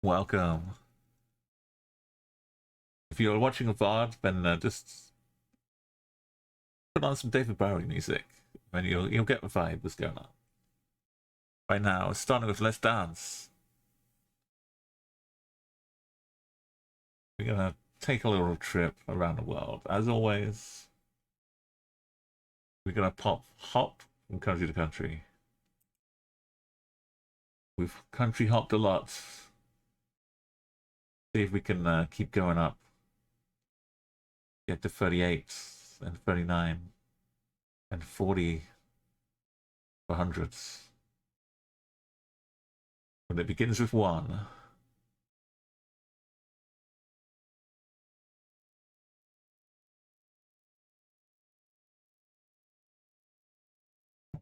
Welcome. If you're watching a VOD, then just put on some David Bowie music, and you'll get the vibe that's going on. Right now, it's starting with Let's Dance. We're gonna take a little trip around the world. As always, we're gonna hop from country to country. We've country hopped a lot. See if we can keep going up. Get to 38 and 39 and 40 for hundreds. But it begins with 1.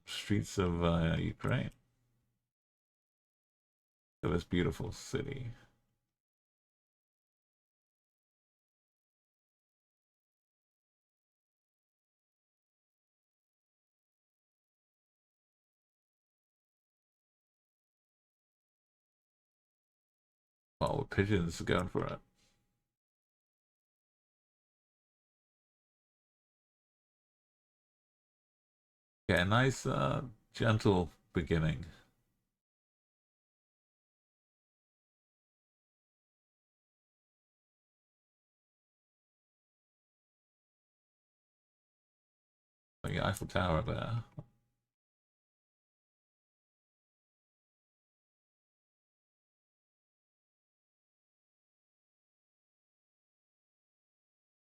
Streets of Ukraine. To this beautiful city. Oh, with pigeons going for it. Yeah, a nice, gentle beginning. Like the Eiffel Tower there.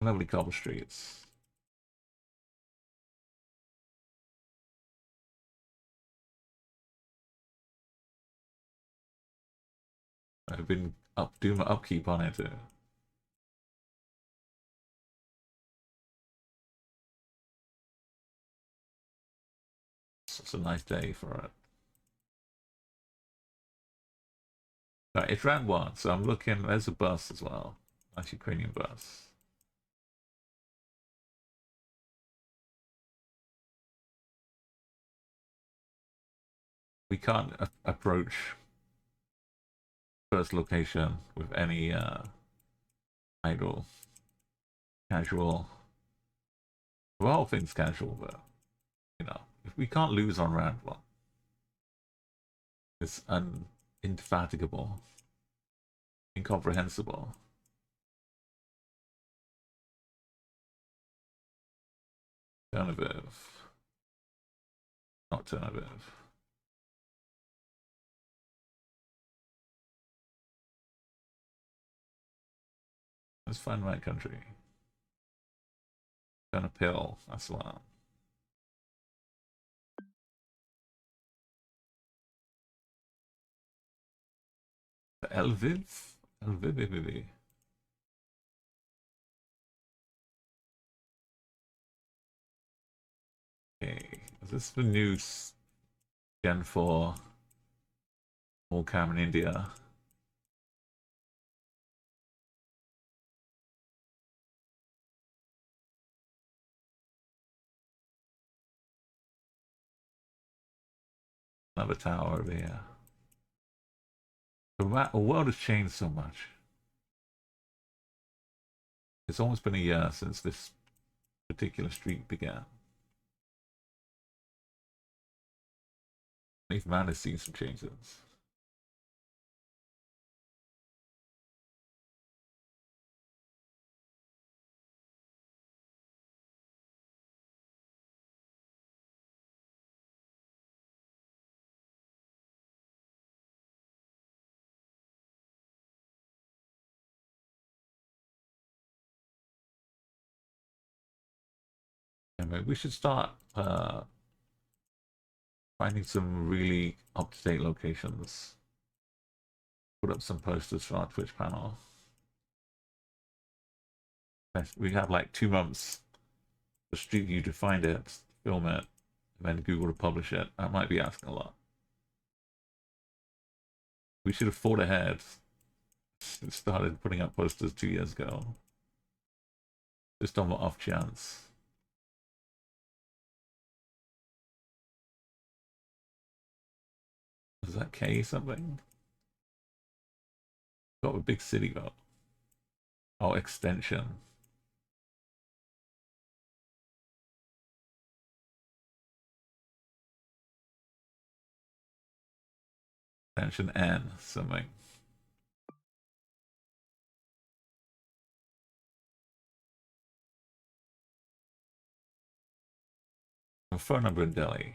Lovely cobble streets. I've been doing my upkeep on it too. It's a nice day for it. Right, it's round 1, so I'm looking. There's a bus as well. Nice Ukrainian bus. We can't approach first location with any idle, casual. Well, all things casual, but you know, if we can't lose on round 1, it's indefatigable, incomprehensible. Alternative. Alternative. Let's find my country. Turn a pill as well. Lviv? Lviv. Okay, is this the new Gen 4 small cam in India? Another tower over here. The world has changed so much. It's almost been a year since this particular streak began. Even man has seen some changes. Anyway, we should start finding some really up-to-date locations. Put up some posters for our Twitch panel. We have like 2 months for Street View to find it, film it, and then Google to publish it. That might be asking a lot. We should have thought ahead. Started putting up posters 2 years ago. Just on the off chance. Is that K something? Got a big city though. Oh, extension. Extension N, something. A phone number in Delhi.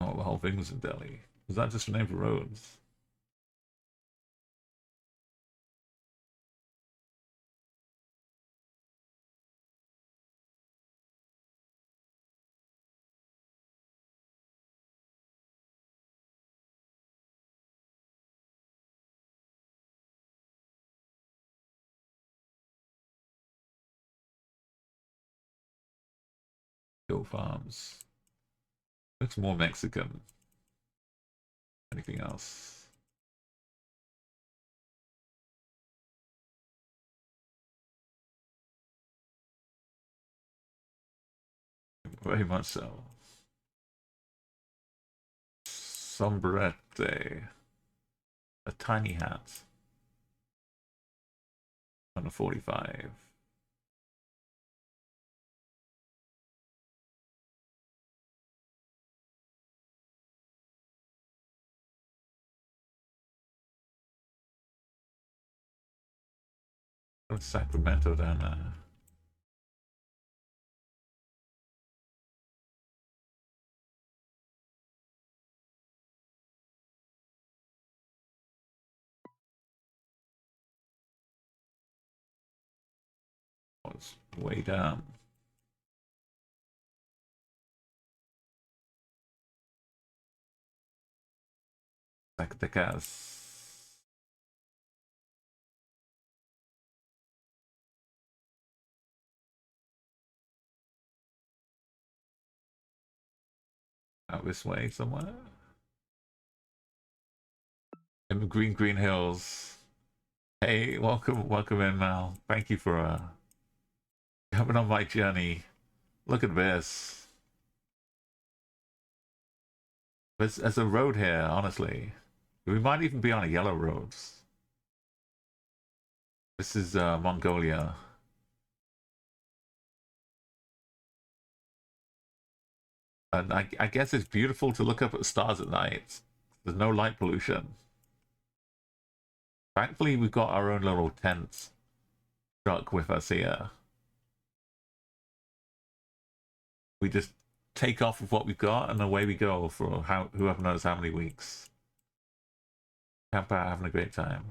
Oh, the whole thing was in Delhi. Was that just a name for roads? Hill Farms. Looks more Mexican. Anything else? Very much so. Sombrette. A tiny hat. On a 45. Sacramento down there. Oh, it's way down. Zacatecas. Out this way somewhere. In the green hills. Hey, welcome in, Mal. Thank you for coming on my journey. Look at this. There's a road here, honestly. We might even be on a yellow road. This is Mongolia. And I guess it's beautiful to look up at the stars at night. There's no light pollution. Thankfully, we've got our own little tent truck with us here. We just take off with what we've got and away we go for whoever knows how many weeks. Camp out, having a great time.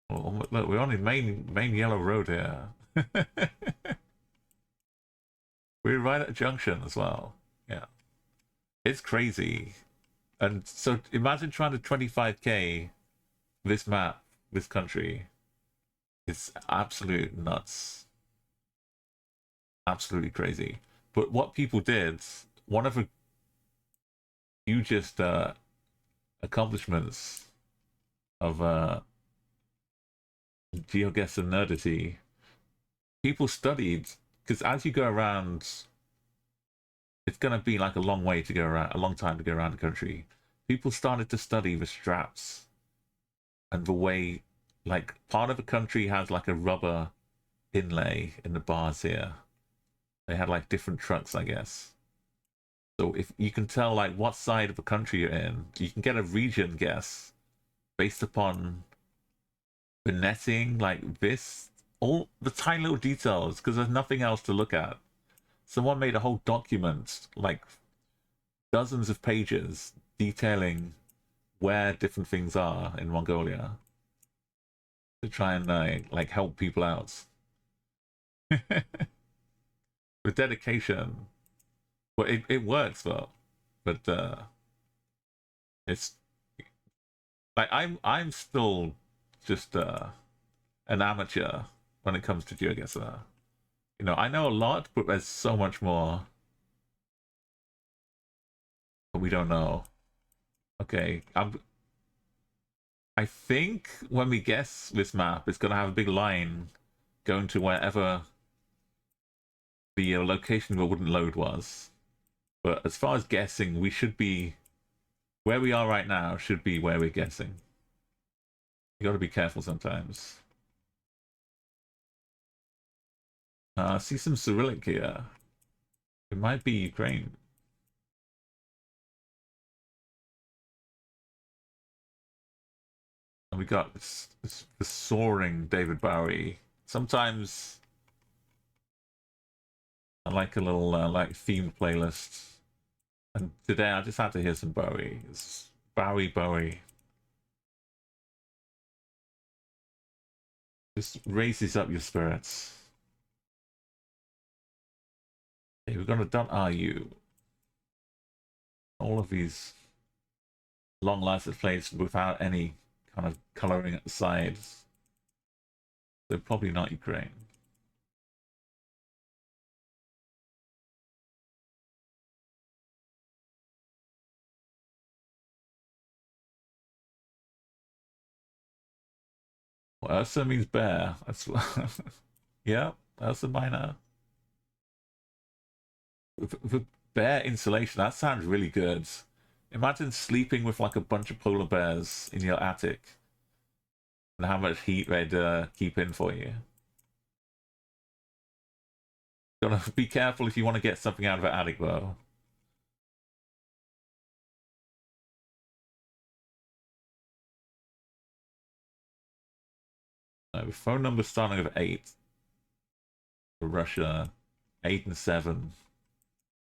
Well, look, we're on the main yellow road here. We're right at a junction as well. Yeah. It's crazy. And so imagine trying to 25k this map, this country. It's absolute nuts. Absolutely crazy. But what people did, one of the hugest accomplishments of Geoguessr nerdity, people studied, because as you go around, it's going to be like a long way to go around, a long time to go around the country. People started to study the straps and the way, like, part of the country has like a rubber inlay in the bars here. They had like different trucks, I guess. So if you can tell like what side of the country you're in, you can get a region guess based upon the netting, like this, all the tiny little details, because there's nothing else to look at. Someone made a whole document, like dozens of pages, detailing where different things are in Mongolia to try and like help people out. With dedication. But it works though. But it's like I'm still just an amateur when it comes to Geoguessr. You know, I know a lot, but there's so much more that we don't know. Okay, I think when we guess this map, it's going to have a big line going to wherever the location where wouldn't load was. But as far as guessing, we should be where we are right now. Should be where we're guessing. You got to be careful sometimes. I see some Cyrillic here. It might be Ukraine. And we got this soaring David Bowie. Sometimes I like a little like themed playlist. And today I just had to hear some Bowie. It's Bowie. Just raises up your spirits. Okay, we're gonna .ru. All of these long license plates without any kind of coloring at the sides. So probably not Ukraine. Well, Ursa means bear. That's yeah, Ursa Minor. The bear insulation, that sounds really good. Imagine sleeping with like a bunch of polar bears in your attic and how much heat they'd keep in for you. Gotta be careful if you want to get something out of an attic though. No, phone number starting with 8 for Russia, 8 and 7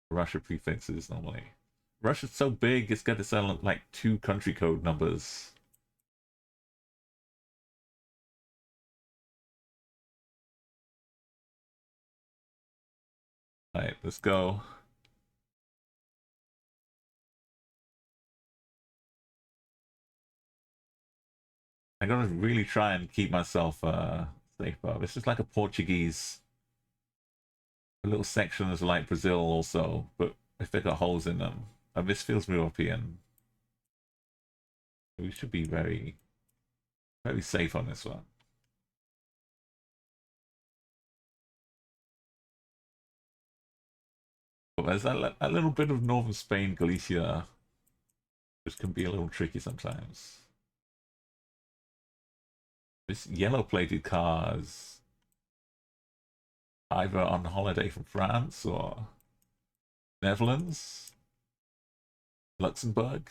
for Russia prefixes normally. Russia's so big, it's got its own like 2 country code numbers. Right, let's go. I gotta really try and keep myself safe, but it's just like a Portuguese. A little section is like Brazil also, but if they got holes in them. And this feels European. We should be very, very safe on this one. But there's a little bit of northern Spain, Galicia, which can be a little tricky sometimes. This yellow-plated car is either on holiday from France or Netherlands, Luxembourg,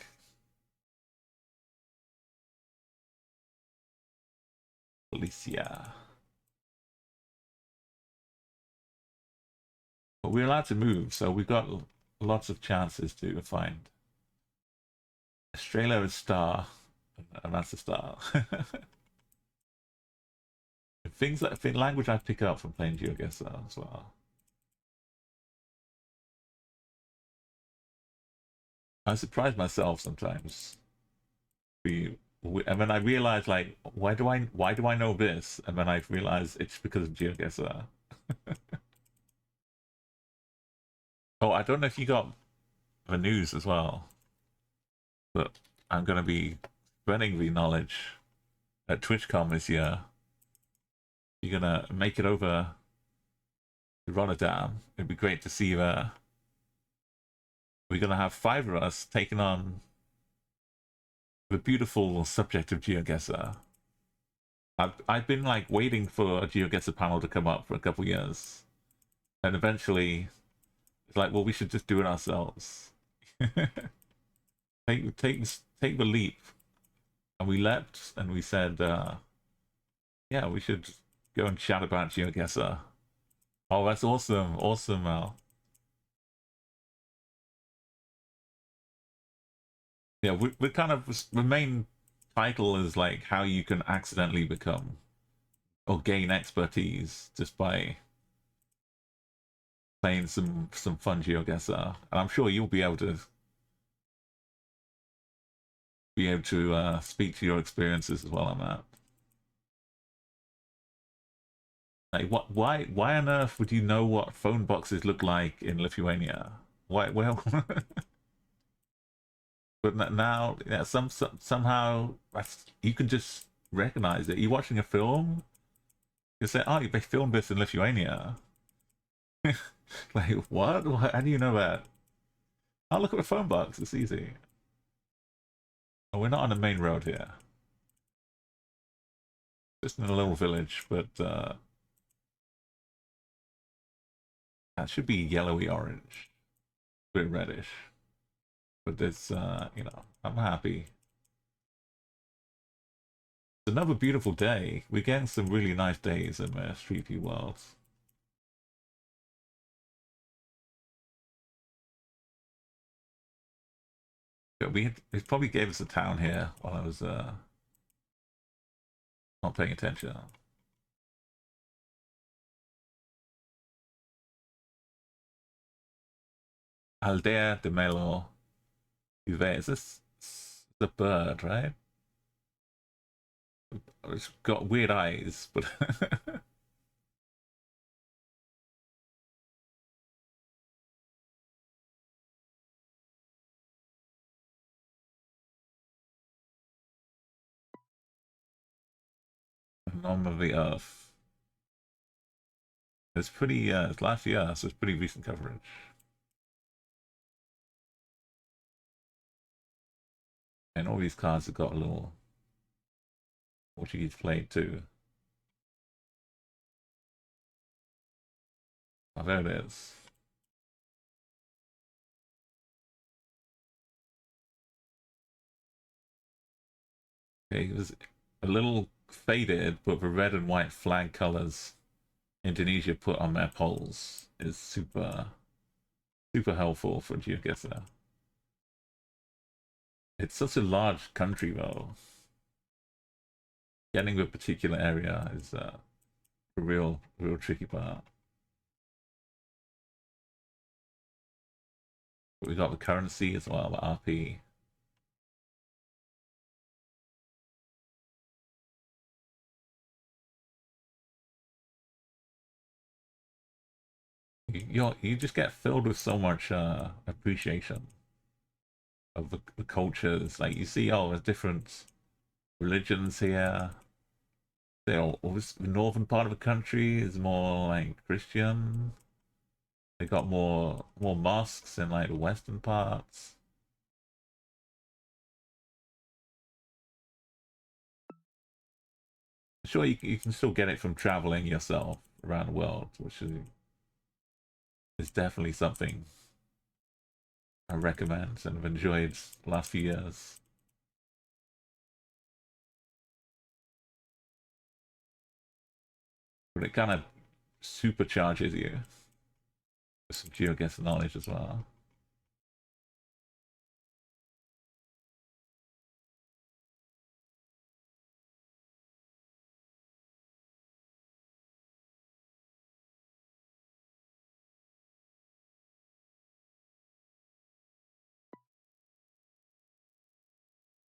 Galicia. But we're allowed to move, so we've got lots of chances to find. Australia is star, and that's a star. Things that language I pick up from playing Geoguessr as well. I surprise myself sometimes. And then I realize like why do I know this? And then I realize it's because of Geoguessr. Oh, I don't know if you got the news as well, but I'm gonna be spreading the knowledge at TwitchCon this year. You're gonna make it over to Rotterdam. It'd be great to see you there. We're gonna have 5 of us taking on the beautiful subject of Geoguessr. I've been like waiting for a Geoguessr panel to come up for a couple years, and eventually it's like, well, we should just do it ourselves. take the leap, and we leapt, and we said, yeah, we should go and chat about Geoguessr. Oh, that's awesome, awesome, Mal. Yeah, we're kind of the main title is like how you can accidentally become or gain expertise just by playing some fun Geoguessr, and I'm sure you'll be able to speak to your experiences as well on that. Like, why on earth would you know what phone boxes look like in Lithuania? Why? Well, But now, yeah, somehow you can just recognize it. You're watching a film, you say, "Oh, they filmed this in Lithuania." Like, what? How do you know that? Oh, look at the phone box. It's easy. Oh, we're not on the main road here. Just in a little village, but that should be yellowy orange, a bit reddish. But this, I'm happy. It's another beautiful day. We're getting some really nice days in the Street View worlds. Yeah, it probably gave us a town here while I was not paying attention. Aldea de Melo Uve. Is this the bird, right? It's got weird eyes, but Nom of the Earth. It's pretty, it's last year, so it's pretty recent coverage. And all these cards have got a little Portuguese plate too. Oh, there it is. Okay, it was a little faded, but the red and white flag colors Indonesia put on their poles is super helpful for Geoguessr. It's such a large country though. Getting the particular area is a real tricky part. But we got the currency as well, the RP. You just get filled with so much appreciation of the cultures. Like you see, oh, there's different religions here. The northern part of the country is more like Christian. They got more mosques in like the western parts. Sure, you can still get it from traveling yourself around the world, which is definitely something I recommend and have enjoyed the last few years. But it kind of supercharges you with some GeoGuessr knowledge as well.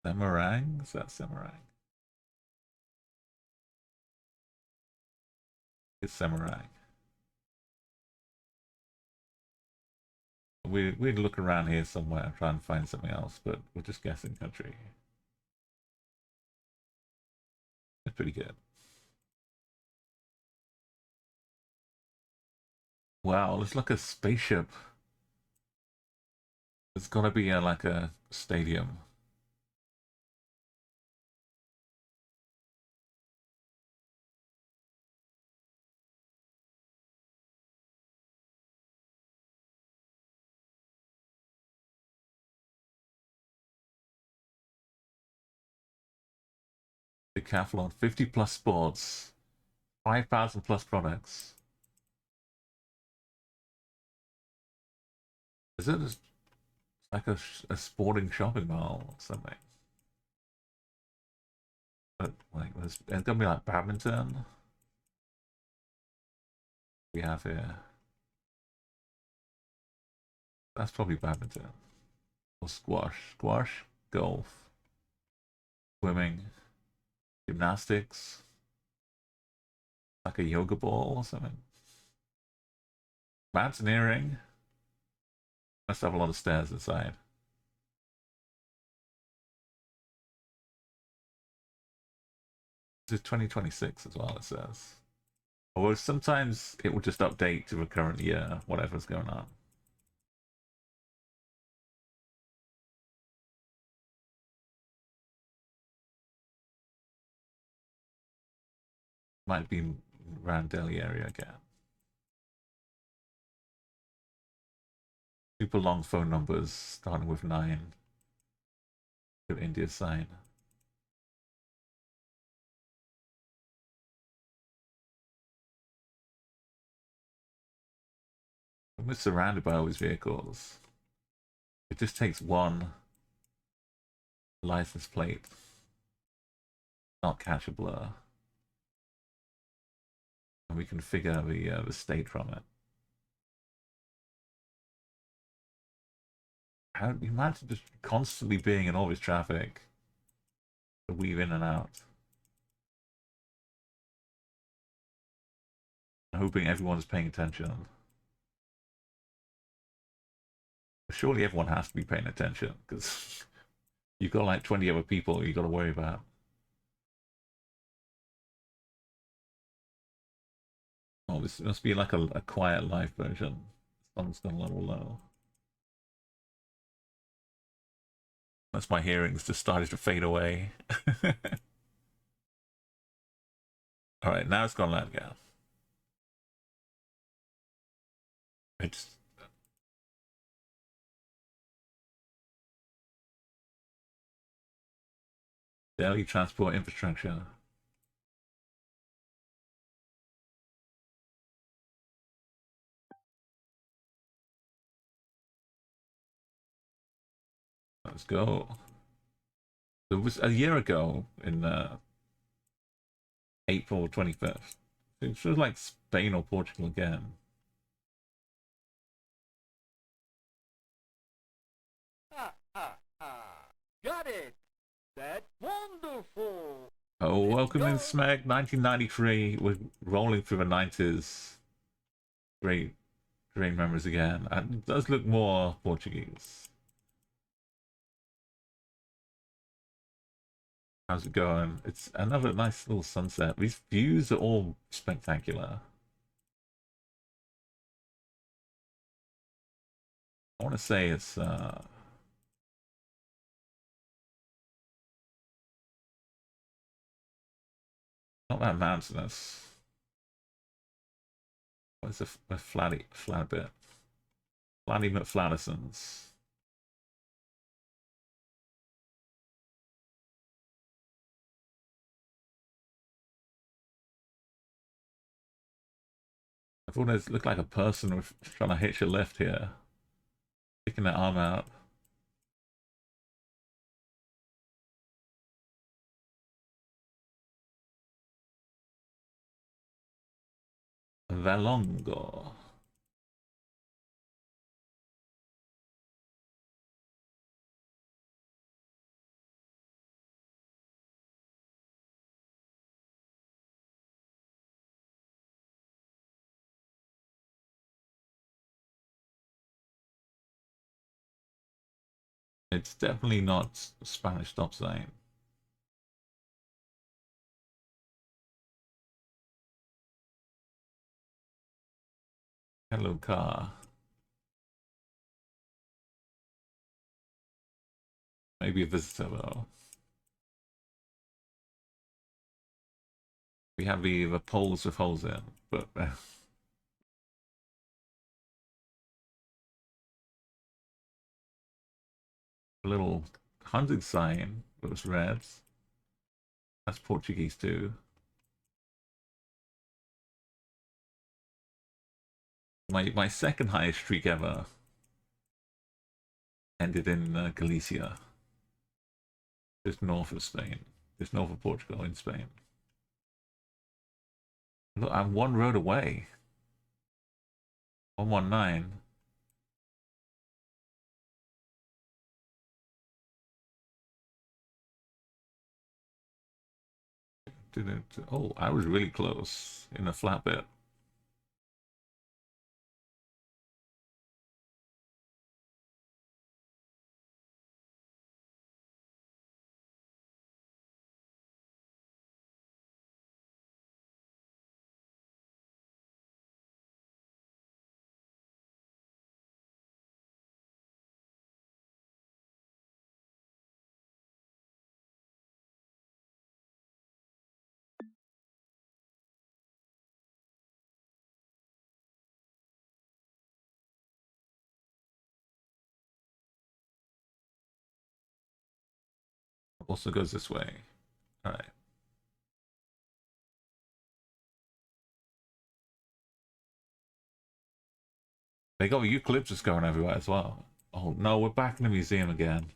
Semarang? Is that Semarang? It's Semarang. We'd look around here somewhere, try and find something else, but we're just guessing country. It's pretty good. Wow, looks like a spaceship. It's gonna be like a stadium. Decathlon, 50 plus sports, 5,000 plus products. Is it like a sporting shopping mall or something? But like, it's gonna be like badminton. We have here. That's probably badminton or squash, golf, swimming, gymnastics, like a yoga ball or something. Mountaineering. Must have a lot of stairs inside. It's 2026 as well, it says. Or sometimes it will just update to the current year, whatever's going on. Might be around Delhi area again. Super long phone numbers starting with 9. To India sign. We're surrounded by all these vehicles. It just takes one license plate, not catch a blur, and we can figure the state from it. How do you imagine just constantly being in all this traffic to weave in and out, hoping everyone's paying attention? Surely everyone has to be paying attention because you've got like 20 other people you got to worry about. Oh, this must be like a quiet life version. Song's gone a little low. That's my hearings just started to fade away. All right, now it's gone loud again. It's Delhi transport infrastructure. Let's go. It was a year ago in April 25th. It feels like Spain or Portugal again. Got it. That's wonderful. Oh, Let's welcome in go. Smeg 1993. We're rolling through the 90s. Great, great memories again. And it does look more Portuguese. How's it going? It's another nice little sunset. These views are all spectacular. I want to say it's not that mountainous. What's a flat bit? Flatty McFlattersons. I thought it looked like a person was trying to hitch a lift here. Sticking their arm out. Valongo. It's definitely not Spanish stop sign. Hello, car. Maybe a visitor though. We have the poles with holes in, but a little hunting sign that was red. That's Portuguese too. My second highest streak ever ended in Galicia, just north of Spain, just north of Portugal in Spain. Look, I'm one road away. 119. Didn't. Oh, I was really close in a flat bit. Also goes this way. All right. They got eucalyptus going everywhere as well. Oh no, we're back in the museum again.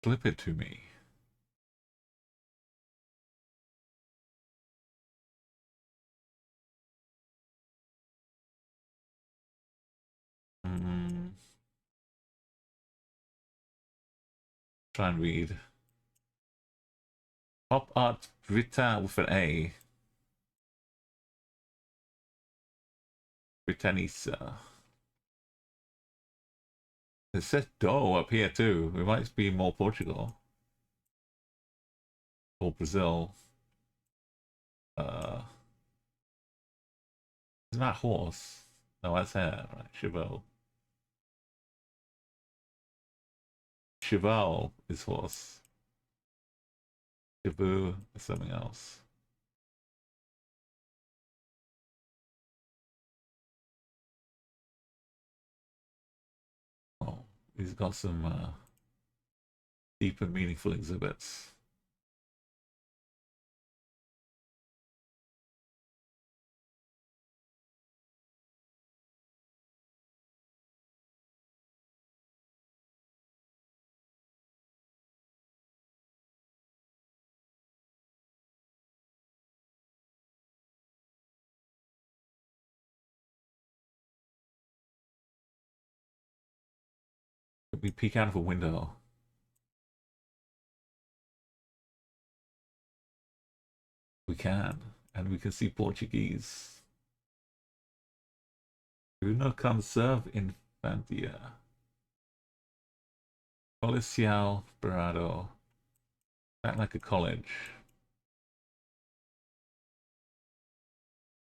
Flip it to me. Mm, try and read. Pop art Brita with an A. Britannica. It says Do up here too. We might be more Portugal. Or Brazil. Uh, isn't that horse? No, that's hair. Right, cheval. Cheval is horse. Cebu is something else. Oh, he's got some deep and meaningful exhibits. We peek out of a window. We can, and we can see Portuguese. Bruno conserve infantia. Policial Berado. Act like a college.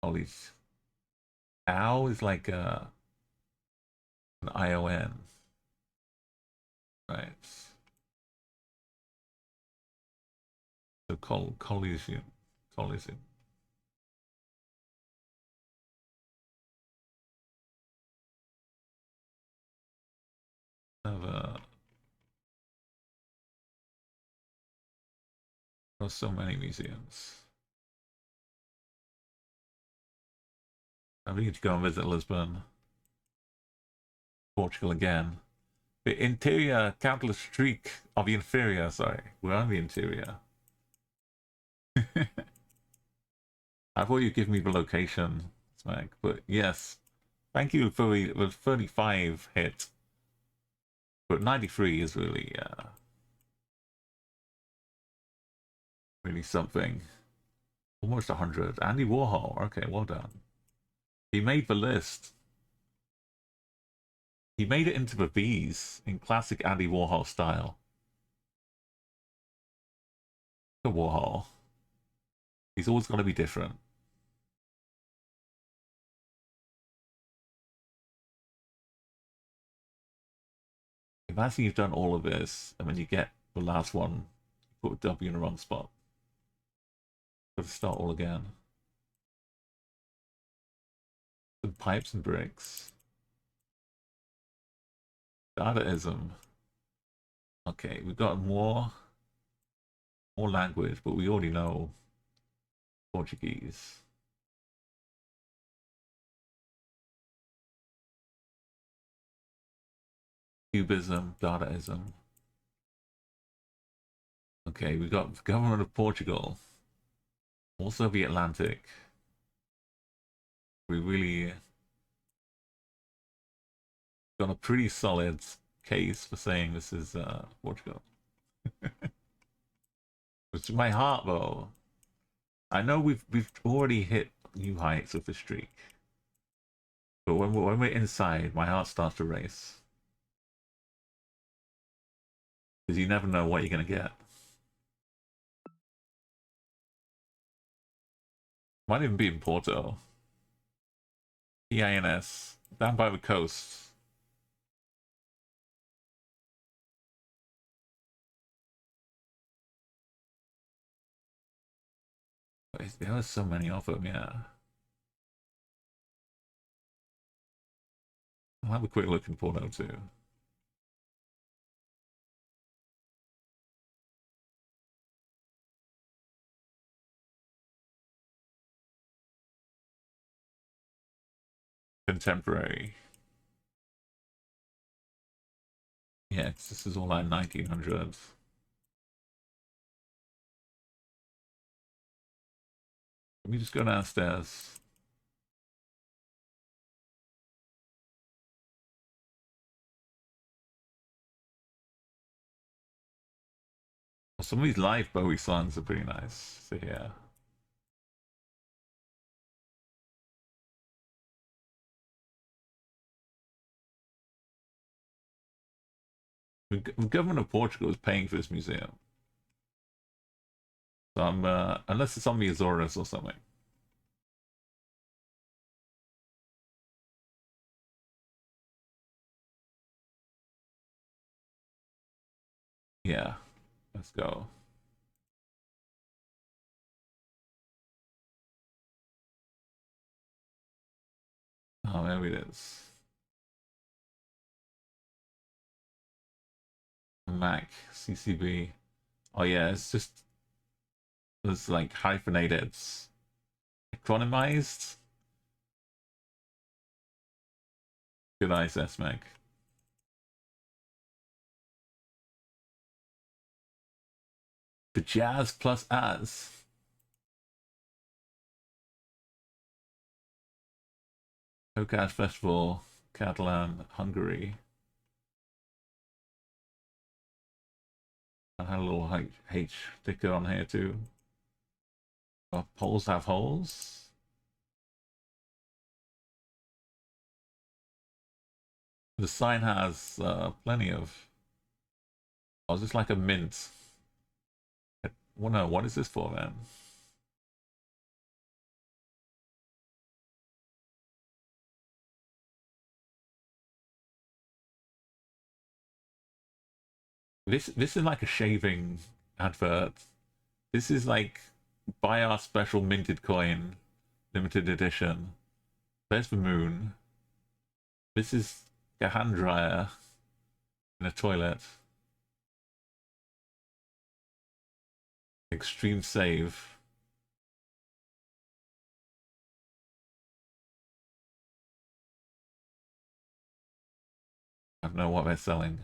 College. Ow is like an ION. Right. So Coliseum. Coliseum. There's so many museums. I need to go and visit Lisbon. Portugal again. The interior countless streak of the inferior, sorry. We're on the interior. I thought you'd give me the location, Smack, but yes. Thank you for the 35 hit. But 93 is really really something. Almost 100. Andy Warhol. Okay, well done. He made the list. He made it into the V's in classic Andy Warhol style. The Warhol. He's always got to be different. Imagine you've done all of this, and then you get the last one, you put a W in the wrong spot. Got to start all again. Some pipes and bricks. Dadaism. Okay, we've got more language, but we already know Portuguese. Cubism, Dadaism. Okay, we've got the government of Portugal. Also the Atlantic. We really got a pretty solid case for saying this is Portugal. It's my heart though. I know we've already hit new heights with the streak. But when we're inside, my heart starts to race. Because you never know what you're gonna get. Might even be in Porto. EINS. Down by the coast. There are so many of them, yeah. I'll have a quick look in Porto too. contemporary. Yeah, 'cause this is all like 1900s. Let me just go downstairs. Some of these live Bowie songs are pretty nice. So yeah. The government of Portugal is paying for this museum. So I'm, unless it's on the Azores or something. Yeah, let's go. Oh, there it is. Mac, CCB. Oh yeah, it's like hyphenated. It's economized. Good eyes, S-Mac. The Jazz plus Az. Hokas Festival, Catalan, Hungary. I had a little H sticker on here too. Oh, poles have holes. The sign has plenty of. Oh, is this like a mint? Well, no, what is this for, man? This is like a shaving advert. This is like buy our special minted coin, limited edition. There's the moon. This is a hand dryer in a toilet. Extreme save. I don't know what they're selling.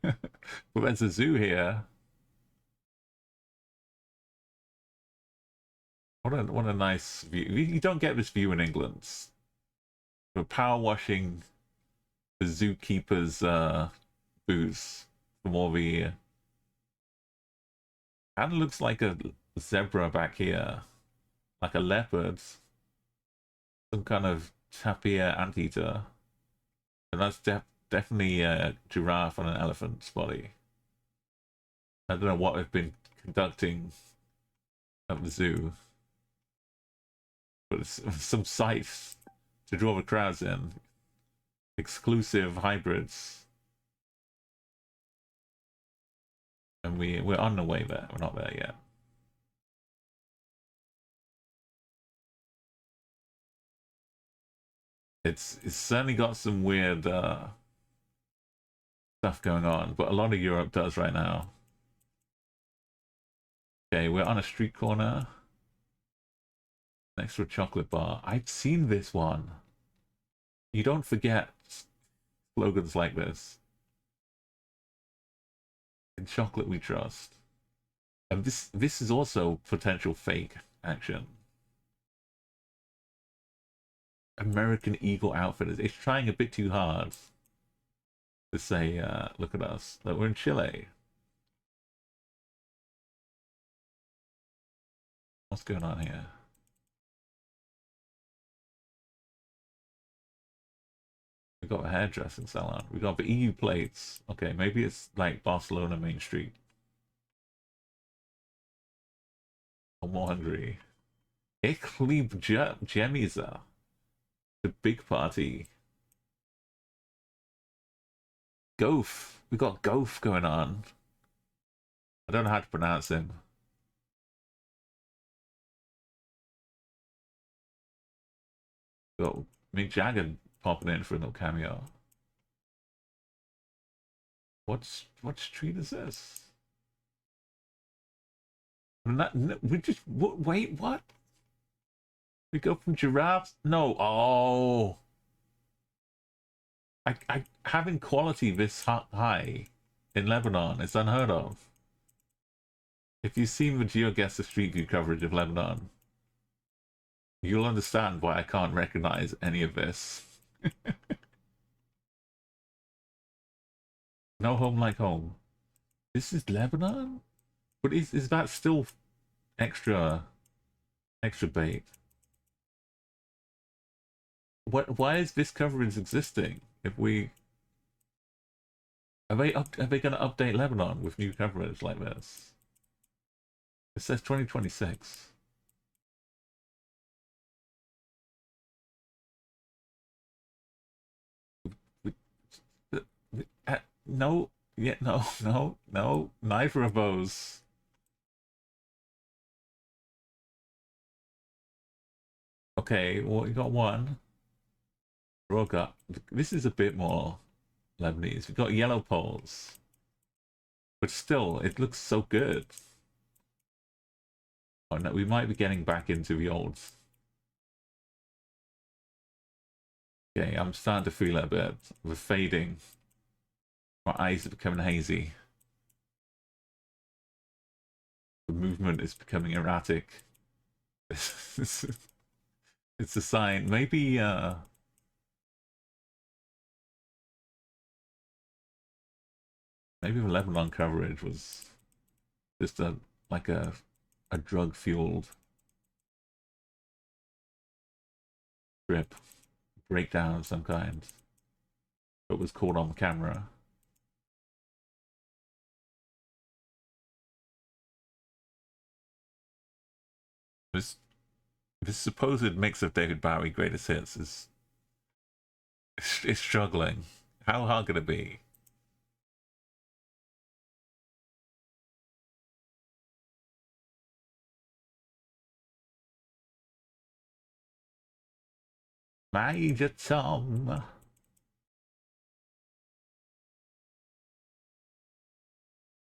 But there's a zoo here. What a nice view. You don't get this view in England. We're power washing the zookeeper's booths from all the kind of looks like a zebra back here. Like a leopard. Some kind of tapir anteater. And that's definitely a giraffe on an elephant's body. I don't know what they've been conducting at the zoo. But it's some sites to draw the crowds in. Exclusive hybrids. And we're on the way there. We're not there yet. It's certainly got some weird stuff going on, but a lot of Europe does right now. Okay, we're on a street corner next to a chocolate bar. I've seen this one. You don't forget slogans like this. In chocolate we trust. And this is also potential fake action. American Eagle Outfitters. It's trying a bit too hard to say, look at us. That we're in Chile. What's going on here? We got a hairdressing salon. We got the EU plates. Okay, maybe it's like Barcelona Main Street. Or more Hungary. Ich liebe Geoguessr. The big party. Gof. We got Gof going on. I don't know how to pronounce him. Got Mick Jagger popping in for a little cameo. What street is this? We just wait. What? We go from giraffes? No. Oh, Having quality this high in Lebanon is unheard of. If you've seen the Geoguessr Street View coverage of Lebanon, you'll understand why I can't recognize any of this. No home like home. This is Lebanon? But is that still extra bait? Why is this coverage existing? If we are they gonna update Lebanon with new coverage like this? It says 2026. No, yeah, no, no, no, neither of those. Okay, well, you got one. Roga. This is a bit more Lebanese. We've got yellow poles. But still, it looks so good. Oh no, we might be getting back into the old. Okay, I'm starting to feel it a bit. We're fading. My eyes are becoming hazy. The movement is becoming erratic. It's a sign. Maybe maybe the Lebanon coverage was just like a drug fueled trip breakdown of some kind. But was caught on camera. This supposed mix of David Bowie greatest hits is struggling. How hard could it be? Major Tom.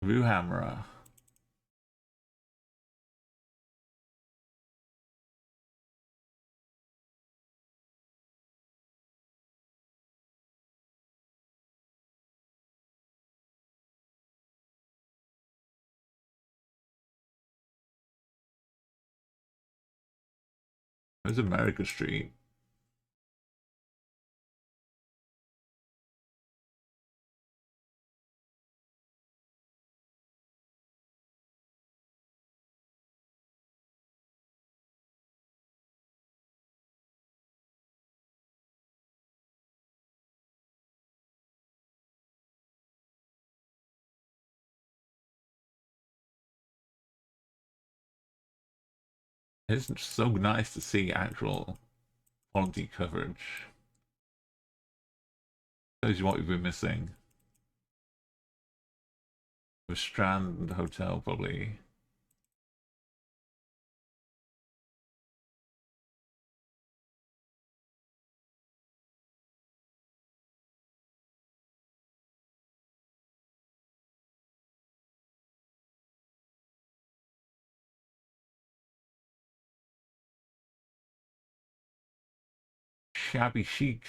Ruhammer. There's America Street. It's so nice to see actual quality coverage. Shows you what we've been missing. The Strand Hotel, probably. Shabby chic.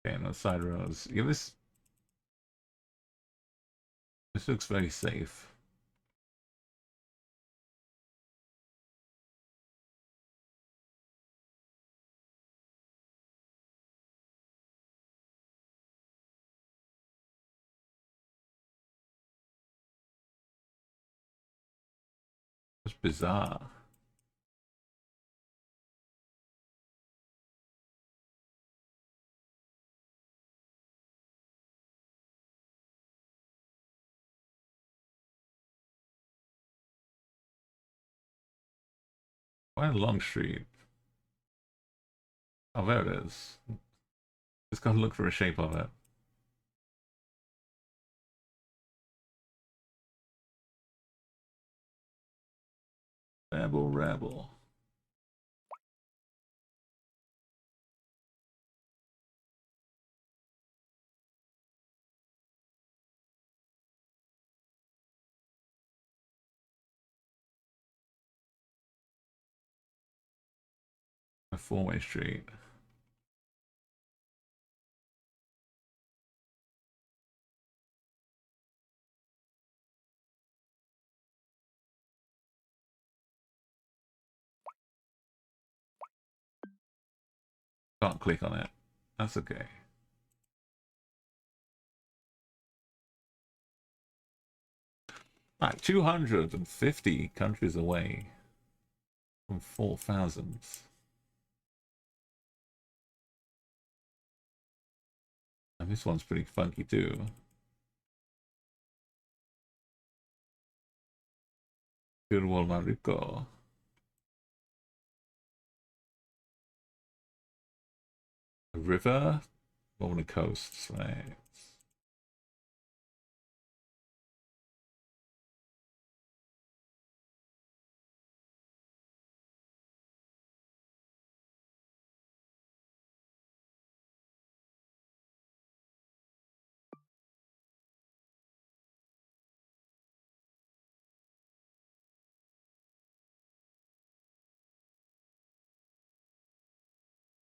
Okay, and the side rows. Yeah, this looks very safe. It's bizarre. Quite a long street. Oh, there it is. Just gotta look for a shape of it. Rebel. A four-way street. Can't click on it. That's okay. Like 250 countries away from 4,000. And this one's pretty funky too. Good world, Marico. A river on the coast, right?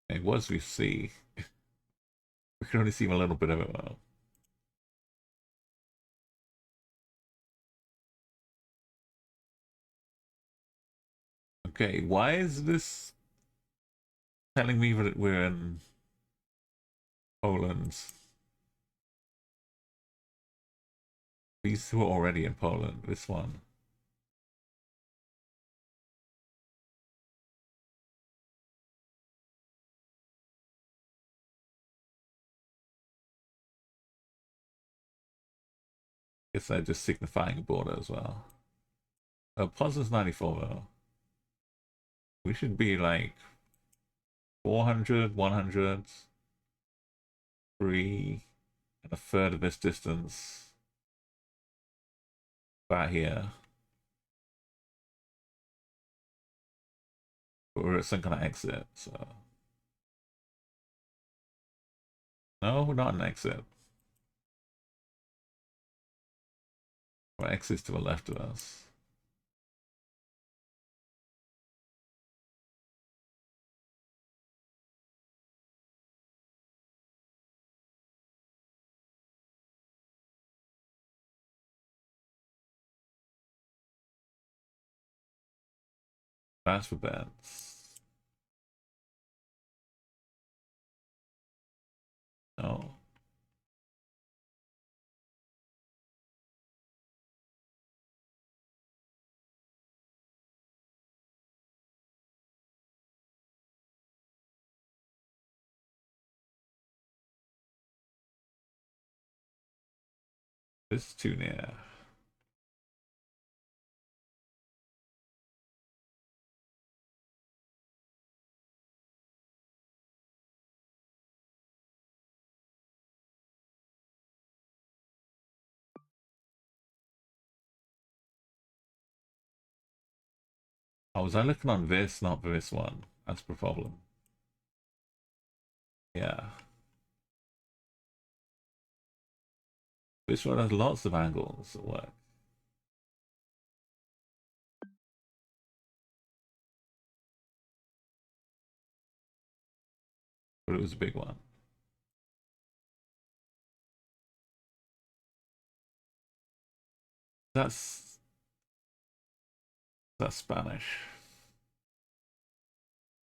It was we see. We can only see a little bit of it now. Okay, why is this telling me that we're in Poland? These two are already in Poland. This one. Guess they're just signifying a border as well. Oh, Pozna's 94 though. We should be like 400, 100, 3, and a third of this distance. About here. But we're at some kind of exit, so. No, we're not an exit. Our exit's to the left of us. That's for beds. No. This is too near. Oh, was I looking on this, not this one? That's the problem. Yeah. This one has lots of angles that work. But it was a big one. That's Spanish.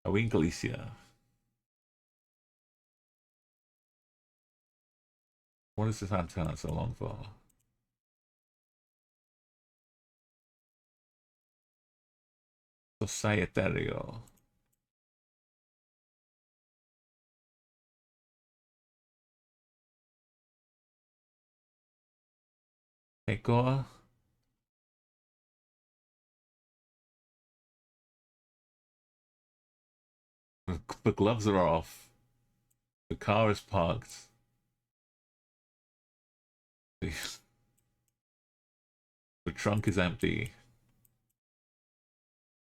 Are we in Galicia? What is this antenna so long for? Societario. Eco. The gloves are off. The car is parked. The trunk is empty.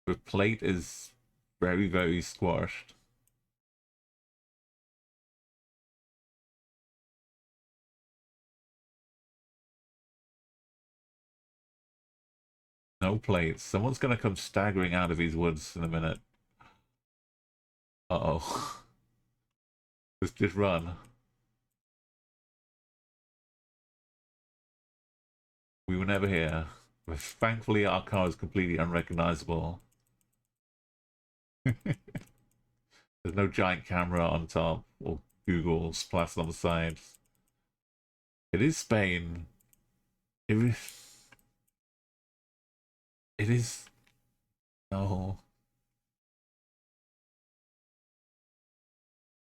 The plate is very, very squashed. No plates. Someone's gonna come staggering out of these woods in a minute. Uh-oh. Let's just run. We were never here. Thankfully, our car is completely unrecognizable. There's no giant camera on top or Google's plastered on the sides. It is Spain. It is. It is. No.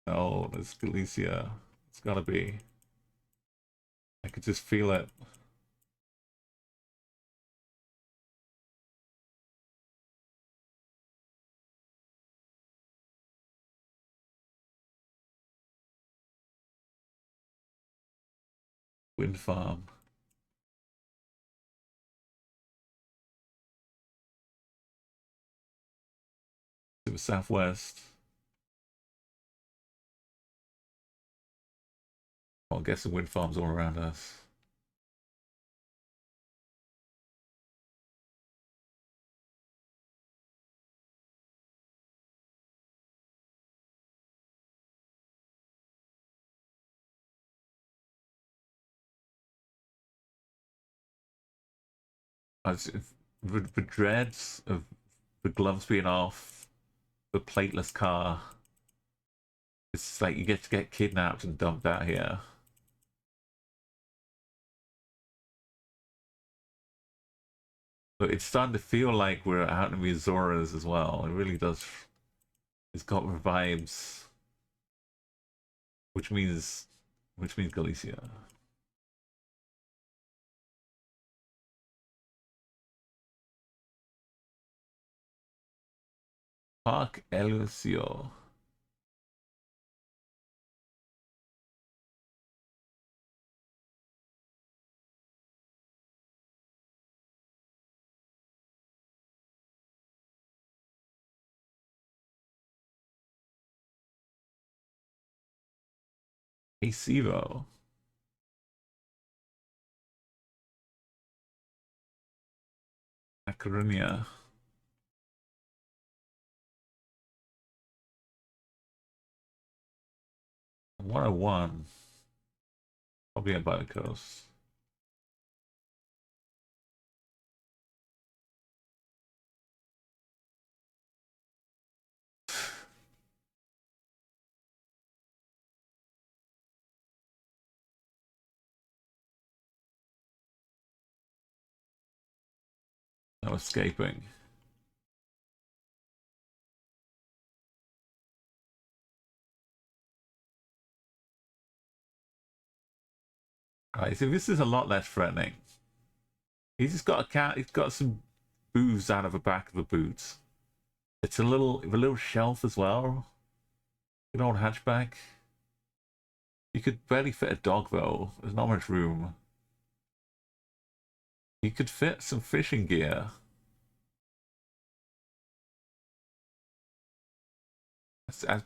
No, it's Galicia. It's gotta be. I could just feel it. Wind farm. To the southwest. Well, I guess the wind farms all around us. The dreads of the gloves being off, the plateless car. It's like you get to get kidnapped and dumped out here. But it's starting to feel like we're out in the Azores as well. It really does. It's got vibes, which means Galicia. Park Elusio. Asivo. Macaronia. 101. Probably up by the coast. No escaping. Alright, so this is a lot less threatening. He's just got a cat. He's got some booze out of the back of the boots. It's a little shelf as well. Good old hatchback. You could barely fit a dog though. There's not much room. You could fit some fishing gear.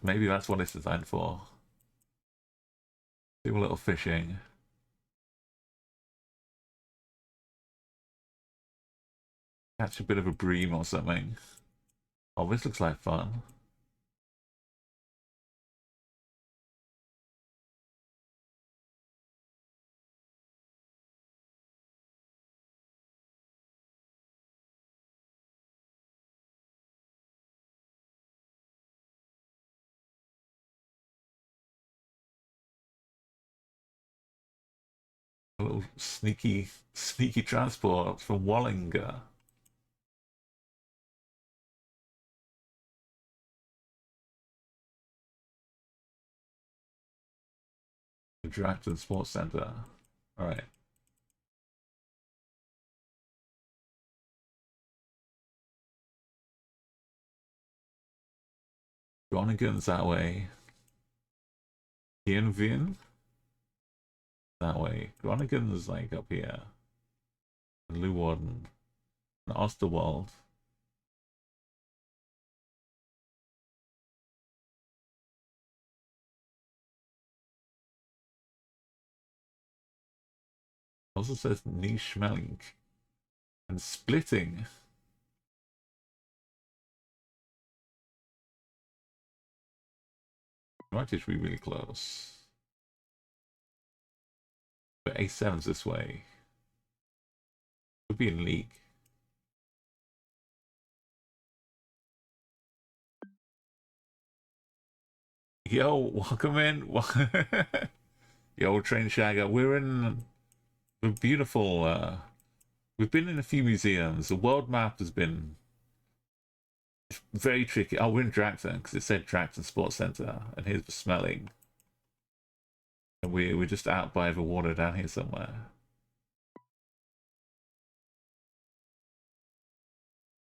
Maybe that's what it's designed for. Do a little fishing. Catch a bit of a bream or something. Oh, this looks like fun. A little sneaky transport from Wallinger. Dracton Sports Center. Alright. Groningen's that way. Kienvin? That way. Groningen's like up here. And Leeuwarden. And Osterwald. Also says Nischmeling. And Splitting. Might just be really close. But A7's this way. Could be in league. Yo, welcome in. Yo, Train Shagger. We're in the beautiful. We've been in a few museums. The world map has been very tricky. Oh, we're in Dracton because it said Dracton Sports Center, and here's the smelling. And we're just out by the water down here somewhere.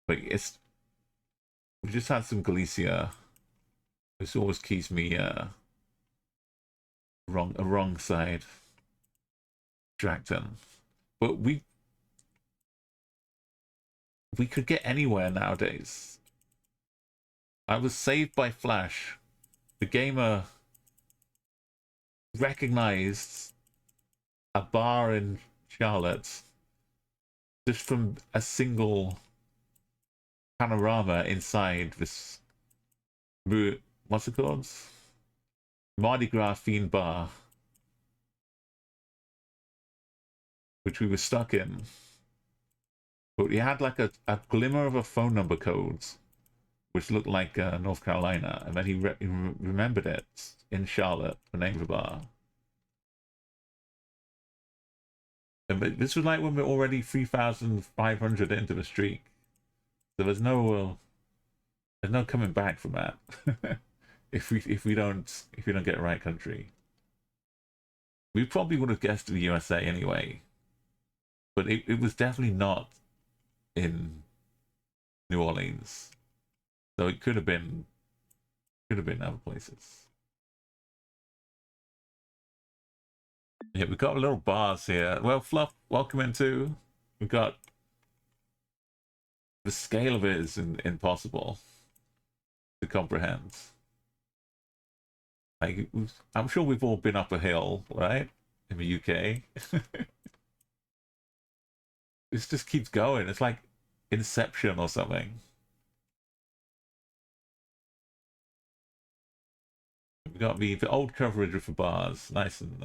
But we just had some Galicia. This always keeps me wrong side. Dracton. But we could get anywhere nowadays. I was saved by Flash. The gamer recognized a bar in Charlotte just from a single panorama inside this, what's it called? Mardi Gras themed bar, which we were stuck in. But we had like a glimmer of a phone number code, which looked like North Carolina, and then he remembered it in Charlotte, the name of the bar. And this was like when we're already 3,500 into the streak. So there's no coming back from that. if we don't get the right country. We probably would have guessed the USA anyway. But it was definitely not in New Orleans. So it could have been other places. Yeah, we've got little bars here. Well, Fluff, welcome into. We've got the scale of it is impossible to comprehend. Like, I'm sure we've all been up a hill, right? In the UK. This just keeps going. It's like Inception or something. We've got the old coverage of the bars, nice and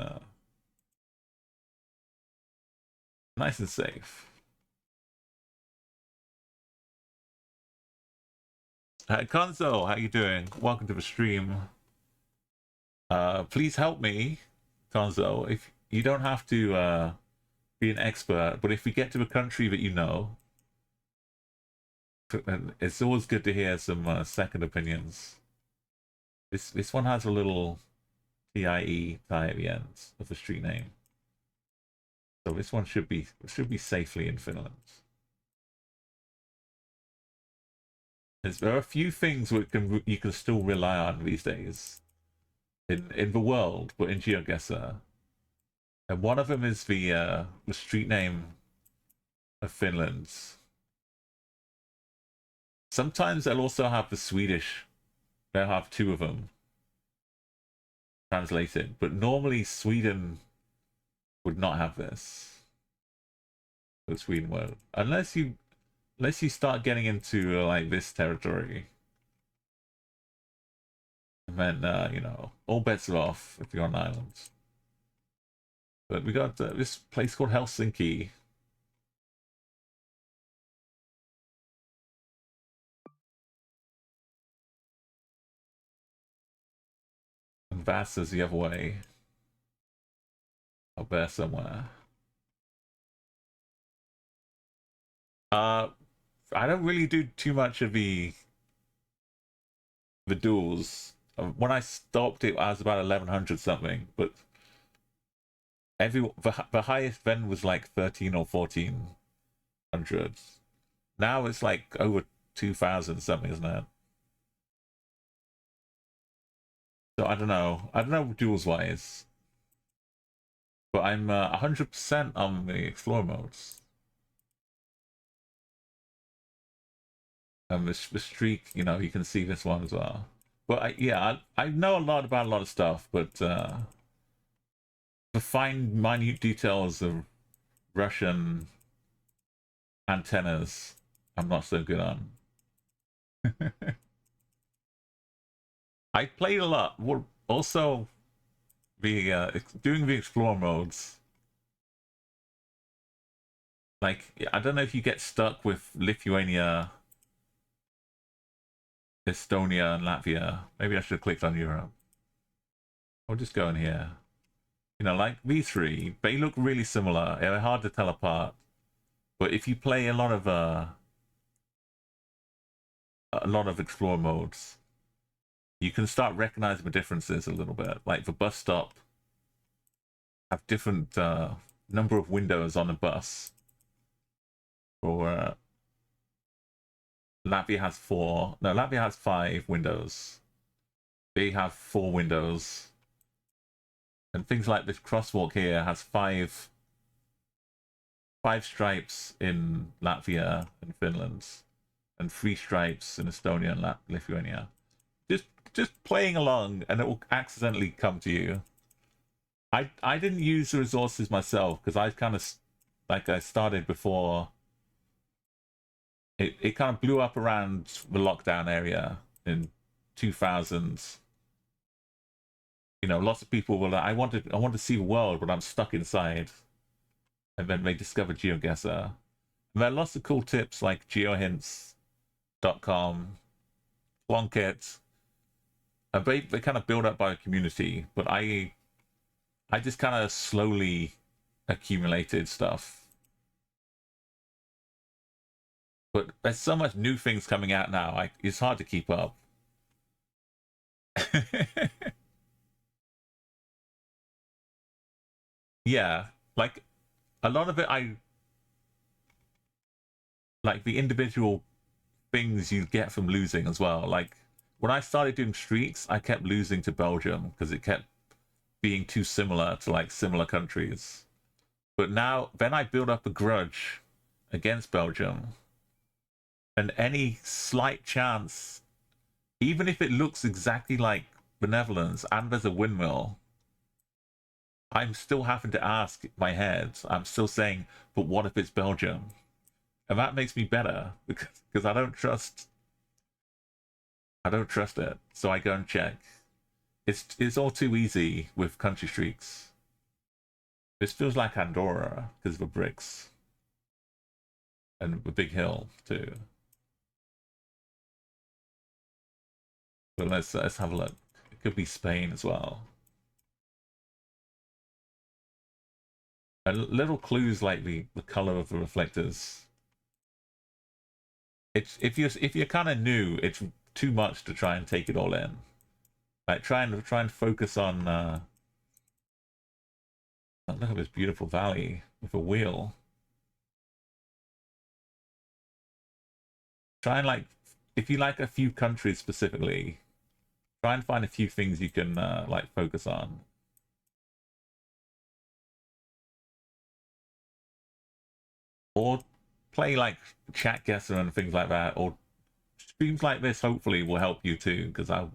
safe. Hi, Konzo, how you doing? Welcome to the stream. Please help me, Konzo. If you don't have to be an expert, but if we get to a country that you know, it's always good to hear some second opinions. This one has a little TIE tie at the end of the street name, so this one should be safely in Finland. There are a few things you can still rely on these days in the world, but in Geoguessr. And one of them is the street name of Finland. Sometimes they'll also have the Swedish. They'll have two of them translated, but normally Sweden would not have this. But Sweden will, unless you start getting into like this territory, and then you know, all bets are off if you're on islands. But we got this place called Helsinki. And Vassa's the other way. Up there somewhere. I don't really do too much of the duels. When I stopped it, I was about 1100 something, but the highest then was like 13 or 1400. Now it's like over 2000 something, isn't it? So I don't know duels wise, but I'm 100% on the explore modes. And the streak, you know, you can see this one as well. But I know a lot about a lot of stuff, but the fine, minute details of Russian antennas, I'm not so good on. I played a lot. Also, the doing the explore modes. Like, I don't know if you get stuck with Lithuania, Estonia, and Latvia. Maybe I should have clicked on Europe. I'll just go in here. You know, like these three, they look really similar. They're hard to tell apart. But if you play a lot of explore modes, you can start recognizing the differences a little bit. Like the bus stop have different number of windows on a bus. Or Latvia has 4. No, Latvia has 5 windows. They have 4 windows. And things like this crosswalk here has 5 stripes in Latvia and Finland, and 3 stripes in Estonia and Lithuania. Just playing along, and it will accidentally come to you. I didn't use the resources myself because I kind of I started before. It kind of blew up around the lockdown area in 2000. You know, lots of people were like, I want to see the world, but I'm stuck inside. And then they discovered Geoguessr. And there are lots of cool tips like geohints.com, Plonket. And they kind of build up by a community, but I just kind of slowly accumulated stuff. But there's so much new things coming out now, it's hard to keep up. Yeah, like a lot of it, I like the individual things you get from losing as well. Like when I started doing streaks, I kept losing to Belgium because it kept being too similar to like similar countries. But now, then I build up a grudge against Belgium, and any slight chance, even if it looks exactly like the Netherlands and there's a windmill, I'm still having to ask my head. I'm still saying, but what if it's Belgium? And that makes me better because I don't trust it. So I go and check. It's all too easy with country streaks. This feels like Andorra because of the bricks and the big hill too. But let's have a look. It could be Spain as well. And little clues like the color of the reflectors. It's if you're kind of new, it's too much to try and take it all in. Like try and focus on. Look at this beautiful valley with a wheel. Try and like, if you like a few countries specifically, try and find a few things you can like focus on. Or play like Chatguesser and things like that, or streams like this hopefully will help you too, because I'll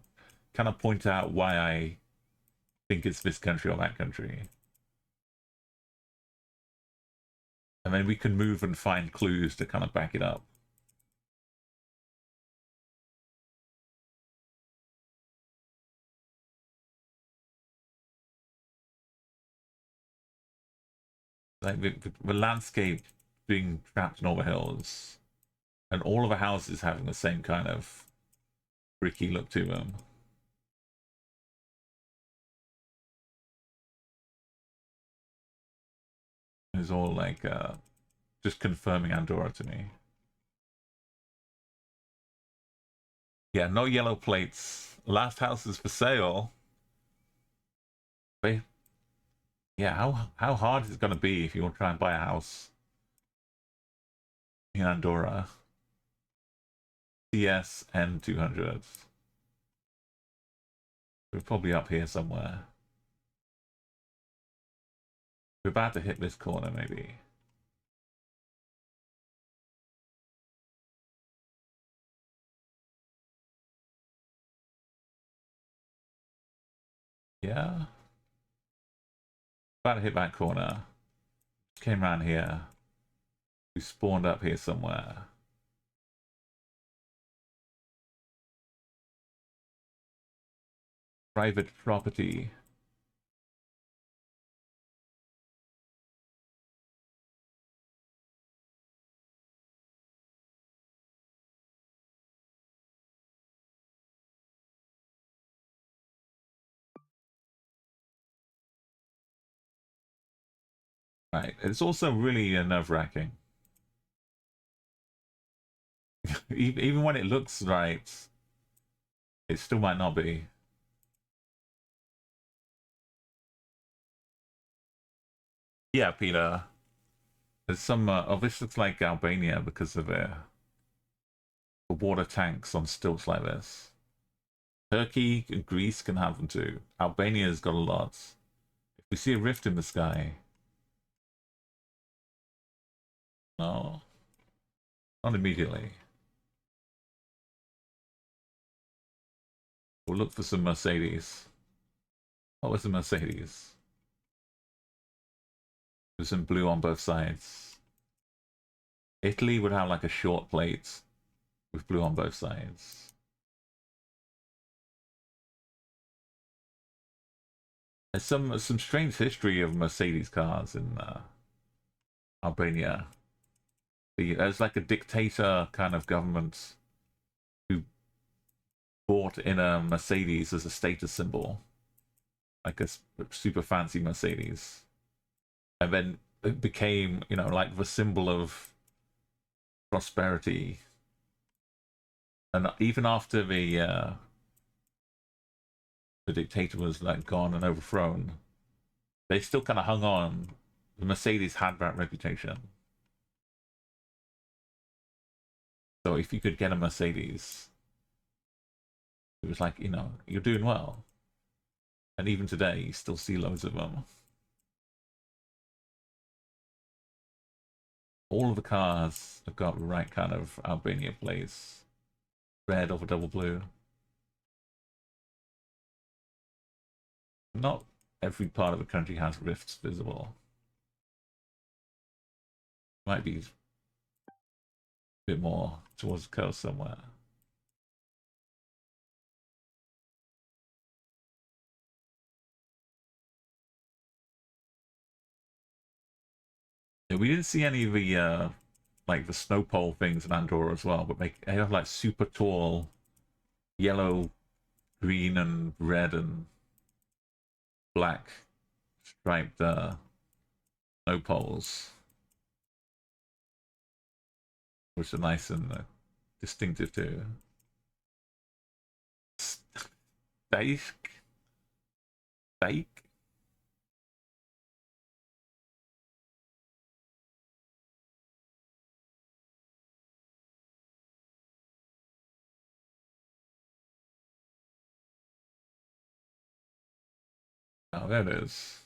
kind of point out why I think it's this country or that country. And then we can move and find clues to kind of back it up. Like the landscape being trapped in all the hills, and all of the houses having the same kind of bricky look to them. It's all like just confirming Andorra to me. Yeah, no yellow plates. Last house is for sale. Wait, yeah, how hard is it gonna be if you want to try and buy a house in Andorra? CS N200. We're probably up here somewhere. We're about to hit this corner, maybe. Yeah. About to hit that corner. Came around here. We spawned up here somewhere. private property. Right, it's also really nerve-wracking. Even when it looks right, it still might not be. Yeah, Peter. There's some. Oh, this looks like Albania because of the water tanks on stilts like this. Turkey and Greece can have them too. Albania's got a lot. If we see a rift in the sky, no, not immediately. We'll look for some Mercedes. What was the Mercedes? There's some blue on both sides. Italy would have like a short plate with blue on both sides. There's some strange history of Mercedes cars in Albania. There's like a dictator kind of government who bought in a Mercedes as a status symbol, like a super fancy Mercedes, and then it became, you know, like the symbol of prosperity. And even after the dictator was like gone and overthrown, they still kind of hung on. The Mercedes had that reputation. So if you could get a Mercedes, it was like, you know, you're doing well. And even today, you still see loads of them. All of the cars have got the right kind of Albania plates. Red over double blue. Not every part of the country has rifts visible. Might be a bit more towards the coast somewhere. Yeah, we didn't see any of the like the snow pole things in Andorra as well, but they have like super tall yellow, green, and red and black striped snow poles, which are nice and distinctive too. Steak? Steak? Oh, there it is.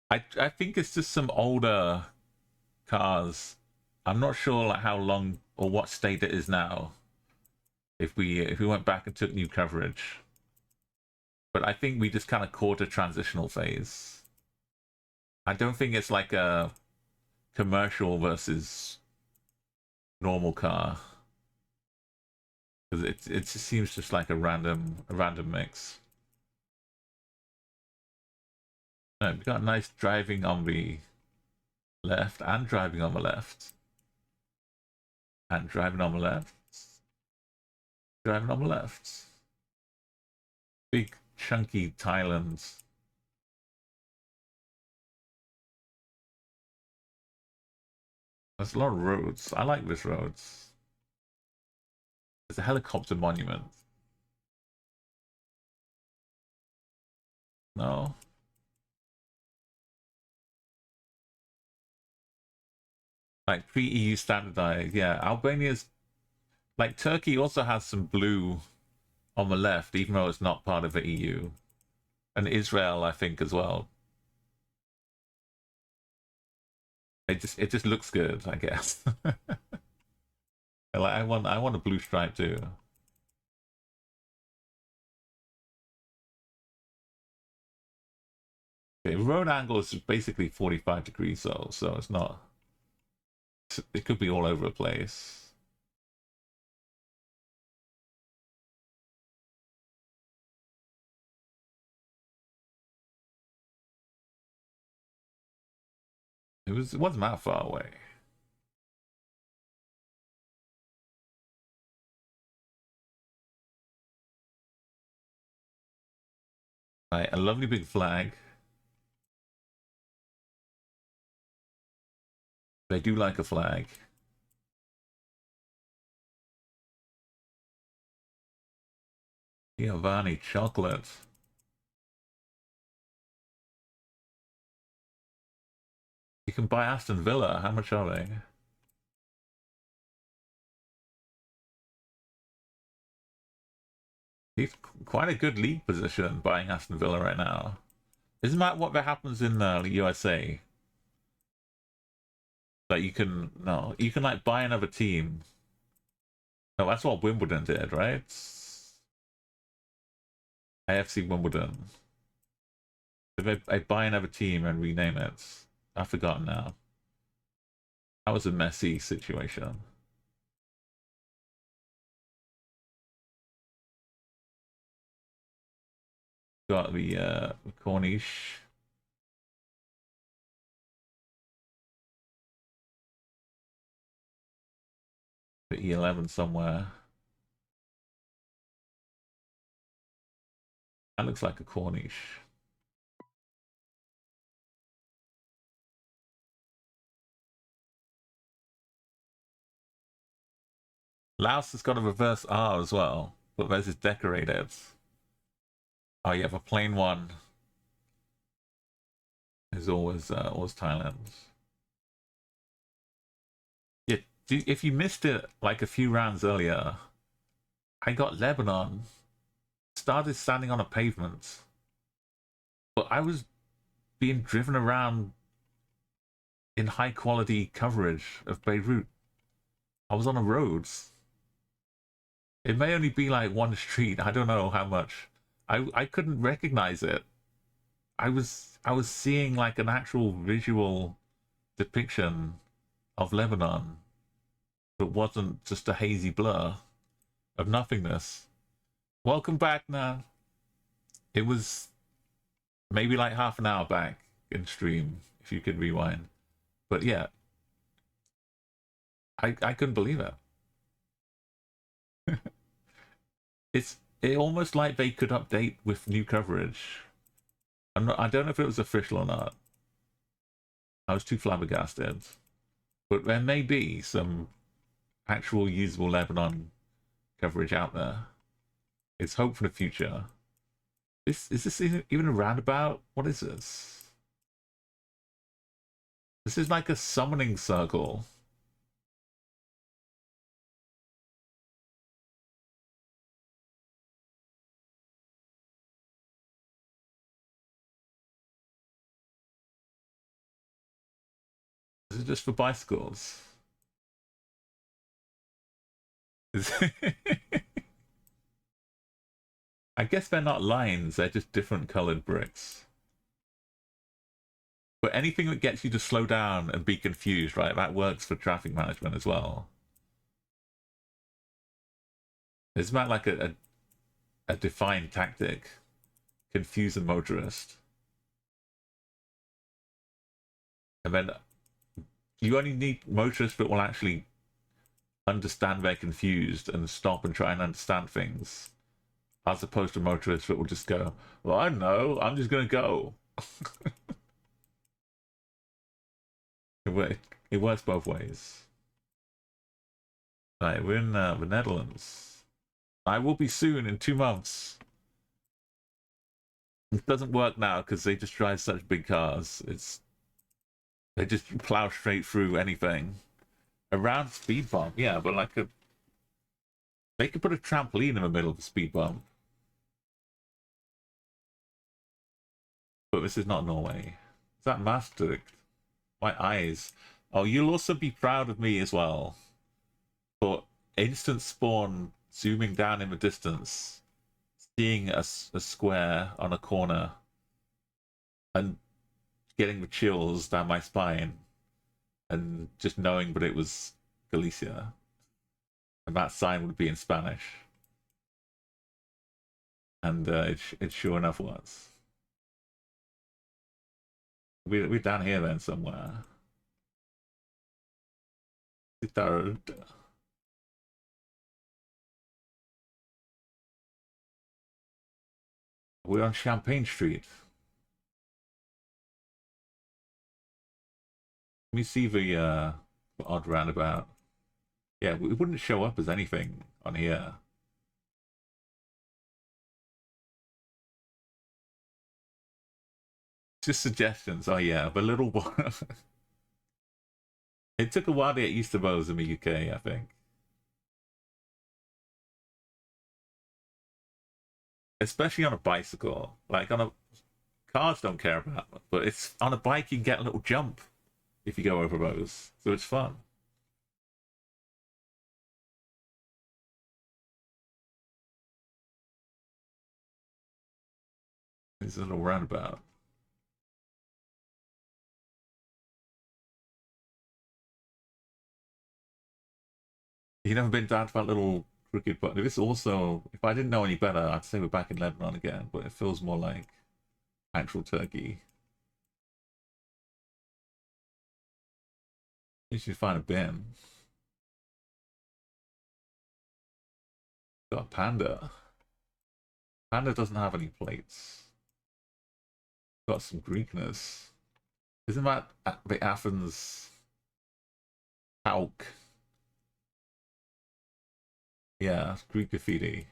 I think it's just some older cars. I'm not sure like how long or what state it is now. If we went back and took new coverage, but I think we just kind of caught a transitional phase. I don't think it's like a commercial versus normal car, because it just seems just like a random mix. No, we got nice driving on the left and driving on the left and driving on the left, driving on the left. Big chunky Thailand. There's a lot of roads. I like this roads. There's a helicopter monument. No. Like pre-EU standardized. Yeah, Albania's like Turkey also has some blue on the left, even though it's not part of the EU. And Israel, I think, as well. It just looks good, I guess. Like I want a blue stripe too. Okay, road angle is basically 45 degrees though, so it's not. It could be all over the place. It wasn't that far away. Right, a lovely big flag. They do like a flag. Giovanni chocolate. You can buy Aston Villa. How much are they? He's quite a good league position buying Aston Villa right now. Isn't that what happens in the USA? Like you can like buy another team. No, that's what Wimbledon did, right? AFC Wimbledon. If I buy another team and rename it, I've forgotten now. That was a messy situation. Got the Corniche. The E11 somewhere. That looks like a Corniche. Laos has got a reverse R as well, but theirs is decorated. Oh, you have a plain one. Is always Thailand. Yeah, if you missed it like a few rounds earlier, I got Lebanon. Started standing on a pavement, but I was being driven around in high quality coverage of Beirut. I was on a road. It may only be like one street. I don't know how much. I couldn't recognize it. I was seeing like an actual visual depiction of Lebanon, but wasn't just a hazy blur of nothingness. Welcome back now. It was maybe like half an hour back in stream, if you could rewind. But yeah, I couldn't believe it. It almost like they could update with new coverage. I don't know if it was official or not. I was too flabbergasted. But there may be some actual usable Lebanon coverage out there. It's hope for the future. Is this even a roundabout? What is this? This is like a summoning circle. This is just for bicycles. I guess they're not lines, they're just different colored bricks. But anything that gets you to slow down and be confused, right, that works for traffic management as well. Isn't that like a defined tactic? Confuse a motorist. And then you only need motorists that will actually understand they're confused and stop and try and understand things, as opposed to motorists that will just go, well, I don't know, I'm just going to go. It works both ways. Right, we're in the Netherlands. I will be soon in 2 months. It doesn't work now because they just drive such big cars. They just plow straight through anything. Around speed bump, yeah, but like they could put a trampoline in the middle of the speed bump. But this is not Norway. Is that Maastricht? My eyes. Oh, you'll also be proud of me as well. For instant spawn zooming down in the distance, seeing a square on a corner, and getting the chills down my spine, and just knowing that it was Galicia. And that sign would be in Spanish. And it sure enough was. We're down here then somewhere. Third. We're on Champagne Street. Let me see the odd roundabout. Yeah, it wouldn't show up as anything on here. Just suggestions. Oh yeah, the little boy. It took a while to get used to those in the UK, I think. Especially on a bicycle. Like on a cars don't care about it, but it's on a bike you can get a little jump if you go over those. So it's fun. It's a little roundabout. You never been down to that little crooked button. This also, if I didn't know any better, I'd say we're back in Lebanon again, but it feels more like actual Turkey. You should find a bin. Got a panda. Panda doesn't have any plates. Got some Greekness. Isn't that the Athens Alk? Yeah, Greek graffiti.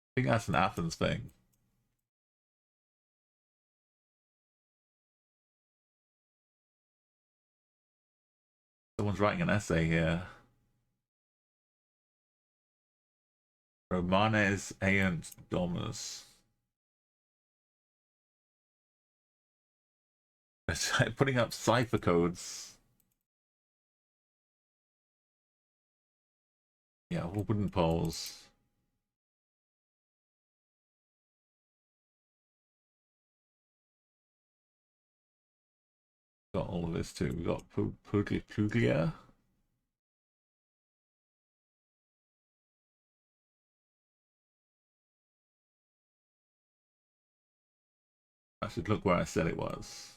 I think that's an Athens thing. Someone's writing an essay here. Romanes Aeant Domus. It's like putting up cipher codes. Yeah, wooden poles. Got all of this too. We got Puglia. I should look where I said it was.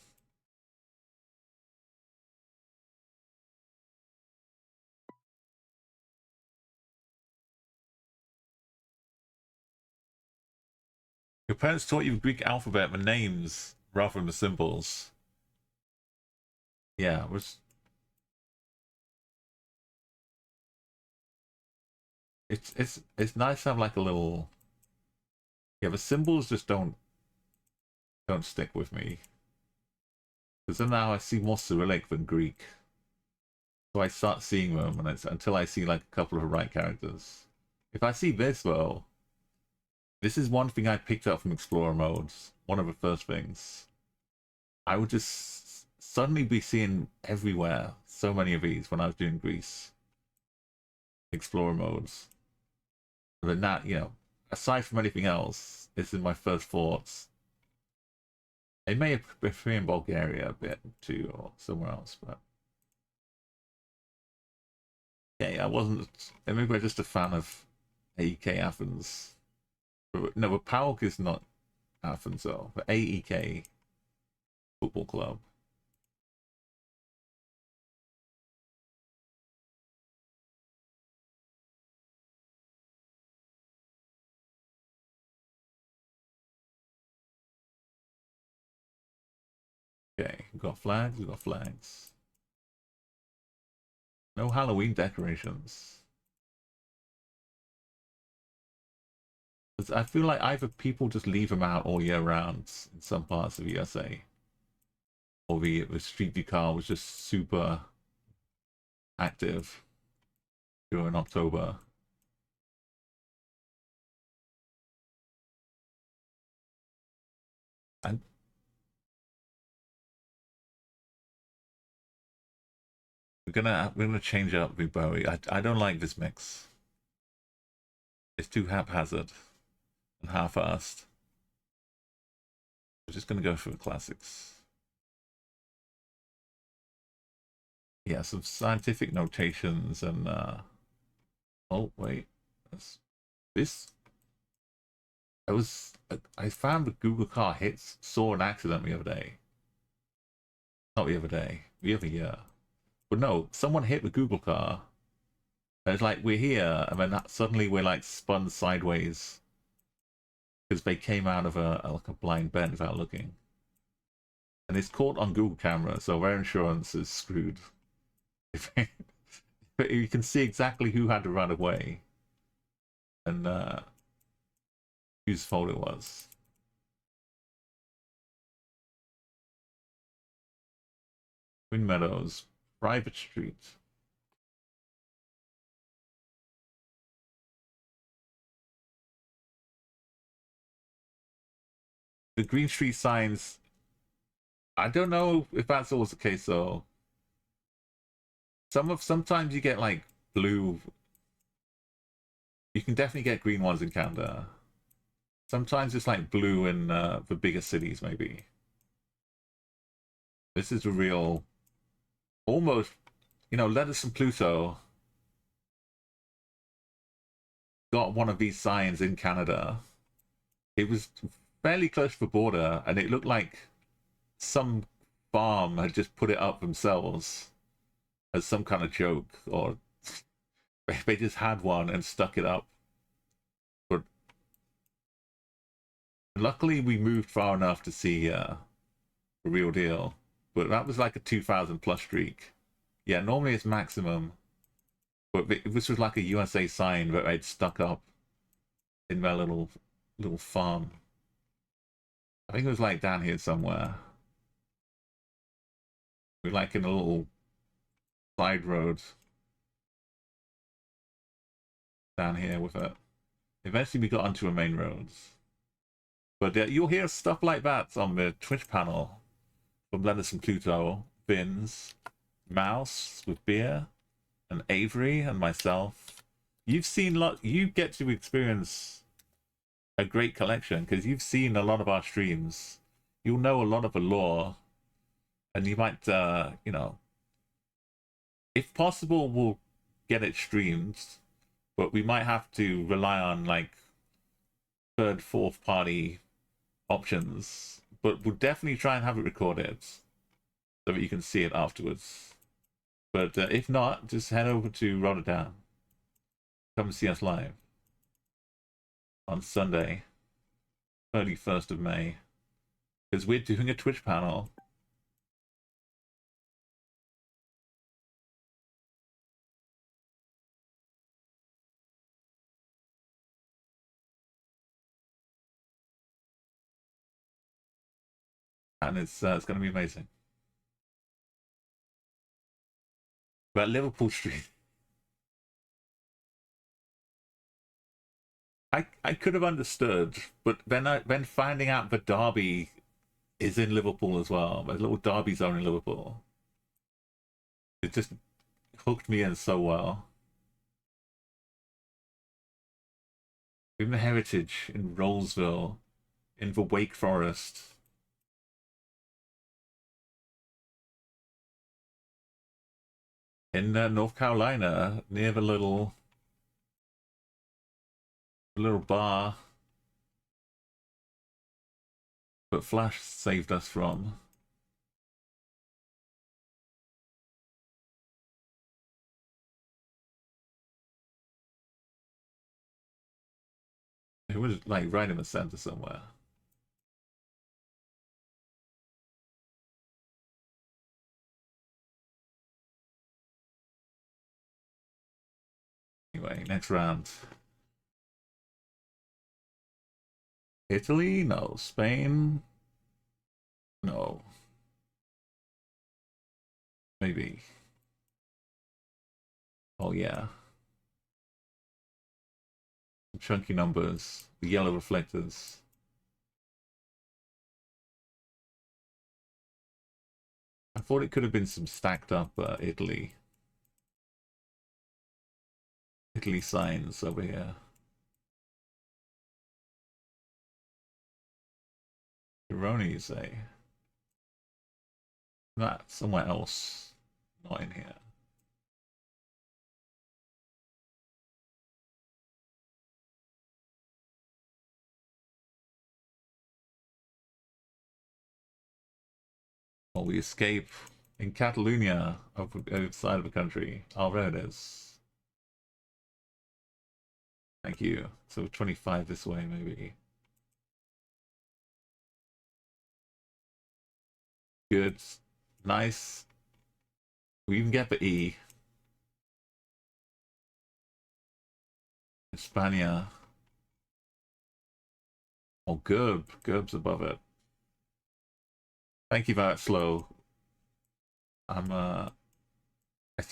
Your parents taught you the Greek alphabet, the names rather than the symbols. Yeah, it was. It's nice to have like a little. Yeah, the symbols just don't stick with me. Because then now I see more Cyrillic than Greek. So I start seeing them, and it's until I see like a couple of the right characters. If I see this though, this is one thing I picked up from Explorer modes. One of the first things. I would just suddenly be seeing everywhere so many of these when I was doing Greece. Explorer modes. But not, you know, aside from anything else, this is my first thoughts. It may have been in Bulgaria a bit too, or somewhere else, but yeah, I wasn't. Maybe I'm just a fan of AEK Athens. But, no, but PAOK is not Athens though. But AEK Football Club. Okay, we've got flags. We've got flags. No Halloween decorations. I feel like either people just leave them out all year round in some parts of the USA, or the Street View car was just super active during October. And we're gonna change up the Bowie. I don't like this mix. It's too haphazard and half-assed. We're just gonna go for the classics. Yeah, some scientific notations and oh wait, this. I found the Google car hits saw an accident the other day. Not the other day, the other year. But no, someone hit the Google car. And it's like, we're here, and then suddenly we're like spun sideways. Because they came out of like a blind bend without looking. And it's caught on Google camera, so their insurance is screwed. But you can see exactly who had to run away. And whose fault it was. Twin Meadows, private street. The Green Street signs, I don't know if that's always the case though. Sometimes you get like blue. You can definitely get green ones in Canada. Sometimes it's like blue in the bigger cities, maybe. This is a real, almost, Lettuce and Pluto got one of these signs in Canada. It was fairly close to the border, and it looked like some farm had just put it up themselves as some kind of joke, or they just had one and stuck it up. But luckily, we moved far enough to see the real deal. But that was like a 2,000 plus streak. Yeah, normally it's maximum. But this was like a USA sign that they'd stuck up in their little farm. I think it was like down here somewhere. We're like in a little side road down here with it. Eventually we got onto a main roads. But you'll hear stuff like that on the Twitch panel from Lennis and Pluto, Vince, Mouse with beer, and Avery and myself. You've seen you get to experience a great collection because you've seen a lot of our streams. You'll know a lot of the lore, and you might, if possible, we'll get it streamed, but we might have to rely on like third, fourth party options. But we'll definitely try and have it recorded so that you can see it afterwards. But if not, just head over to Rotterdam. Come see us live on Sunday, 31st of May, because we're doing a Twitch panel. And it's going to be amazing. But Liverpool Street, I could have understood, but then finding out that Derby is in Liverpool as well, the little Derby zone in Liverpool, it just hooked me in so well. In the Heritage, in Rollsville, in the Wake Forest. In North Carolina, near the little bar that Flash saved us from. It was like right in the center somewhere. Anyway, next round. Italy? No. Spain? No. Maybe. Oh yeah. Chunky numbers. The yellow reflectors. I thought it could have been some stacked up Italy signs over here. Gironi, you say? That somewhere else, not in here. Or we escape in Catalonia, outside of the country. Oh, there it is. Thank you. So 25 this way, maybe. Good. Nice. We even get the E. Hispania. Oh, Gerb. Gerb's above it. Thank you for that, Slow.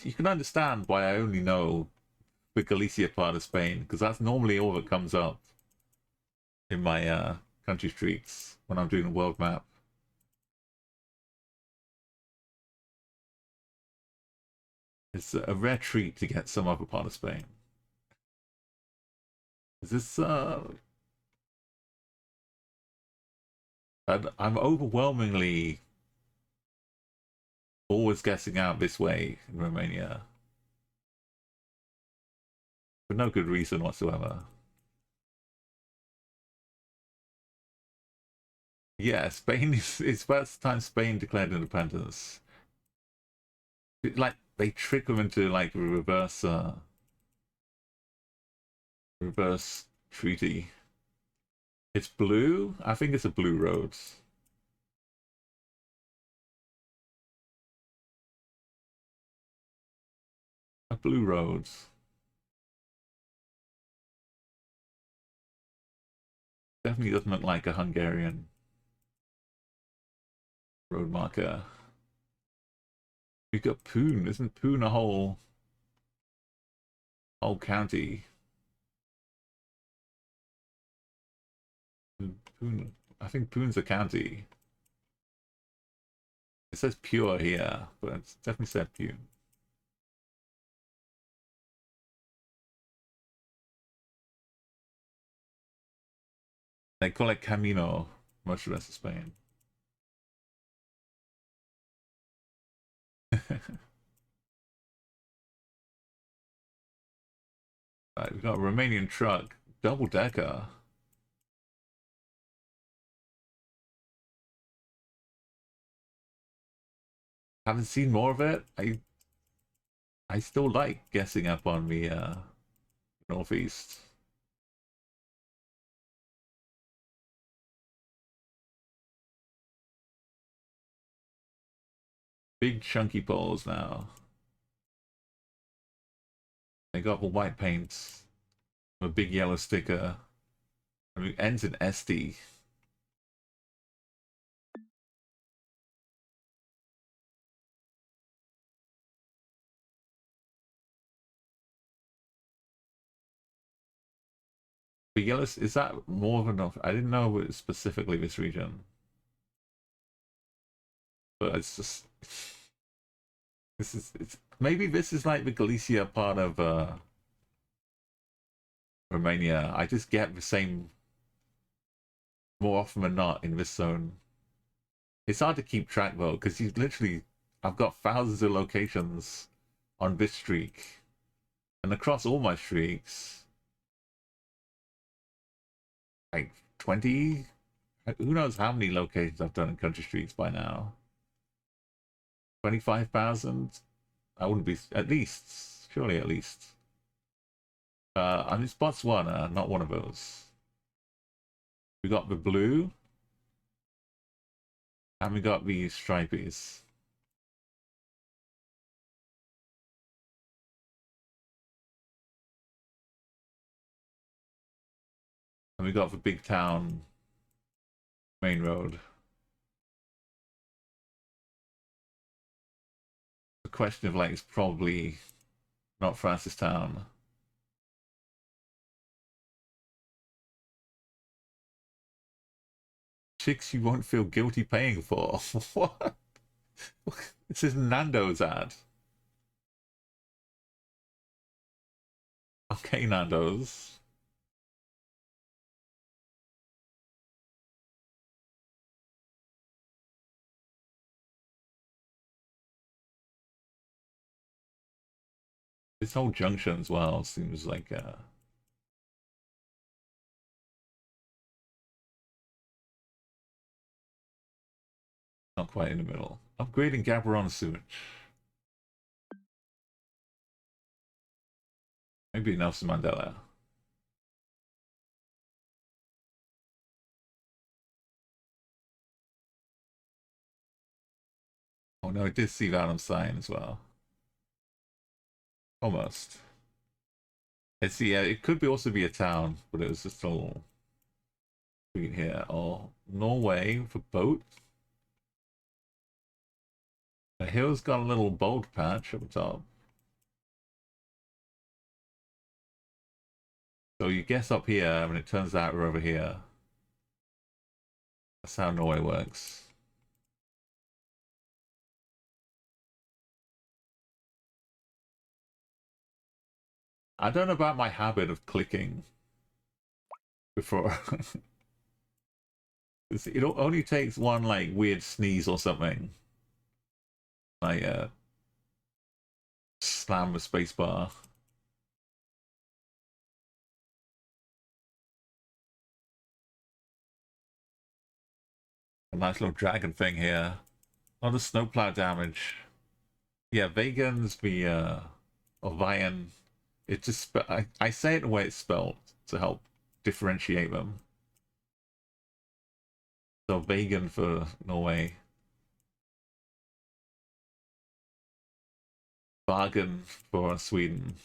You can understand why I only know the Galicia part of Spain, because that's normally all that comes up in my country streaks when I'm doing a world map. It's a rare treat to get some other part of Spain. Is this I'm overwhelmingly always guessing out this way in Romania. For no good reason whatsoever. Yeah, Spain it's first time Spain declared independence. Like they trick them into like a reverse treaty. It's blue? I think it's a blue road. A blue road. Definitely doesn't look like a Hungarian road marker. We've got Poon. Isn't Poon a whole county? Poon, I think Poon's a county. It says Pure here, but it's definitely said Poon. They call it Camino, much of the rest of Spain. Right, we've got a Romanian truck, double decker. Haven't seen more of it. I still like guessing up on the northeast. Big chunky poles now. They got the white paint, a big yellow sticker. I mean, ends in SD. The yellow, is that more of enough? I didn't know it was specifically this region. But it's just it's maybe this is like the Galicia part of Romania. I just get the same more often than not in this zone. It's hard to keep track though, because you literally I've got thousands of locations on this streak. And across all my streaks, like 20, who knows how many locations I've done in country streaks by now. 25,000? I wouldn't be, at least, surely at least. I'm in Botswana, not one of those. We got the blue. And we got these stripies. And we got the big town main road. The question of like is probably not Francistown. Chicks you won't feel guilty paying for. What? This is Nando's ad. Okay, Nando's. This whole junction as well seems like Not quite in the middle. Upgrading Gaborone sewage. Maybe Nelson Mandela. Oh no, it did see Valum sign as well. Almost. It's yeah, it could be also be a town, but it was just a little tweet here. Oh, Norway for boat. The hill's got a little bold patch up top. So you guess up here, and it turns out we're over here. That's how Norway works. I don't know about my habit of clicking before. It only takes one like weird sneeze or something. Like slam a spacebar. A nice little dragon thing here. Not a snowplow damage. Yeah, vegans be or Vian. It just I say it the way it's spelled to help differentiate them. So vegan for Norway. Bargain for Sweden.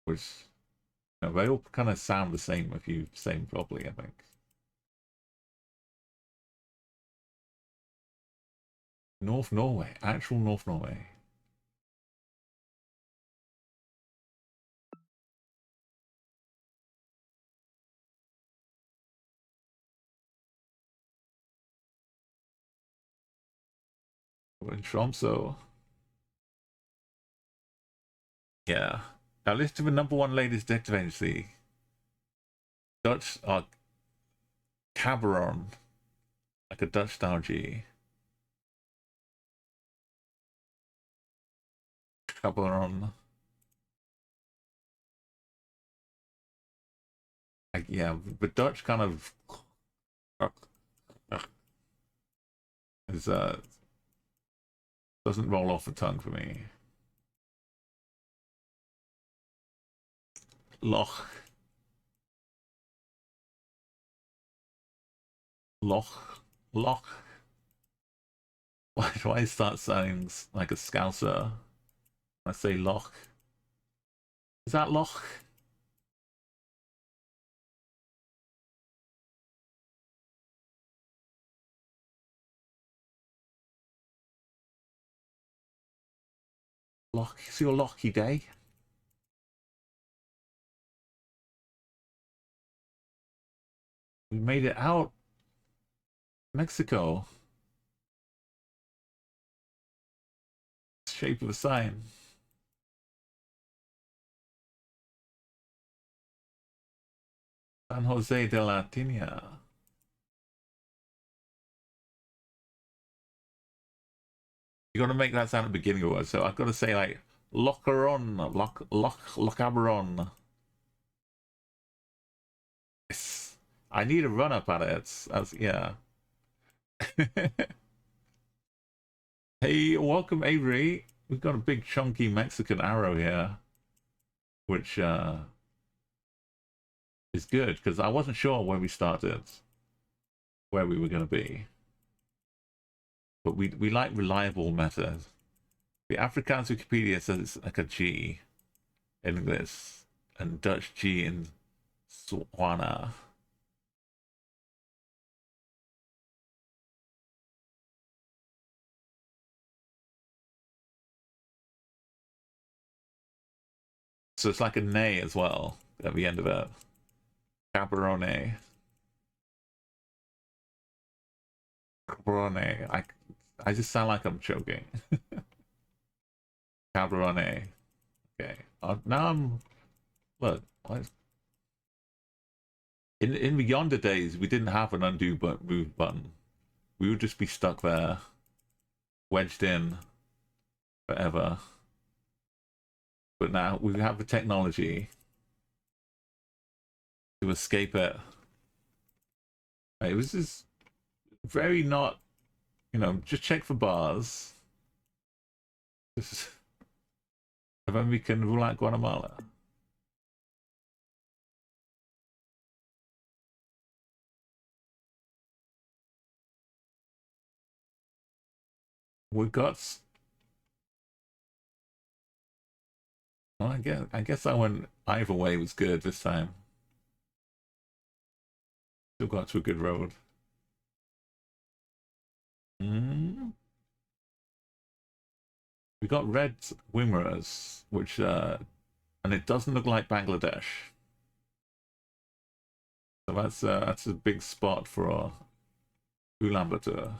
Which they all kind of sound the same if you say them properly, I think. North Norway, actual North Norway. We're in Tromso. Yeah. Now list of the #1 latest detective agency. Dutch are Cabaron. Like a Dutch style G. Cabaron. Like, yeah, the Dutch kind of is doesn't roll off the tongue for me. Loch. Loch. Loch. Why do I start sounding like a Scouser when I say Loch? Is that Loch? Loch, it's your Lochy day. We made it out. Mexico. Shape of a sign. San Jose de la Tinia. You got to make that sound at the beginning of a word, so I've got to say like Locheron, Lochaberon. Yes. I need a run up at it. Yeah. Hey, welcome Avery. We've got a big chunky Mexican arrow here, which is good because I wasn't sure when we started where we were going to be, but we like reliable methods. The Afrikaans Wikipedia says it's like a G in English and Dutch G in Swana. So it's like a nay as well at the end of it. Caberone. Caberone. I just sound like I'm choking. Caberone. Okay. Now I'm. Look. What? In the yonder days, we didn't have an undo but move button. We would just be stuck there, wedged in forever. But now we have the technology to escape it. It was just very not, You know, just check for bars. And then we can rule out Guatemala. We've got. Well, I guess that one either way was good this time. Still got to a good road. Mm. We got red wimmers, which and it doesn't look like Bangladesh. So that's a big spot for our Ulaanbaatar.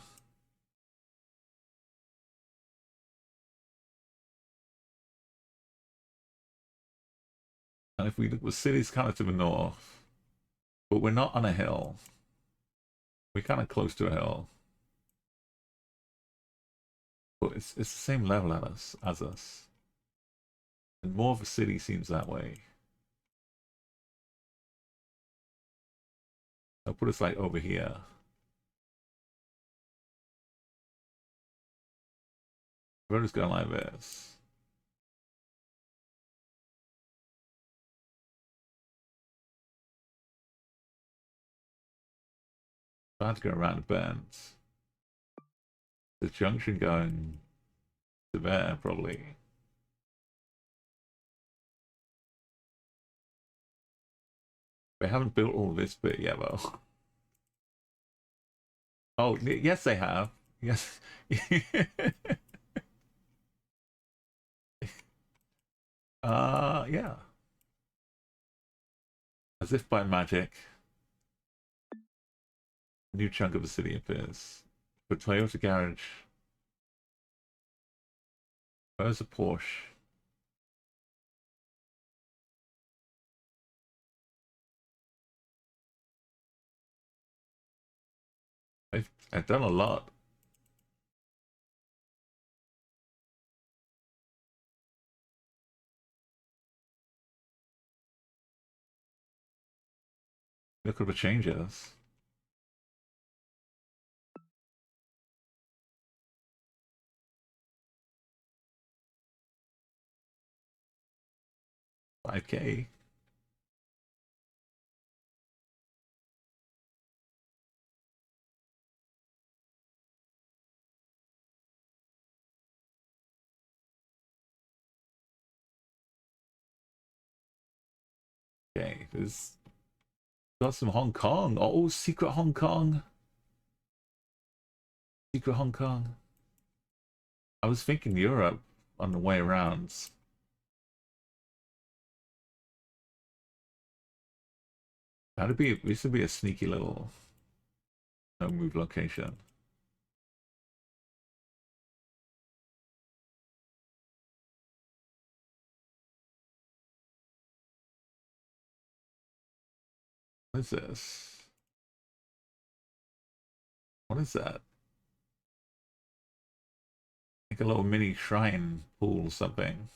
And if we look, the city's kind of to the north, but we're not on a hill. We're kind of close to a hill. But it's the same level as us. And more of a city seems that way. I'll put us like over here. We're just going like this. I have to go around the bends. The junction going to there, probably. They haven't built all this bit yet, though. Oh, yes, they have. Yes. Yeah. As if by magic, a new chunk of the city appears. For Toyota garage. Where's a Porsche? I've done a lot. Look at the changes. $5K. Okay, there's got some Hong Kong. Oh, secret Hong Kong. Secret Hong Kong. I was thinking Europe on the way around. This would be a sneaky little no move location. What is this? What is that? Like a little mini shrine pool or something.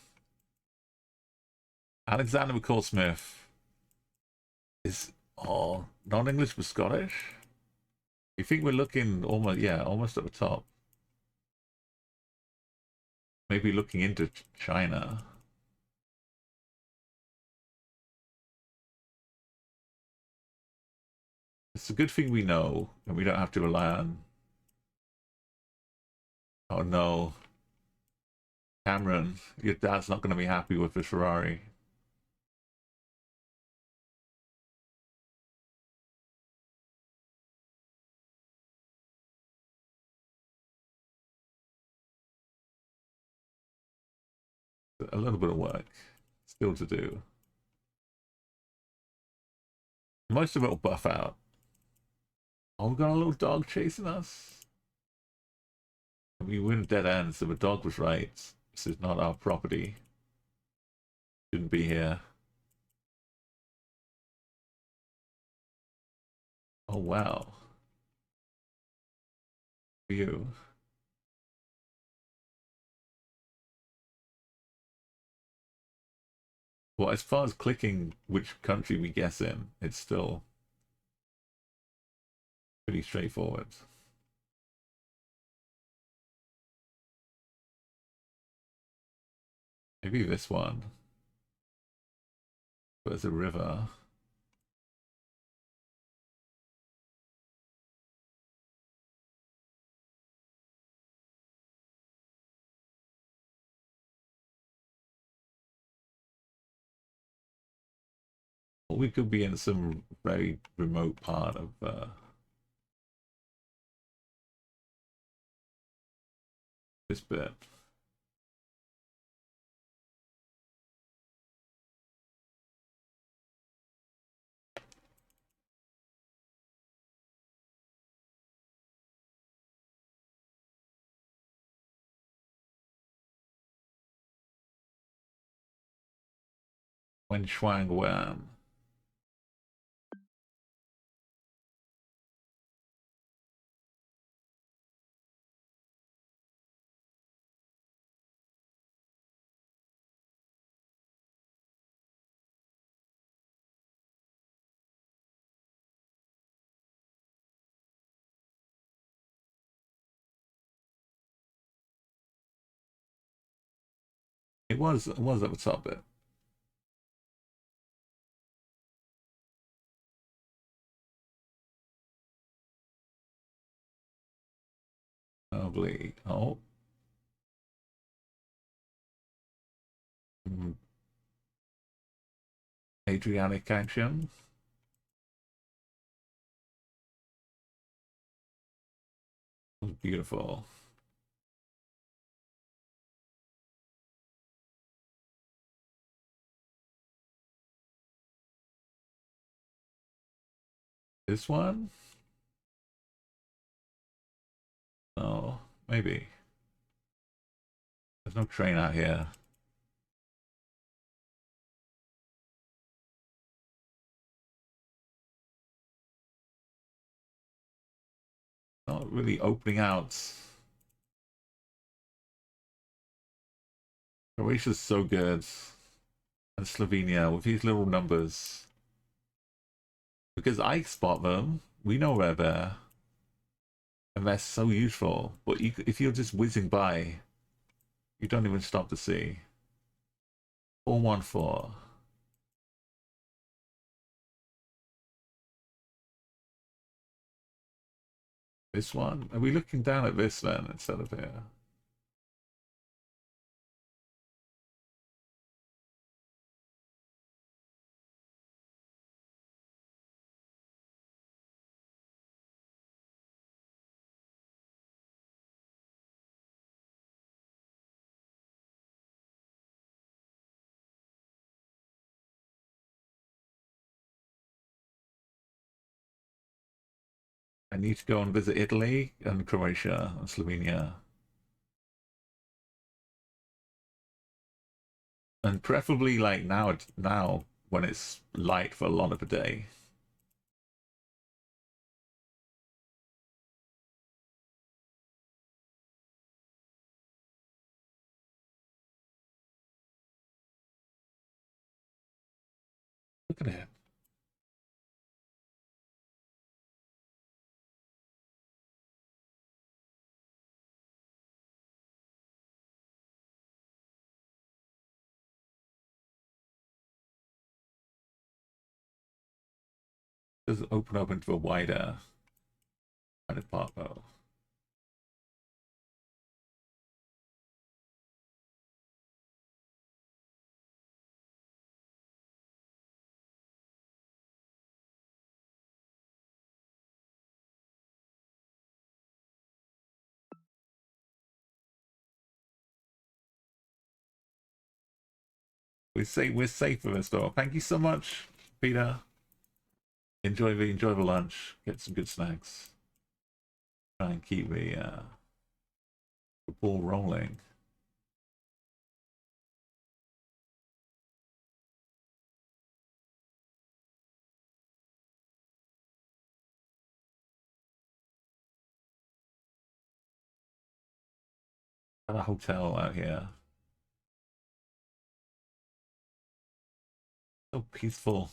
Alexander McCall Smith is non-English but Scottish. You think we're looking almost at the top. Maybe looking into China. It's a good thing we know, and we don't have to rely on. Oh no, Cameron, your dad's not going to be happy with the Ferrari. A little bit of work still to do. Most of it will buff out. Oh, we got a little dog chasing us. We win dead end, so the dog was right. This is not our property. Shouldn't be here. Oh wow. View. Well, as far as clicking which country we guess in, it's still pretty straightforward. Maybe this one. There's a river. Or we could be in some very remote part of this bit. When Shuang Wan. It was at the top bit. Probably. Oh. Adriatic action. It was beautiful. This one? Oh, maybe. There's no train out here. Not really opening out. Croatia's so good. And Slovenia with these little numbers. Because I spot them, we know where they're. And they're so useful. But if you're just whizzing by, you don't even stop to see. 414. This one? Are we looking down at this then instead of here? I need to go and visit Italy and Croatia and Slovenia. And preferably like now when it's light for a lot of the day. Look at it. Does it open up into a wider part though? We're safe for this though. Thank you so much, Peter. Enjoy the lunch. Get some good snacks. Try and keep the ball rolling. At a hotel out here. So peaceful.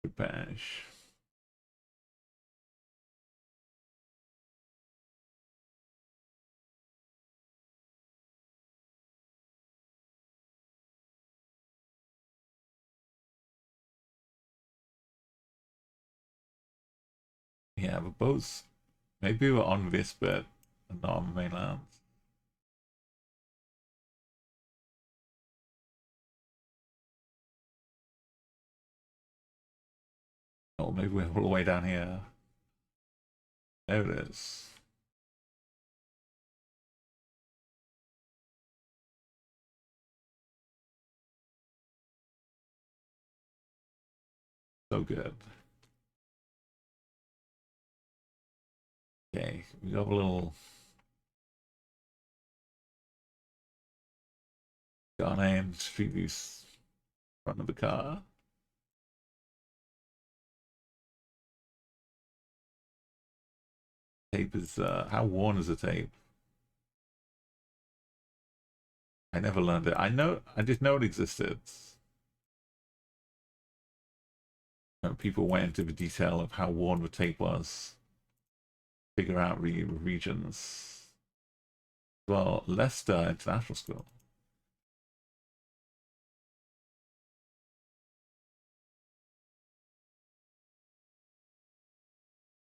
Good bash. Yeah, but boats. Maybe we're on this bit and not on mainland. Or maybe we're all the way down here. There it is. So good. Okay, we got a little Ghanaian street view front of the car. Tape is how worn is the tape? I never learned it. I just know it existed. And people went into the detail of how worn the tape was. Figure out regions. Well, Leicester International School.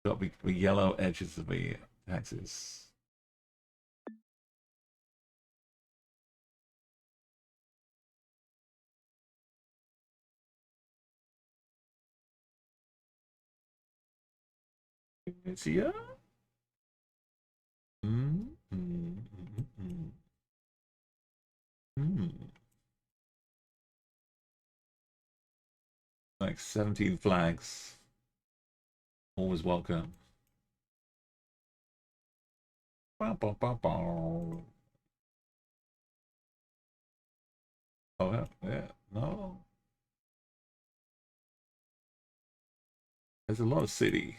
Got the yellow edges of the axis. It's here. Mm, mm, mm, mm, mm. Like 17 flags. Always welcome. Bow, bow, bow, bow. Oh, yeah. No. There's a lot of city.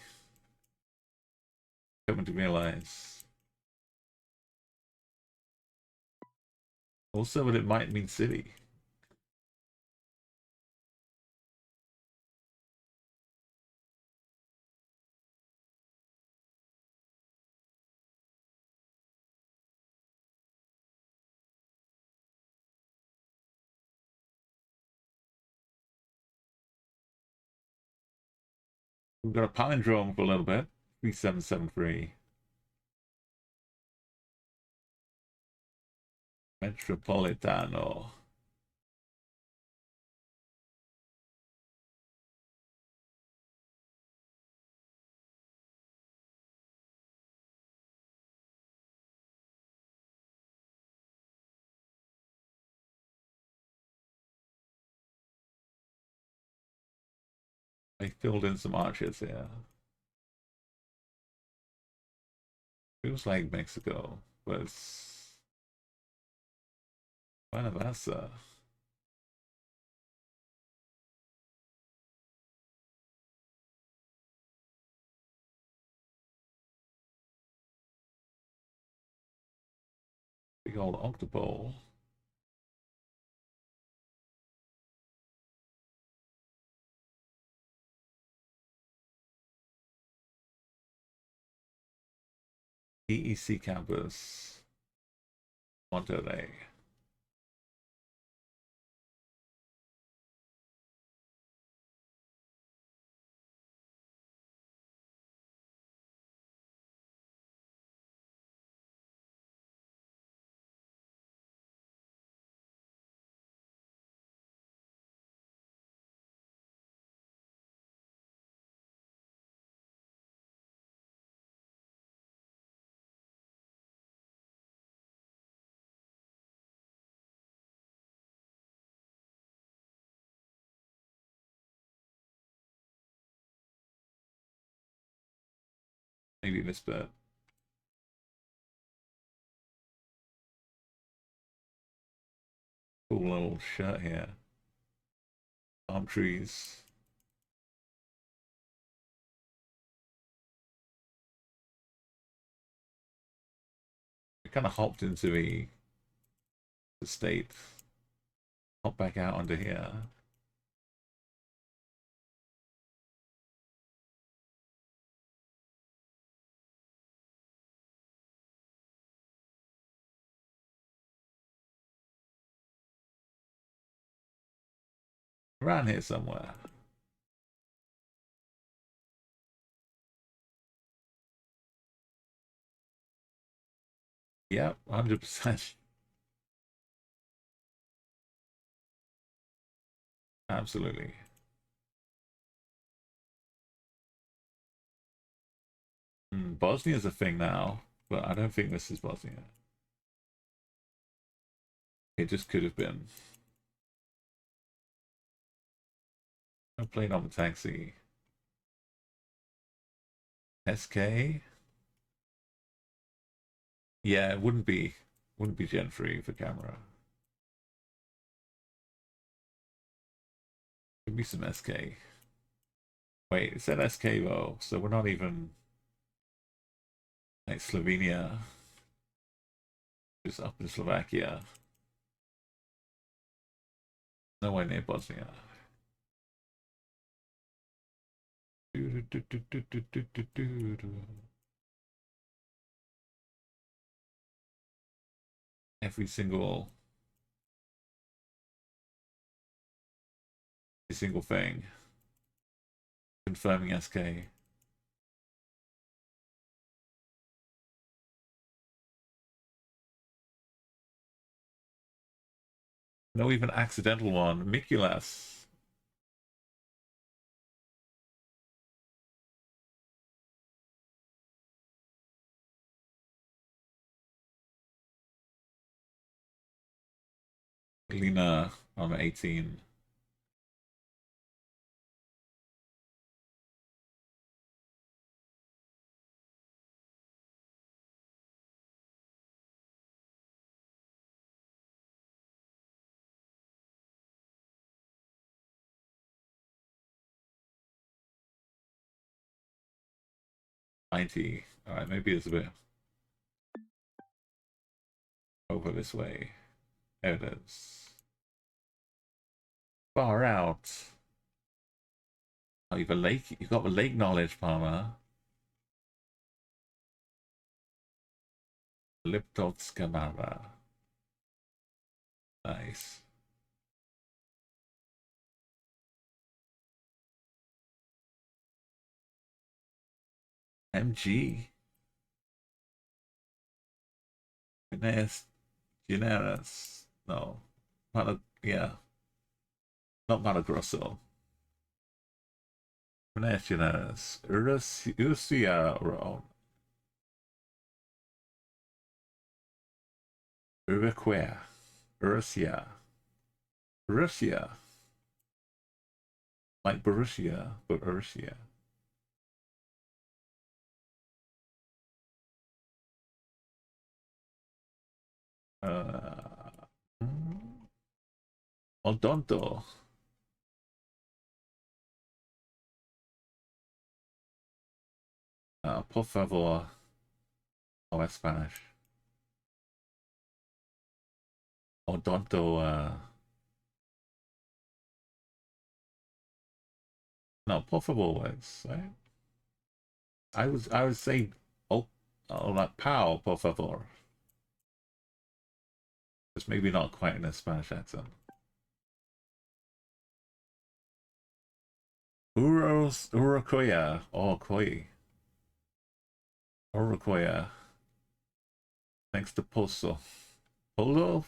Coming to realize. Also, but it might mean city. We've got a palindrome for a little bit. 3773. Metropolitano. I filled in some arches here. Feels like Mexico, but it's Guanabasa. Big old octopole. EEC campus. Monterey. Maybe this bit. Cool little shirt here. Palm trees. We kind of hopped into the state. Hop back out onto here. Around here somewhere. Yep, 100%. Absolutely. Bosnia's a thing now, but I don't think this is Bosnia. It just could have been. I played on the taxi. SK? Yeah, it wouldn't be Gen 3 for camera. Could be some SK. Wait, it said SK though, so we're not even like Slovenia, just up in Slovakia. Nowhere near Bosnia. Every single thing confirming SK. No even accidental one. Mikulas. Lena on 18. Alright, maybe it's a bit over this way. There it is. Far out. Oh, you've got the lake knowledge, Palmer. Liptovska Mara. Nice. MG. Gneas Generis. No. Yeah. Not Malo Grosso. Gneas Generis. Ursia Ron. Uruquia. Ursia. Russia. Like Borussia, but Ursia. Odonto. Por favor. Oh, that's Spanish. Odonto. No, por favor works, right? I was saying, like pau, por favor. It's maybe not quite in a Spanish accent. Urukoya. Oh, koi. Urukoya. Thanks to Pozo. Polo?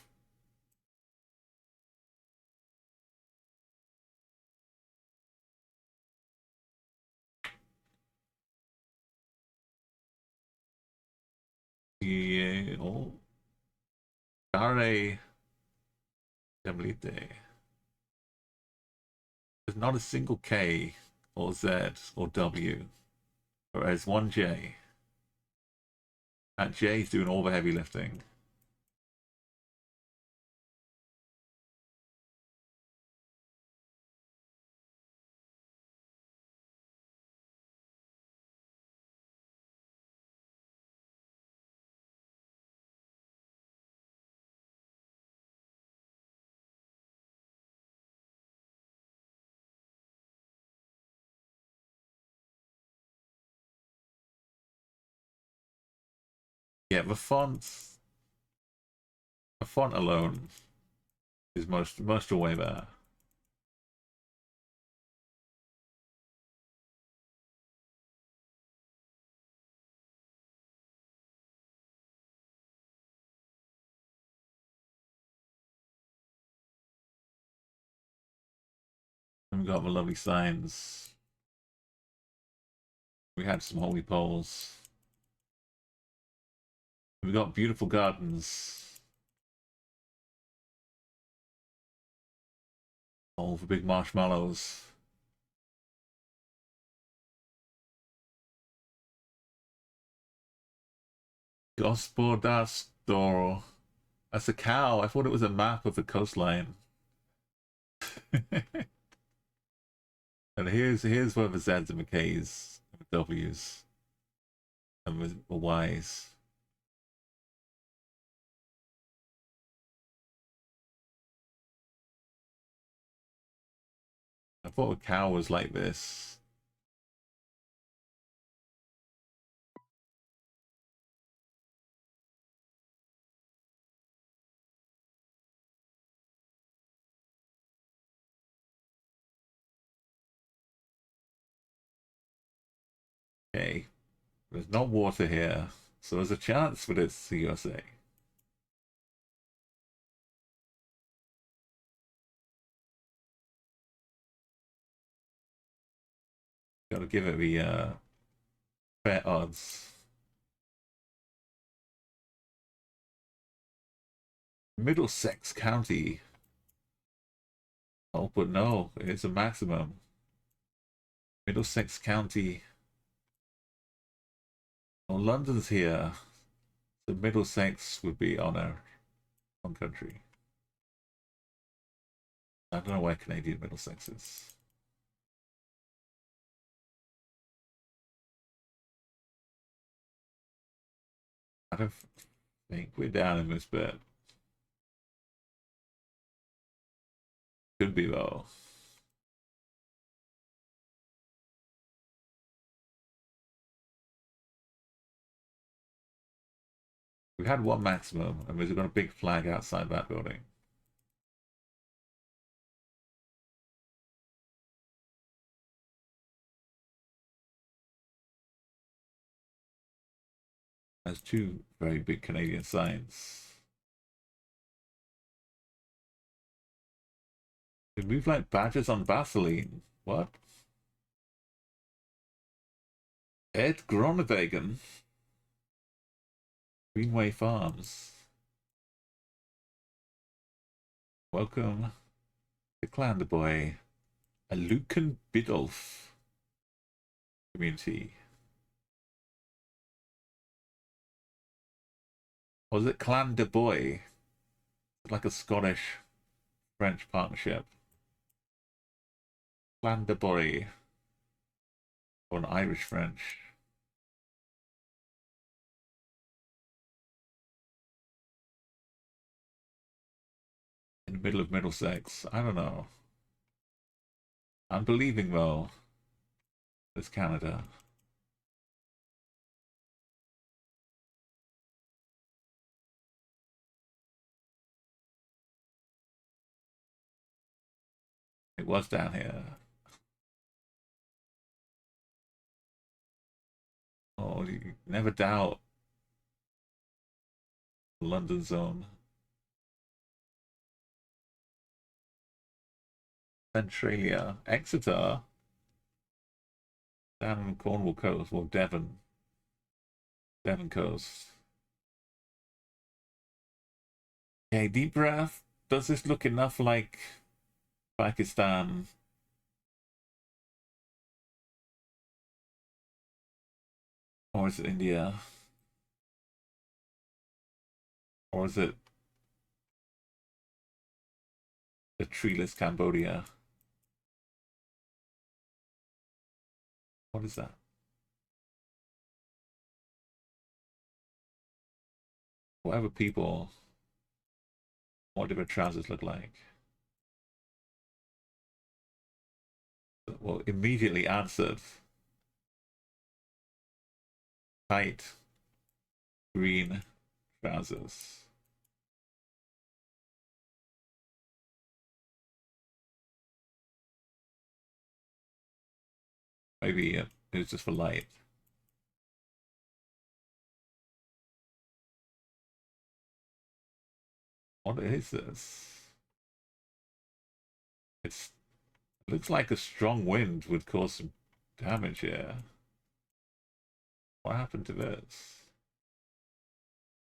Yeah. Oh. Dare. Demlite. There's not a single K or Z or W. Whereas one J. And J's doing all the heavy lifting. Yeah, the font alone is most away there. got my lovely signs. We had some holy poles. We got beautiful gardens. All for big marshmallows. Gospodarstvo. That's a cow. I thought it was a map of the coastline. And here's where the Z's and the K's and the W's and the Y's. I thought a cow was like this. Okay, there's no water here, so there's a chance for this CUSA. Gotta give it the fair odds. Middlesex County. Oh, but no, it's a maximum. Middlesex County. Oh, London's here. So Middlesex would be on our own country. I don't know where Canadian Middlesex is. I don't think we're down in this bit. Could be though. We had one maximum, and we've got a big flag outside that building. There's two very big Canadian signs. They move like badgers on Vaseline. What? Ed Groenewegen. Greenway Farms. Welcome to Clanderboy. A Lucan Biddulph community. Or is it Clanderboy? Like a Scottish-French partnership. Clanderboy. Or an Irish-French. In the middle of Middlesex. I don't know. I'm believing though. It's Canada. It was down here. Oh, you never doubt the London zone. Centralia. Exeter. Down on the Cornwall coast. Well, Devon. Devon coast. Okay, deep breath. Does this look enough like Pakistan? Or is it India? Or is it the treeless Cambodia? What is that? Whatever people, what do their trousers look like? Well, immediately answered. Tight green trousers. Maybe it was just for light. What is this? It's Looks like a strong wind would cause some damage here. What happened to this?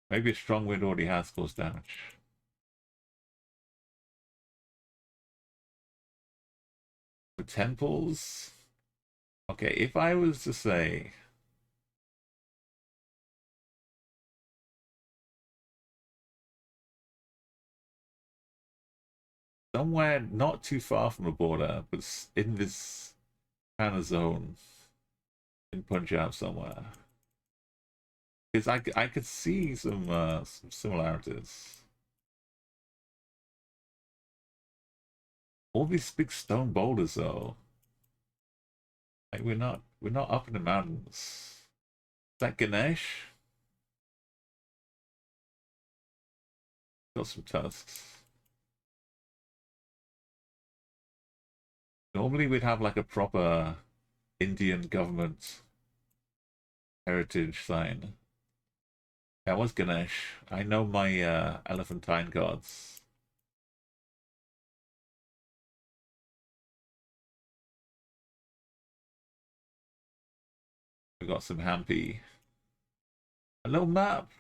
Maybe a strong wind already has caused damage. The temples? Okay, if I was to say somewhere not too far from a border, but in this kind of zone in Punjab somewhere. Because I could see some similarities. All these big stone boulders though. Like we're not up in the mountains. Is that Ganesh? Got some tusks. Normally we'd have like a proper Indian government heritage sign. That was Ganesh. I know my elephantine gods. We got some Hampi. Hello map.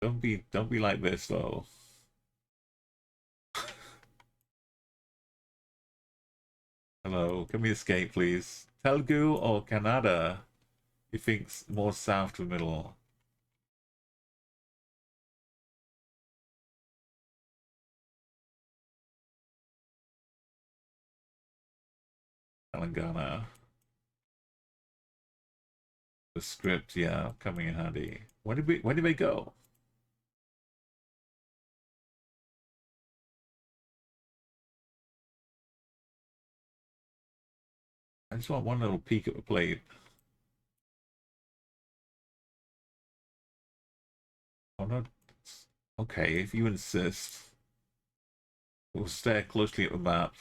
Don't be like this though. Hello, can we escape please? Telugu or Kannada? He thinks more south to middle. Telangana. The script, yeah, coming in handy. Where did we go? I just want one little peek at the plate. Oh no. Okay, if you insist. We'll stare closely at the map.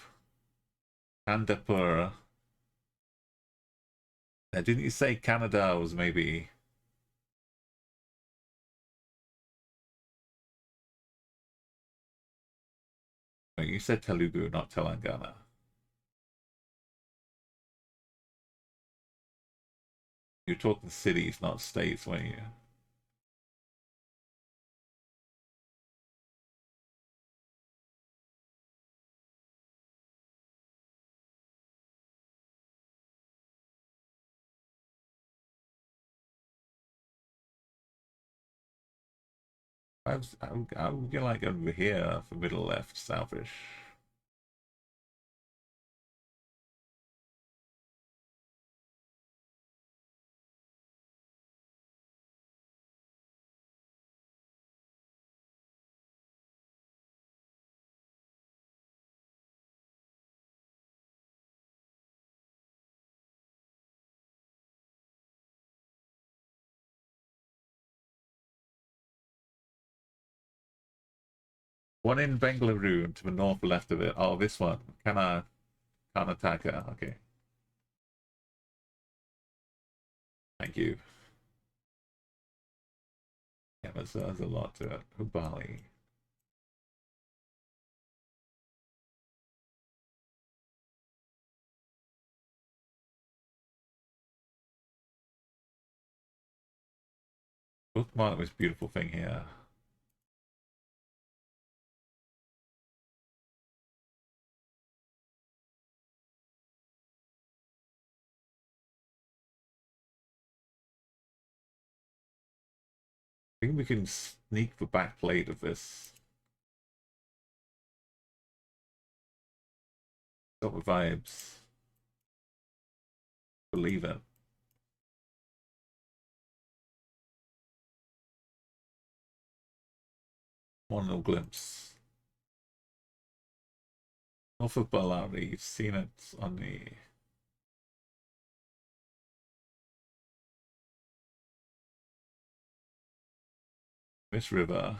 Kandapur. Now, didn't you say Canada was maybe? Wait, you said Telugu, not Telangana. You're talking cities, not states, weren't you? I'm gonna like over here for middle left, southish. One in Bengaluru to the north left of it. Oh, this one. Karnataka. Okay. Thank you. Yeah, there's a lot to it. Hubali. Bookmark this beautiful thing here. I think we can sneak the back plate of this. Got the vibes. Believe it. One little glimpse. North of Ballari, you've seen it on the this river.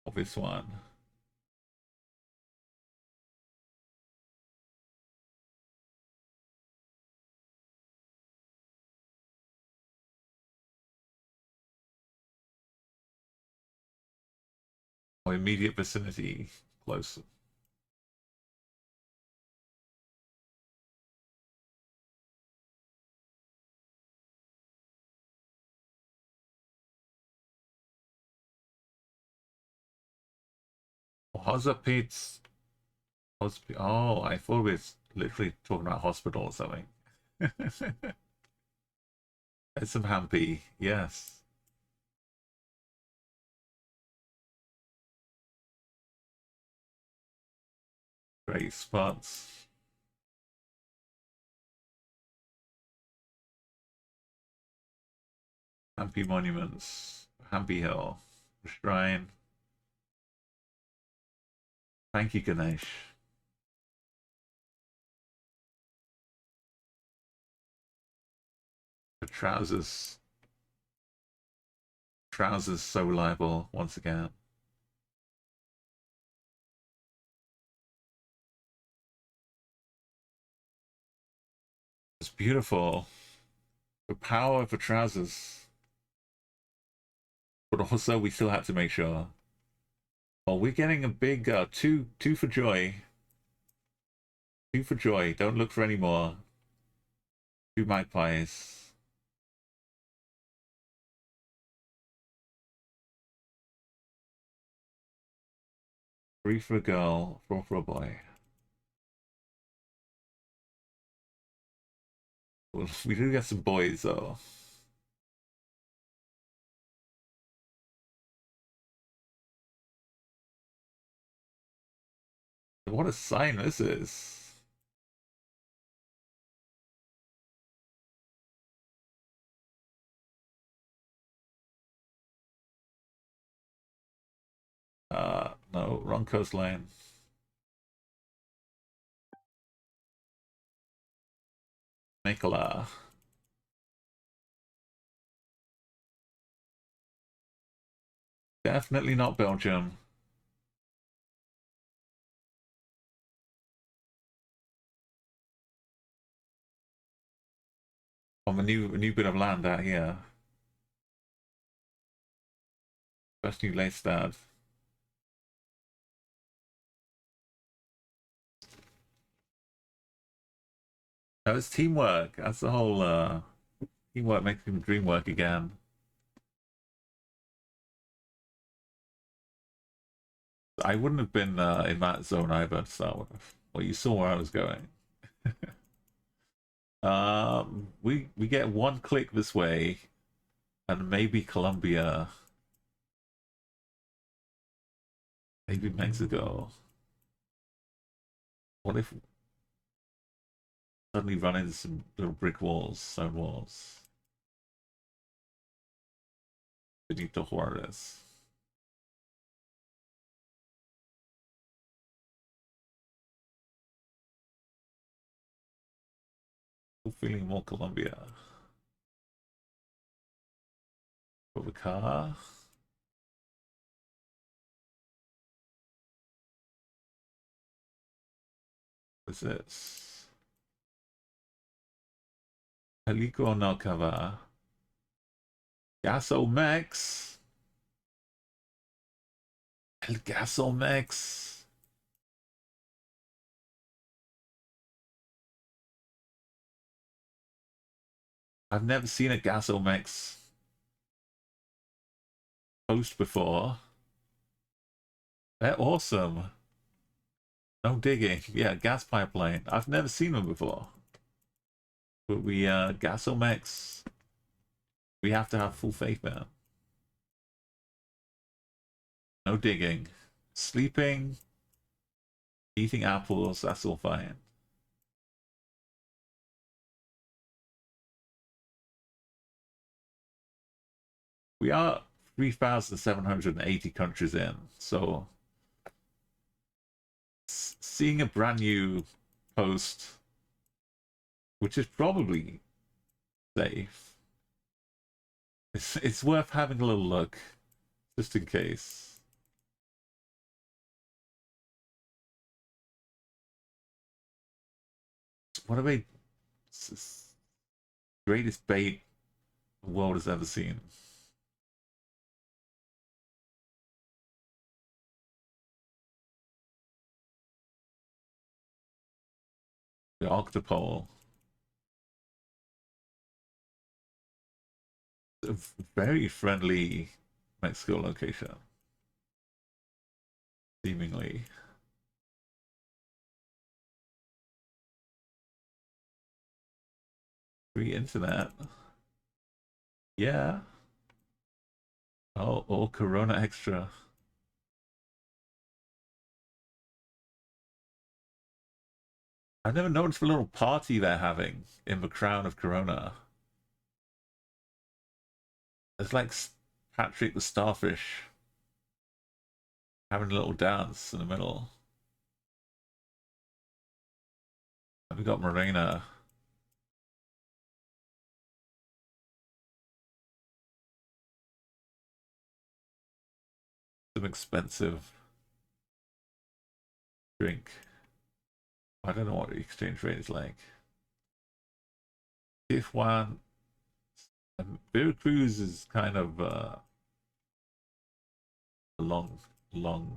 Or this one. or immediate vicinity close. Hospitals. Oh, I thought we were literally talking about hospital or something. There's some hampy, yes. Great spots. Hampy monuments. Hampy Hill. Shrine. Thank you, Ganesh. The trousers. Trousers so reliable once again. It's beautiful. The power of the trousers. But also we still had to make sure. Well, we're getting a big two for joy. 2 for joy. Don't look for any more. 2 magpies. 3 for a girl, 4 for a boy. Well, we do get some boys though. What a sign this is. No, wrong coastline. Nicola. Definitely not Belgium. On a new bit of land out here. First new Leistad. That was teamwork. That's the whole teamwork makes the dream work again. I wouldn't have been in that zone either to start with. Well, you saw where I was going. We get 1 click this way, and maybe Colombia, maybe Mexico. What if suddenly run into some little brick walls, stone walls? Benito Juarez. I'm feeling more Colombia. Over car. What's this? Helico no cover. Gasomex. El Gasomex. I've never seen a Gasomex post before. They're awesome. No digging. Yeah, gas pipeline. I've never seen them before. But we, Gasomex, we have to have full faith in. No digging. Sleeping, eating apples, that's all fine. We are 3,780 countries in, so seeing a brand new post, which is probably safe, it's worth having a little look, just in case. What are they? Greatest bait the world has ever seen. The Octopole. A very friendly Mexico location, seemingly. Free internet. Yeah. Oh, Corona Extra. I've never noticed the little party they're having in the crown of Corona. It's like Patrick the Starfish having a little dance in the middle. And we got Morena. Some expensive drink. I don't know what the exchange rate is like. Tijuana. Veracruz is kind of a long,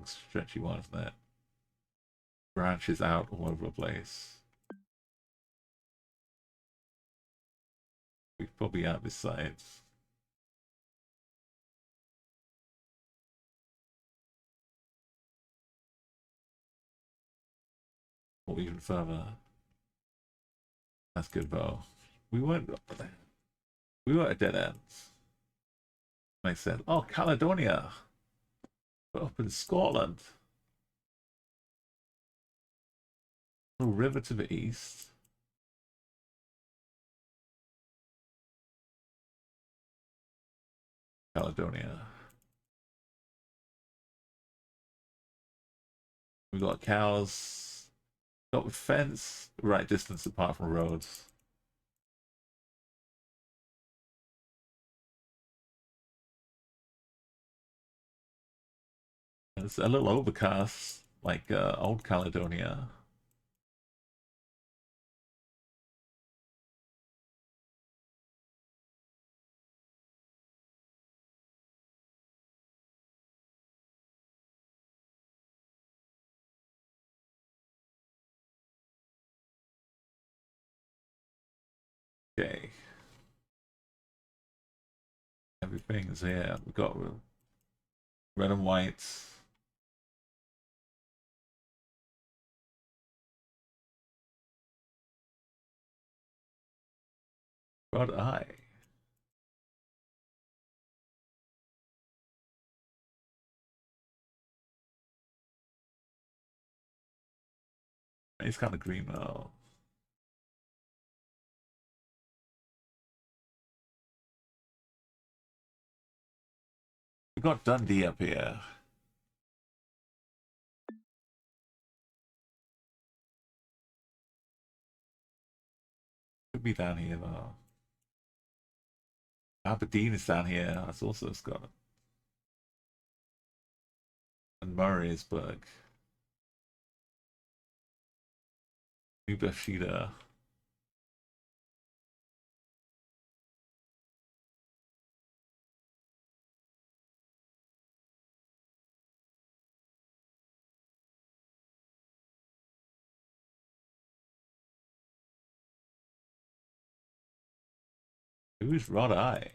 stretchy one, isn't it? Branches out all over the place. We probably have this side. Or even further. That's good though. We weren't at dead ends. Makes sense. Oh, Caledonia. We're up in Scotland. A river to the east. Caledonia. We got cows. Got the fence right distance apart from roads. It's a little overcast, like old Caledonia. Okay. Everything is here. We've got red and white. Red eye. It's kind of green though. We got Dundee up here. Could be down here though. Aberdeen is down here. That's also Scotland. And Murraysburg. New Bethesda. Who's Rod Eye?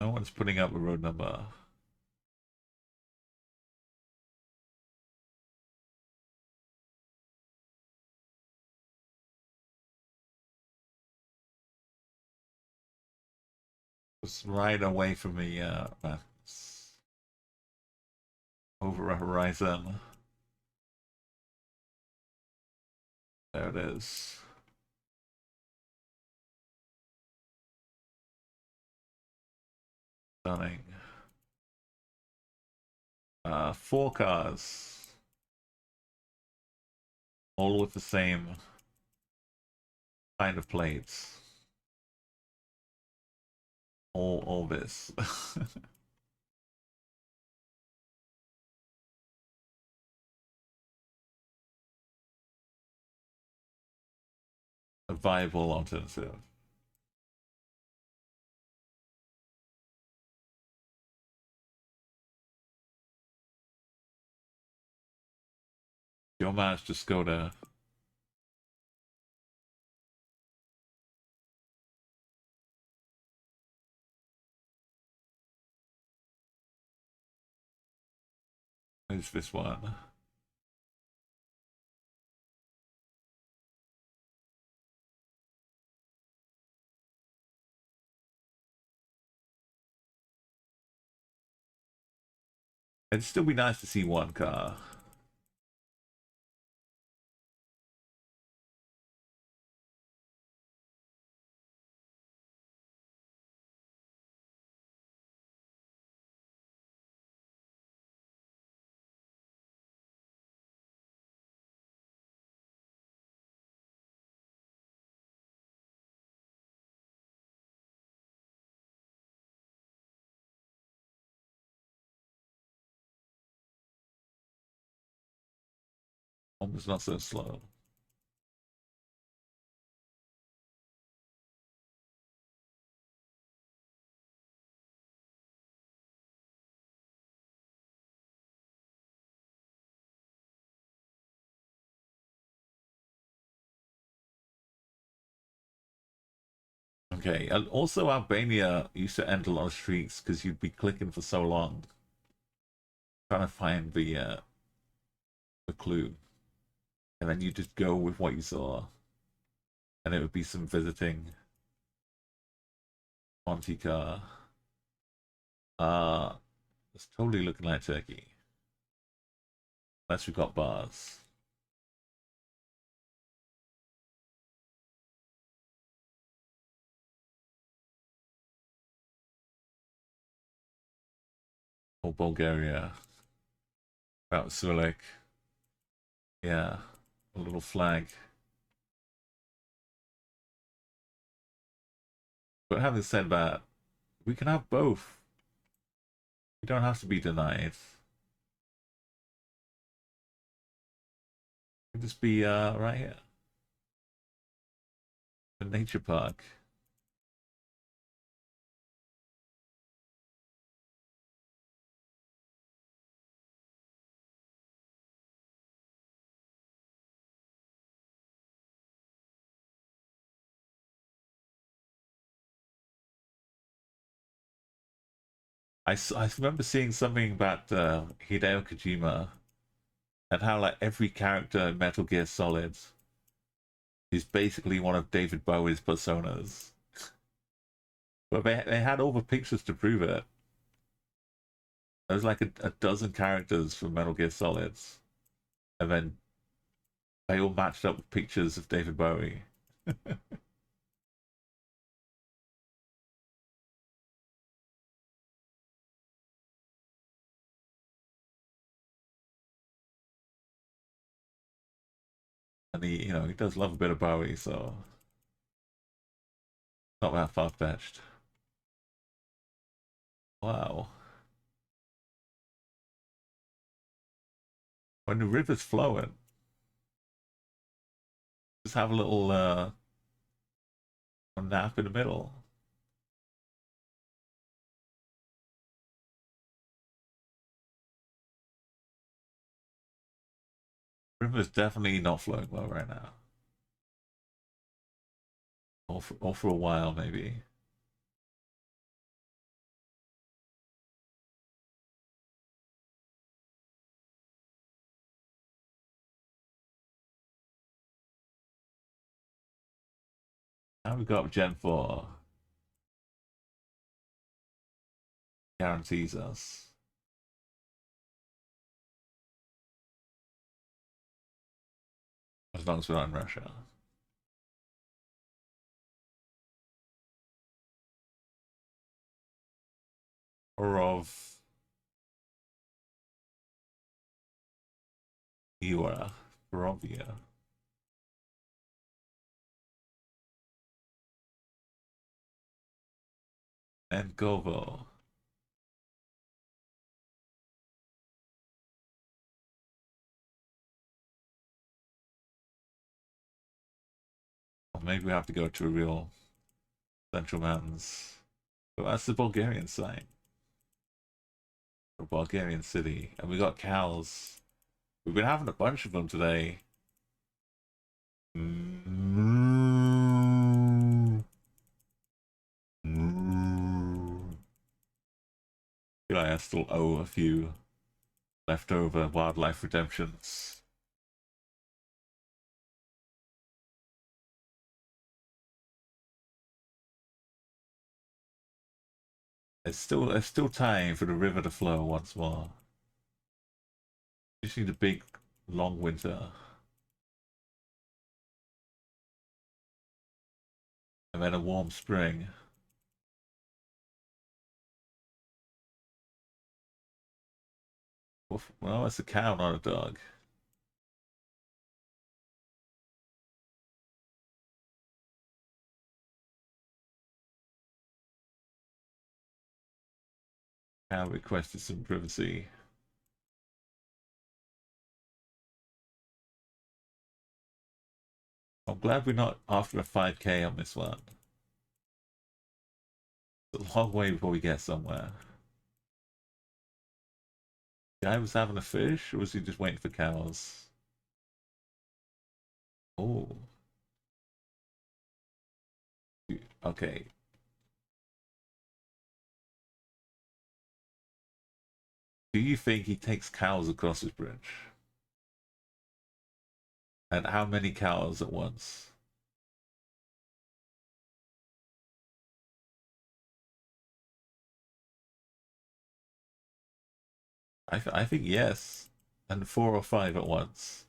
No one's putting up a road number. It's right away from the over a horizon. There it is. Stunning. 4 cars. All with the same kind of plates. All this. a viable alternative. You'll manage to go there. Who's this one? It'd still be nice to see one car. Almost not so slow. Okay, and also Albania used to end a lot of streets because you'd be clicking for so long trying to find the clue, and then you just go with what you saw, and it would be some visiting Monte car. It's totally looking like Turkey, unless we've got bars. Or Bulgaria. About Sulik. Yeah, a little flag. But having said that, we can have both. We don't have to be denied. We can just be right here. The nature park. I remember seeing something about Hideo Kojima and how like every character in Metal Gear Solid is basically one of David Bowie's personas. But they had all the pictures to prove it. There was like a dozen characters from Metal Gear Solids, and then they all matched up with pictures of David Bowie. And he does love a bit of Bowie, so not that far fetched. Wow. When the river's flowing, just have a little nap in the middle. River's definitely not flowing well right now. Or for a while, maybe. Now we've got Gen 4. Guarantees us. As long as we're not in Russia. Or of Iora. Barovia. And Govo. Maybe we have to go to a real Central Mountains. But that's the Bulgarian sign. A Bulgarian city. And we got cows. We've been having a bunch of them today. I feel like I still owe a few leftover wildlife redemptions. It's still time for the river to flow once more. Just need a big, long winter. And then a warm spring. Well, it's a cow, not a dog. Cow requested some privacy. I'm glad we're not after a 5K on this one. It's a long way before we get somewhere. The guy was having a fish, or was he just waiting for cows? Oh. Okay. Do you think he takes cows across his bridge? And how many cows at once? I think yes. And 4 or 5 at once.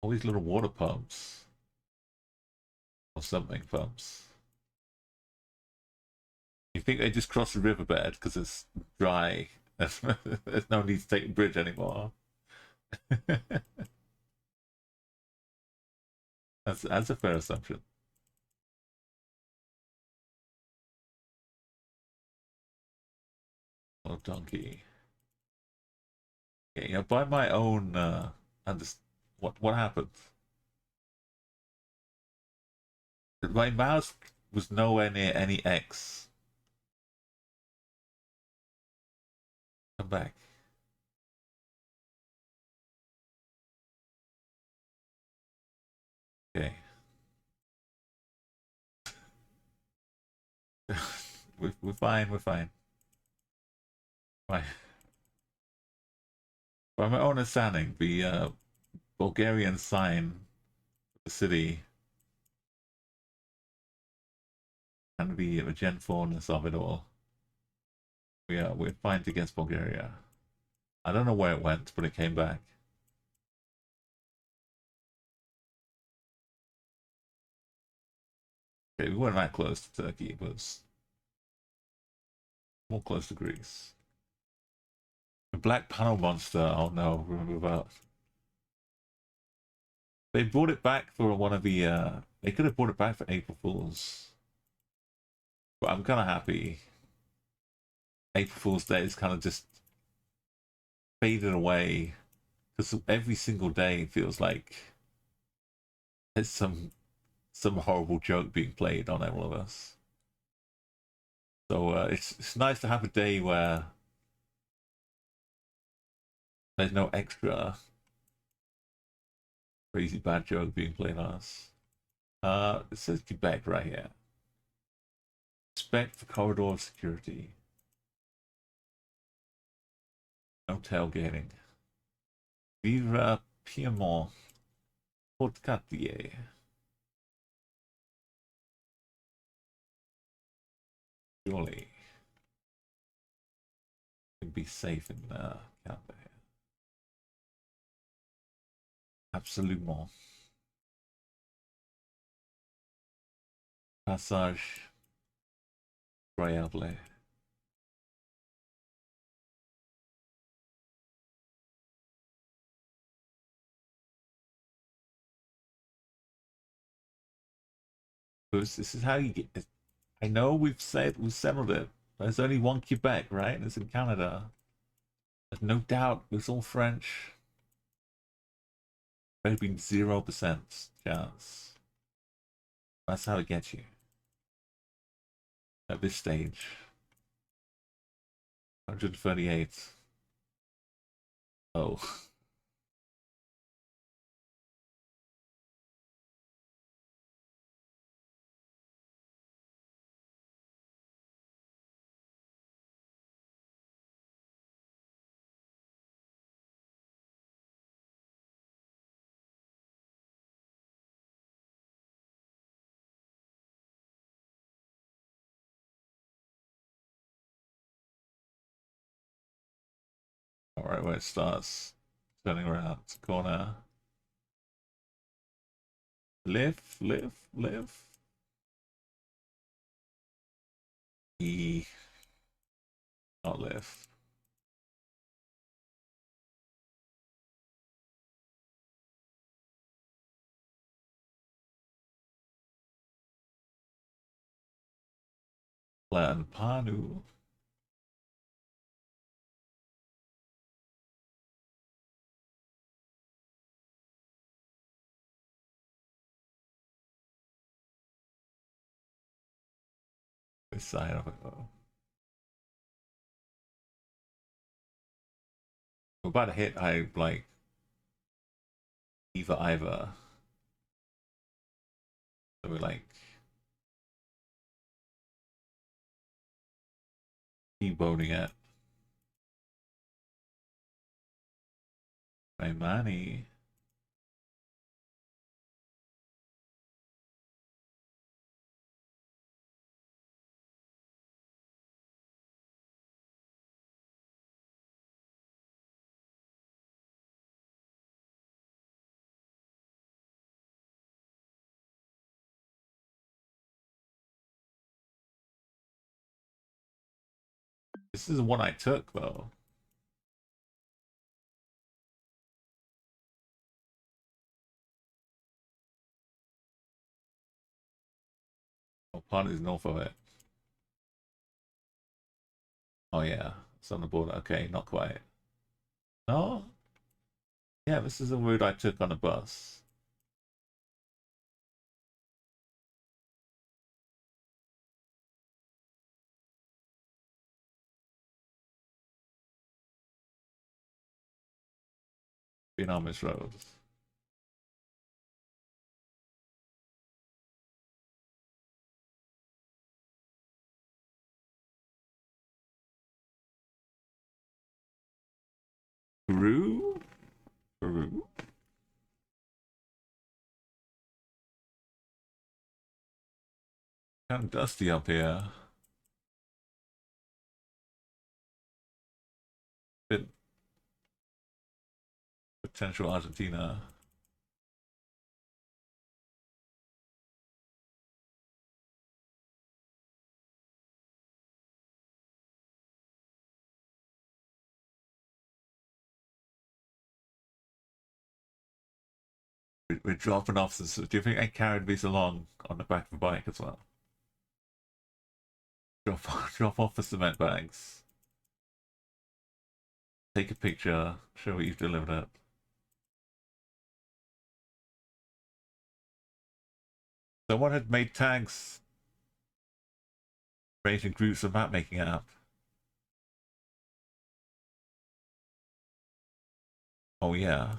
All these little water pumps. Or something pumps. You think they just cross the riverbed because it's dry? There's no need to take the bridge anymore. That's a fair assumption. Oh, donkey. Yeah, you know, by my own what happened? My mouse was nowhere near any X. Come back. Okay. We're fine, we're fine. Right. By my own understanding, the Bulgarian sign for the city and the genforness of it all. We're fine against Bulgaria. I don't know where it went, but it came back. Okay, we weren't that close to Turkey, but it's more close to Greece. The Black Panel Monster, oh no, remember that. They brought it back for one of the, they could have brought it back for April Fools. But I'm kind of happy. April Fool's Day is kind of just faded away. Because every single day feels like there's some horrible joke being played on all of us. So it's nice to have a day where there's no extra crazy bad joke being played on us. It says Quebec right here. Respect the corridor of security. No tailgating. Vive Piedmont. Podcastier. Surely. Can be safe in Canada here. Absolument. Passage royable. This is how you get it. I know we've settled it, There's only one Quebec, right? It's in Canada. There's no doubt it's all French. There's been 0% chance. That's how it gets you. At this stage. 138. Oh. Alright, where it starts. Turning around. Corner. Lift. E. Not lift. Plan Panu. This side of it though. We're about to hit like either. So we're like T-boning it. My money. This is one I took though. Oh, Panu's north of it. Oh yeah, it's on the border. Okay, not quite. No? Yeah, this is a route I took on a bus. Been on this road. Peru? Peru? Kind of dusty up here. Bit potential Argentina. We're dropping off this. Do you think I carried these along on the back of a bike as well? Drop off the cement bags. Take a picture. Show what you've delivered it. Someone had made tags creating groups of map making app. Oh yeah.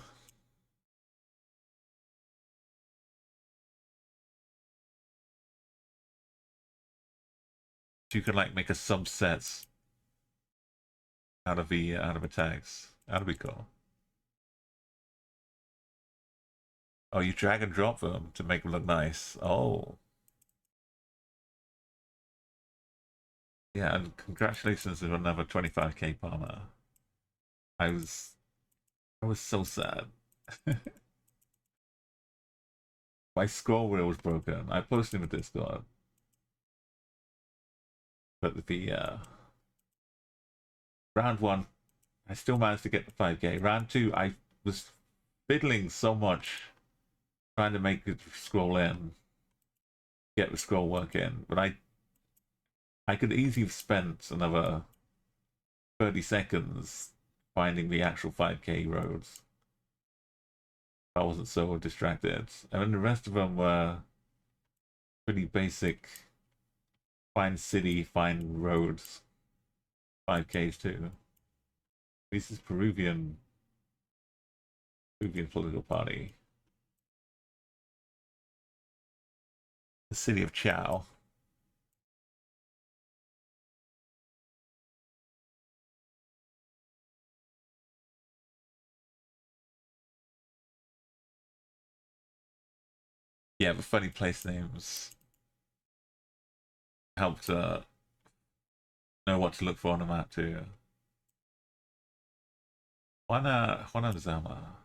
So you could like make a subset out of the tags. That'd be cool. Oh, you drag and drop them to make them look nice. Oh. Yeah, and congratulations on another 25k Palmer. I was so sad. My scroll wheel was broken. I posted in the Discord. But the round one, I still managed to get the 5k. Round two, I was fiddling so much trying to make it scroll in, get the scroll work in, but I could easily have spent another 30 seconds finding the actual 5K roads. I wasn't so distracted. And then the rest of them were pretty basic. Find city, find roads. 5Ks too. This is Peruvian political party. The city of Chao. Yeah, but funny place names help to know what to look for on a map too. Juana Zama.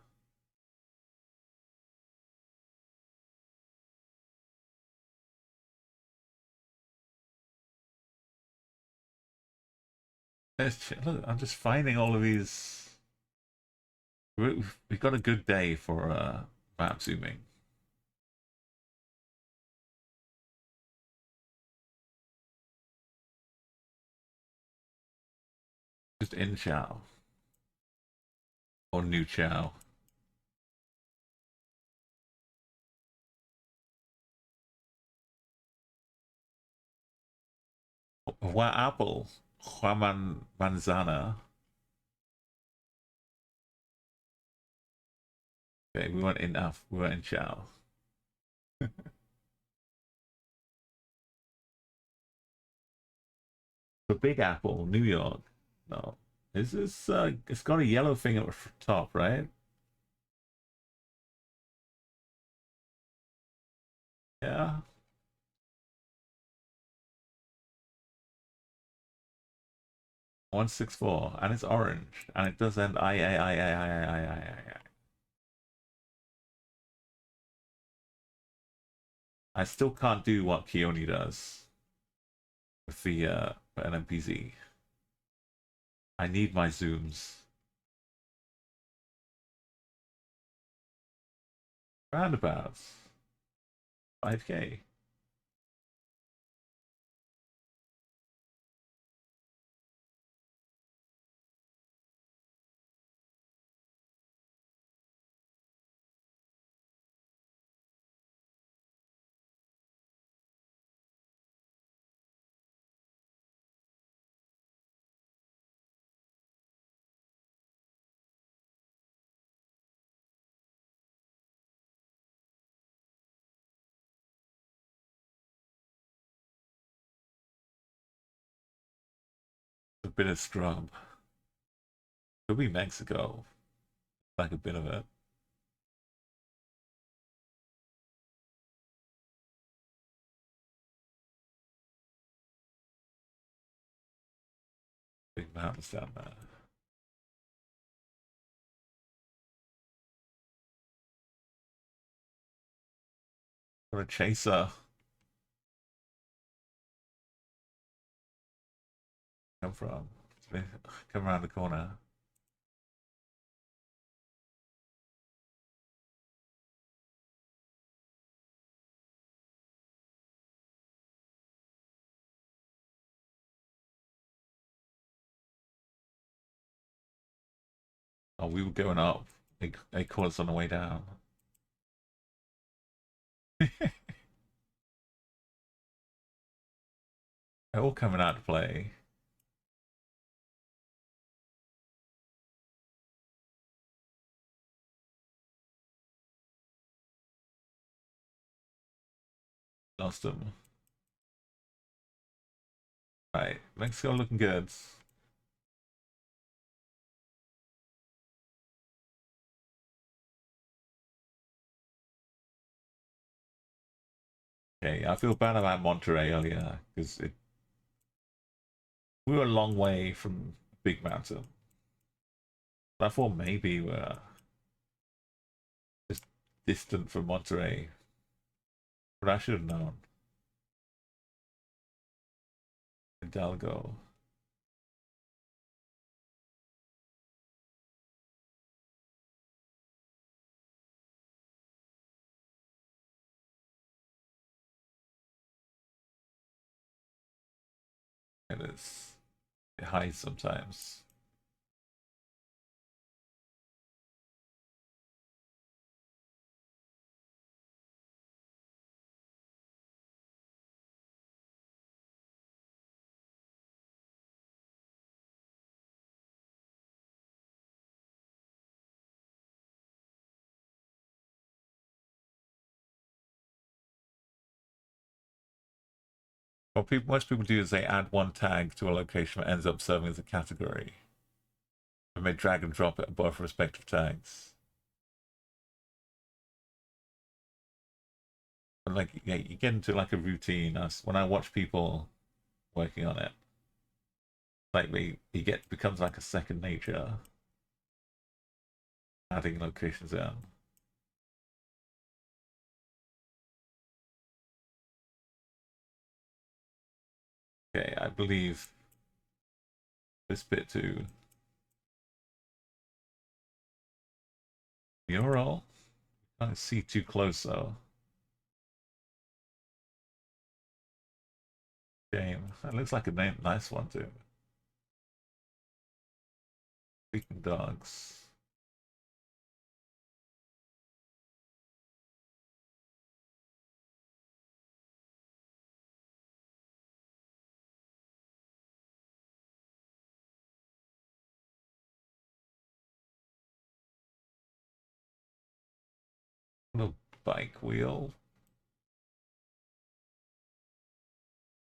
Look, I'm just finding all of these. We've got a good day for map zooming. Just in Chao. Or New Chao. What apple? Juan Manzana. Okay, we went in F. We went in Chao. The Big Apple, New York. No. Is this it's got a yellow thing at the top, right? Yeah. 164. And it's orange. And it does end I. I still can't do what Keone does with the NMPZ. I need my zooms. Roundabouts. 5K. A bit of scrub. Could be Mexico. Like a bit of it. Big mountains down there. Got a chaser. Come from? Come around the corner. Oh, we were going up. They caught us on the way down. They're all coming out to play. Lost them. Right, Mexico looking good. Okay, I feel bad about Monterrey earlier because we were a long way from Big Mountain. I thought maybe we're just distant from Monterrey, but I should have known. Hidalgo. It is. It hides sometimes. What most people do is they add one tag to a location that ends up serving as a category. And they drag and drop it above respective tags. And like, yeah, you get into like a routine. When I watch people working on it, like becomes like a second nature. Adding locations in. Okay, I believe this bit too. Mural? Can't see too close though. Game. That looks like a nice one too. Speaking dogs. Little bike wheel.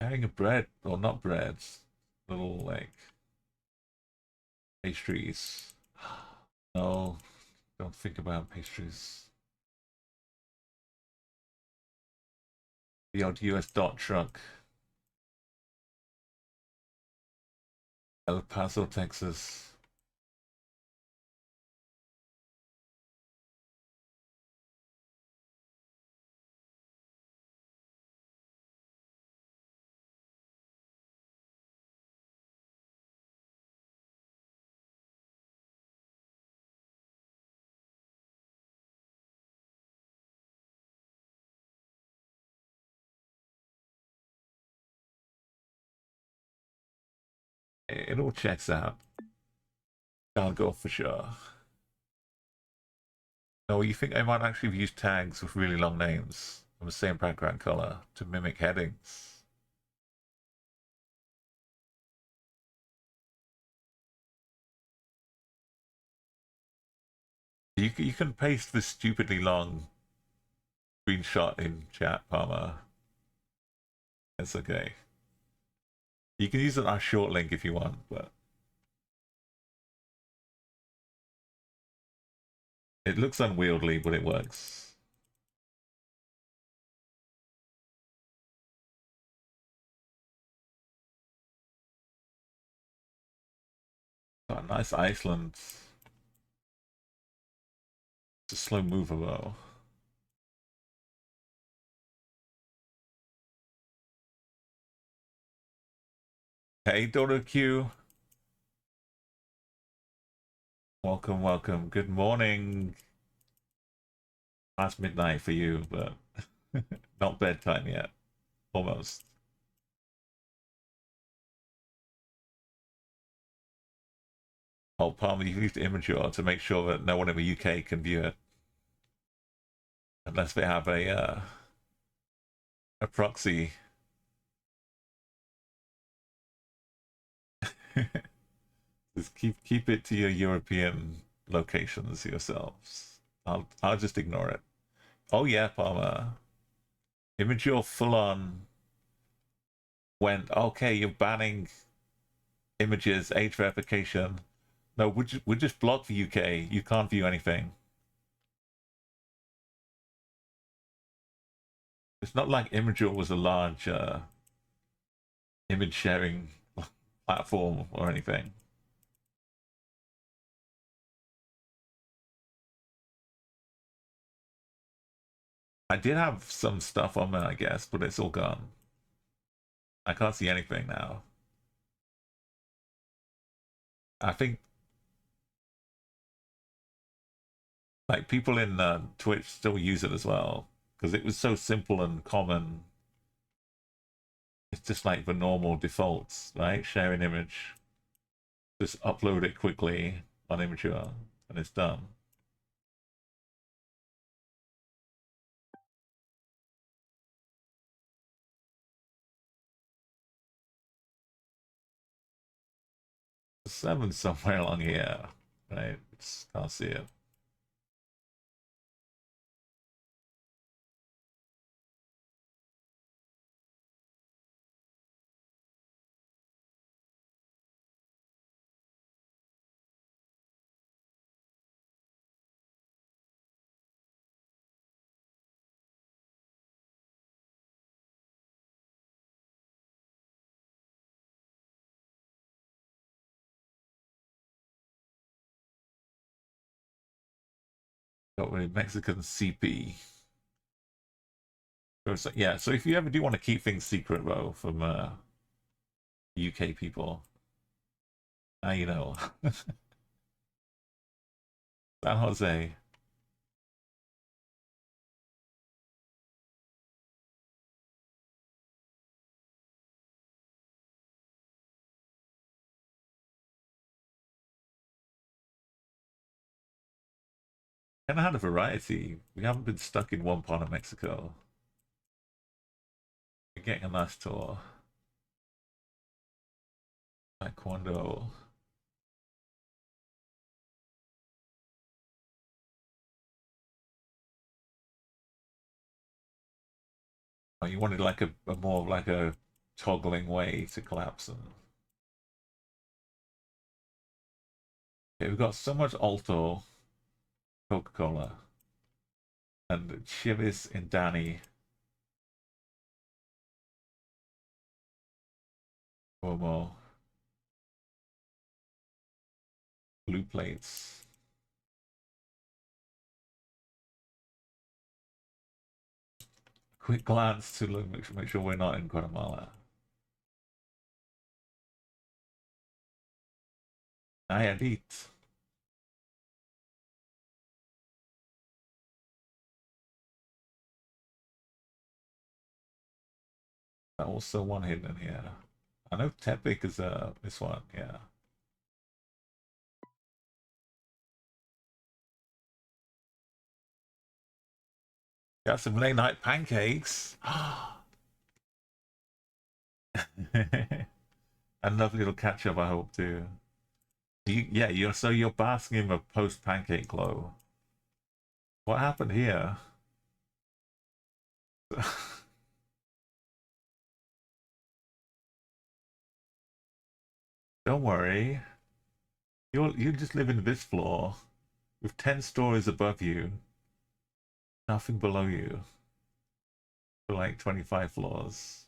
Carrying a bread, or not breads. Little like pastries. No, don't think about pastries. The old US dot truck. El Paso, Texas. It all checks out. Can't go for sure. No, you think I might actually have used tags with really long names from the same background color to mimic headings? You can paste this stupidly long screenshot in chat, Palmer. It's okay. You can use our short link if you want, but it looks unwieldy, but it works. Oh, nice Iceland. It's a slow mover though. Hey, Dodo Q. Welcome, welcome. Good morning. Past midnight for you, but not bedtime yet. Almost. Oh, Palmer, you've used Imgur to make sure that no one in the UK can view it. Unless they have a proxy. Just keep it to your European locations yourselves. I'll just ignore it. Oh yeah, Palmer. Imgur full on went, okay, you're banning images, age verification. No, we just block the UK. You can't view anything. It's not like Imgur was a large image sharing platform or anything. I did have some stuff on there, I guess, but it's all gone. I can't see anything now. I think like people in Twitch still use it as well because it was so simple and common. It's just like the normal defaults, right? Share an image, just upload it quickly on Imgur, and it's done. The 7's somewhere along here, right? Just can't see it. Got a Mexican CP. So it's like, yeah, so if you ever do want to keep things secret, though, from UK people, now you know. San Jose. Kind of had a variety. We haven't been stuck in one part of Mexico. We're getting a nice tour. Taekwondo. Oh, you wanted like a more of like a toggling way to collapse them. Okay, we've got so much Alto, Coca-Cola, and Chivis in Danny. Cuomo. Blue plates. Quick glance to look, make sure we're not in Guatemala. Nayarit. Also one hidden in here. I know Tepic is this one, yeah. Got some late night pancakes. And lovely little catch up, I hope too. Yeah, you're basking in a post pancake glow. What happened here? Don't worry. You just live in this floor with 10 stories above you, nothing below you for like 25 floors.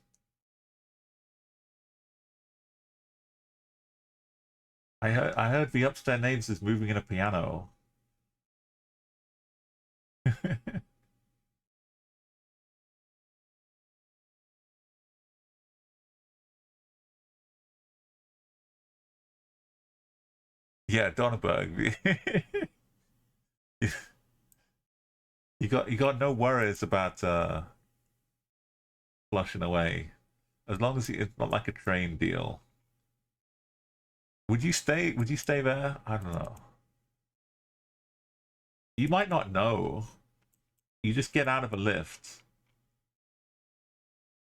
I heard the upstairs neighbors is moving in a piano. Yeah, Donnerberg. You got no worries about flushing away. As long as it's not like a train deal. Would you stay there? I don't know. You might not know. You just get out of a lift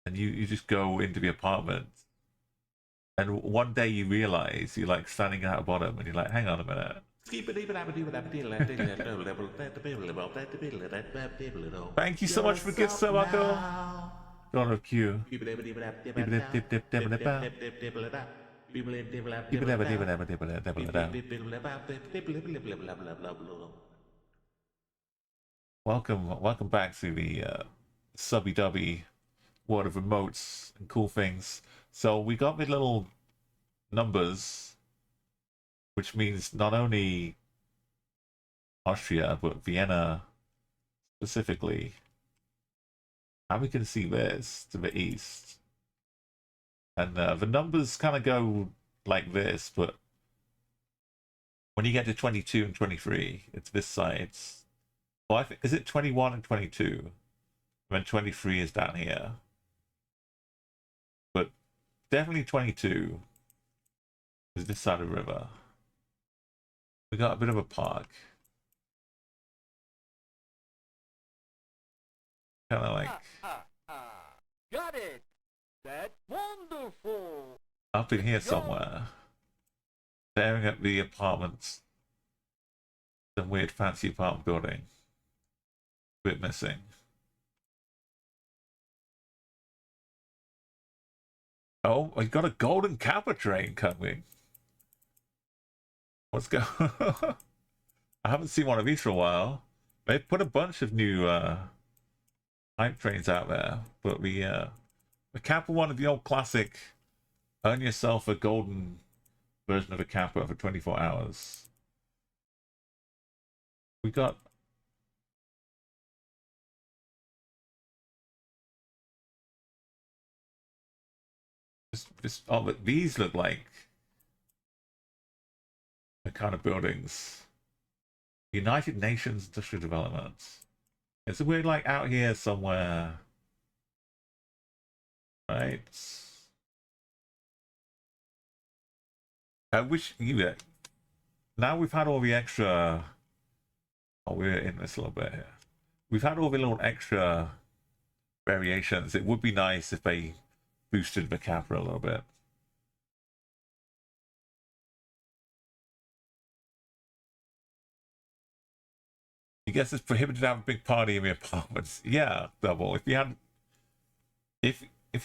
and you just go into the apartment. And one day you realize you're like standing at the bottom and you're like, hang on a minute. Thank you so much for gift sub, Uncle. Don't of Q. Welcome back to the subby dubby world of remotes and cool things. So we got the little numbers, which means not only Austria but Vienna specifically. And we can see this to the east, and the numbers kind of go like this, but when you get to 22 and 23, it's this side. Well, I think, is it 21 and 22? When 23 is down here. But definitely 22. Is this side of the river. We got a bit of a park. Kind of like Got it. That's wonderful. up in here Let's go. somewhere. Staring at the apartments. Some weird fancy apartment building. Bit missing. Oh, we got a golden Kappa train coming. What's going on? I haven't seen one of these for a while. They've put a bunch of new hype trains out there, but the Kappa one of the old classic, earn yourself a golden version of a Kappa for 24 hours. We got this. Oh, but these look like the kind of buildings. United Nations Industrial Development. It's a weird, like out here somewhere, right? I wish you. Now we've had all the extra. Oh, we're in this a little bit here. We've had all the little extra variations. It would be nice if they boosted the Kappa a little bit. I guess it's prohibited to have a big party in the apartments. Yeah, double. If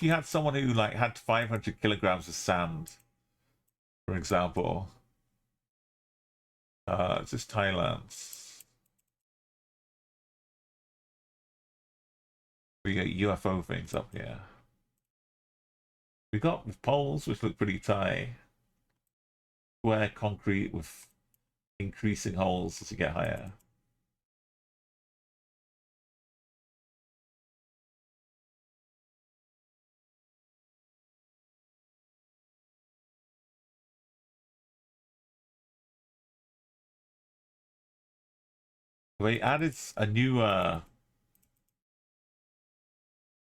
you had someone who like had 500 kilograms of sand, for example, it's just Thailand. We got UFO things up here. We got poles which look pretty tight. Square concrete with increasing holes as you get higher. They added a new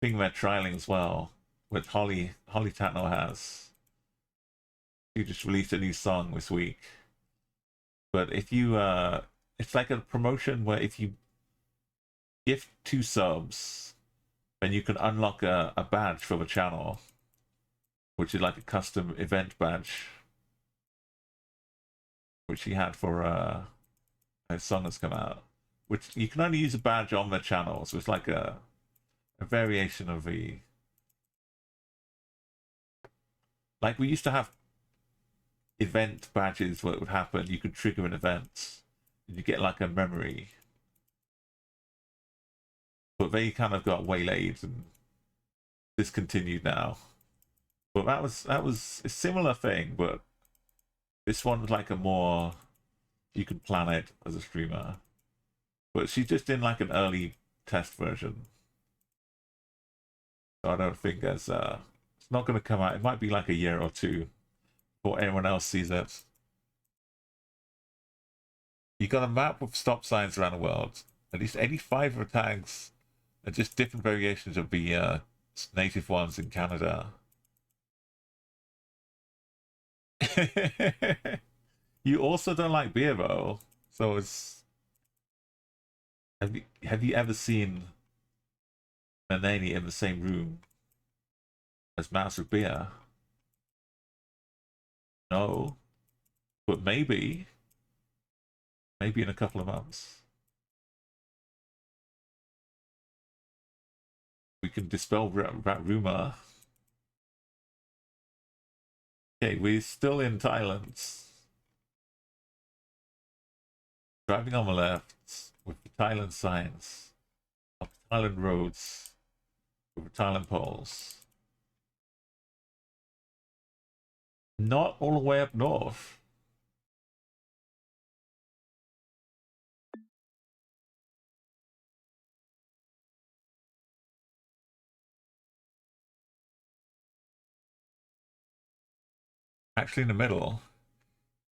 thing they're trialing as well, with Holly Tatnall has. She just released a new song this week. But if you it's like a promotion where if you gift 2 subs, then you can unlock a badge for the channel, which is like a custom event badge, which he had for a song that's come out. Which you can only use a badge on the channel, so it's like a variation of the, like we used to have event badges where it would happen. You could trigger an event, and you get like a memory. But they kind of got waylaid and discontinued now. But that was a similar thing, but this one was like a more, you can plan it as a streamer. But she's just in like an early test version. So I don't think it's not going to come out. It might be like a year or two before anyone else sees it. You got a map with stop signs around the world. At least 85 of the tags are just different variations of the native ones in Canada. You also don't like beer though, so it's. Have you ever seen Nanani in the same room as Mouse with beer? No, but maybe in a couple of months we can dispel that rumor. Okay, we're still in Thailand. Driving on the left with the Thailand signs, up Thailand roads with the Thailand poles. Not all the way up north. Actually in the middle.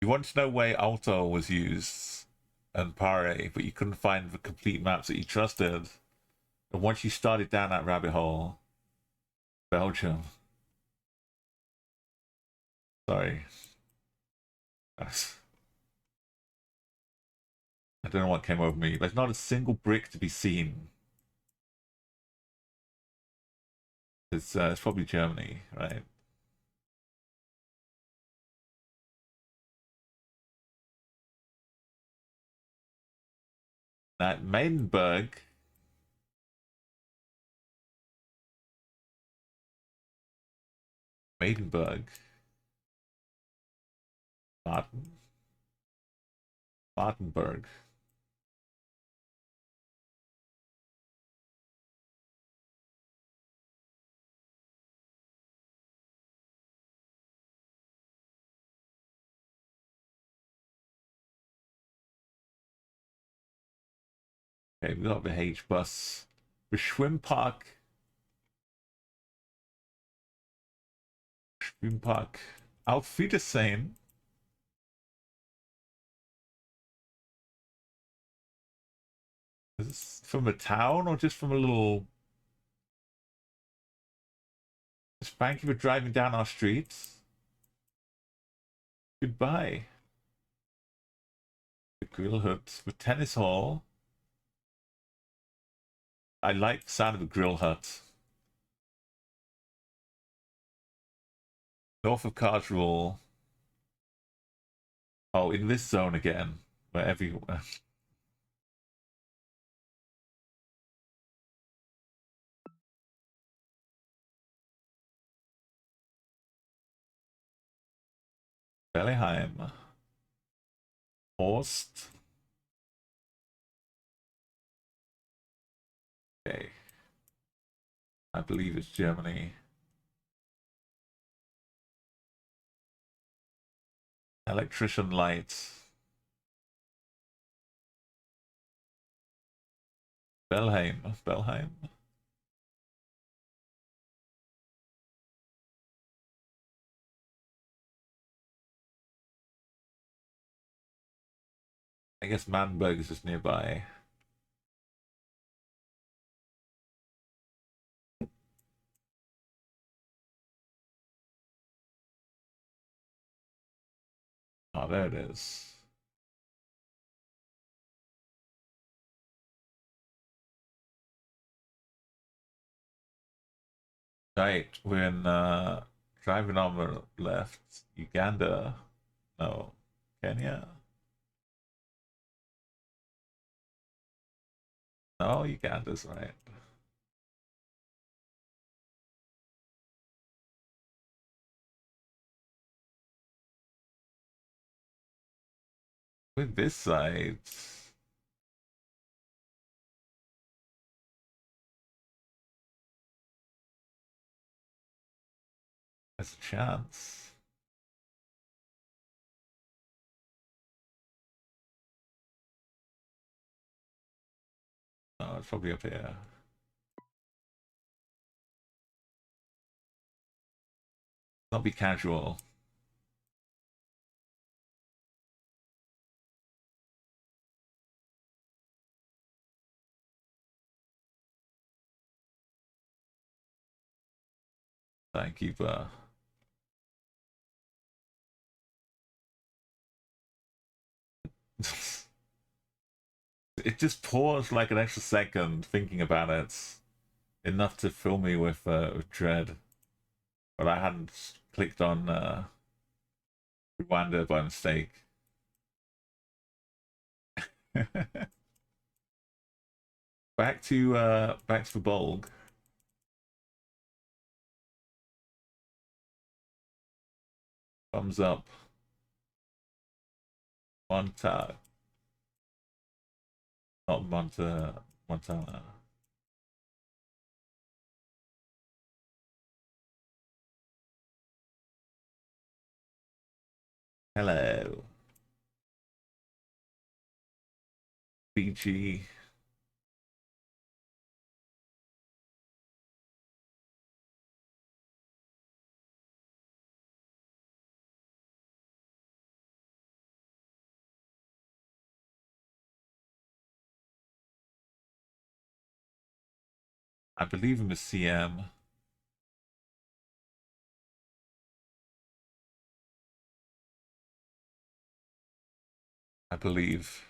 You want to know where Alto was used and Pare, but you couldn't find the complete maps that you trusted. And once you started down that rabbit hole, Belgium. Sorry. I don't know what came over me. There's not a single brick to be seen. It's probably Germany, right? That Maidenberg. Maidenberg. Martin. Martenberg. Okay, we got the H bus. The Schwimmpark. Schwimmpark. Auf Wiedersehen. Is this from a town or just from a little... Thank you for driving down our streets. Goodbye. The grill hut. The tennis hall. I like the sound of a grill hut. North of Cartwright. Oh, in this zone again, where everyone... Belleheim. Horst. Okay. I believe it's Germany. Electrician lights. Belheim. Belheim. I guess Manberg is just nearby. Oh, there it is. Right, we're in driving on the left. Uganda. No. Kenya. No, Uganda's right. With this side. There's a chance. Oh, it's probably up here. Not be casual. Thank you, It just paused like an extra second thinking about it. Enough to fill me with dread. But I hadn't clicked on Rwanda by mistake. Back to the Bolg. Thumbs up. Monta. Not Montana. Hello. BG. I believe I'm a CM. I believe.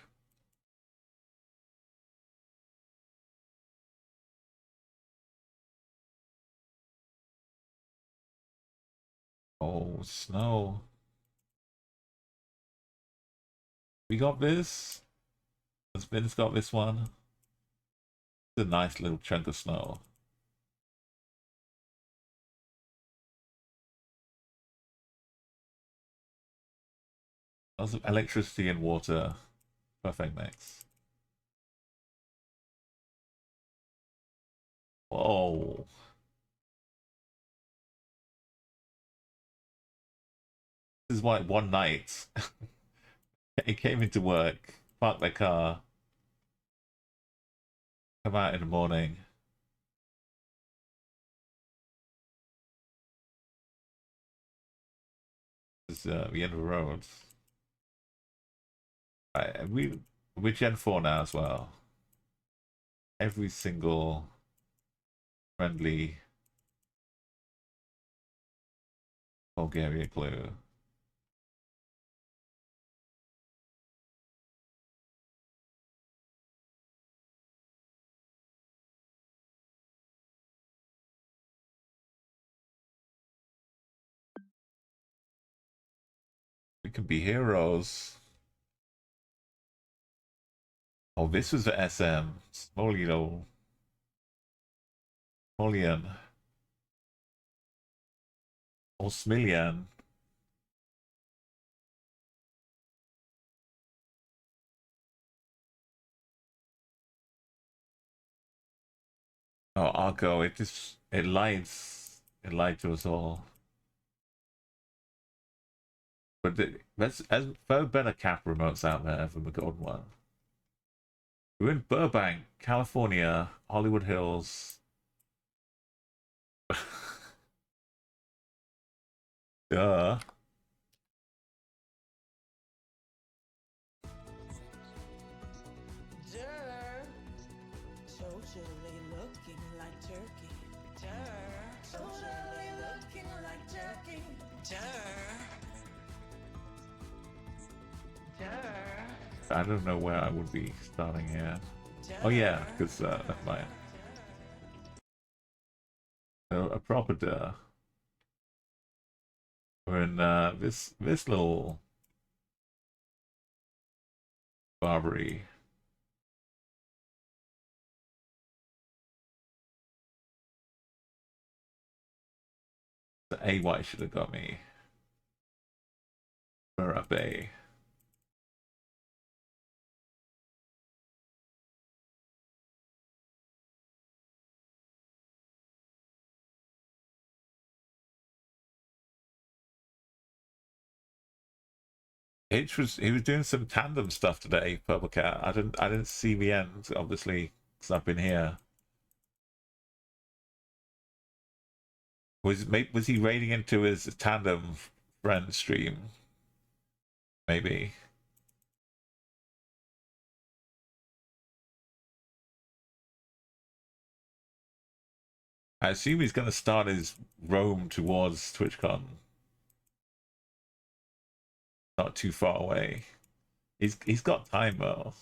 Oh, snow. We got this. Spin's got this one. It's a nice little chunk of snow. Lots of electricity and water. Perfect mix. Whoa. This is why one night he came into work, parked their car, come out in the morning. This is the end of the road. Right, we're Gen 4 now as well. Every single friendly Bulgaria clue. We can be heroes. Oh, this was the SM. Smolian. Smolian. Or Smilian. Oh, Argo, it lied to us all. But there's far better cap remotes out there than the golden one. We're in Burbank, California, Hollywood Hills. Duh. Socially looking like turkey. Socially looking like turkey. I don't know where I would be starting here. Oh yeah, because never mind. A proper duh. We're in this little Barbary. The AY should have got me. For a bay. He was doing some tandem stuff today, Purple Cat. I didn't see the end, obviously, because I've been here. Was he raiding into his tandem friend stream? Maybe. I assume he's gonna start his roam towards TwitchCon. Not too far away. He's got time though.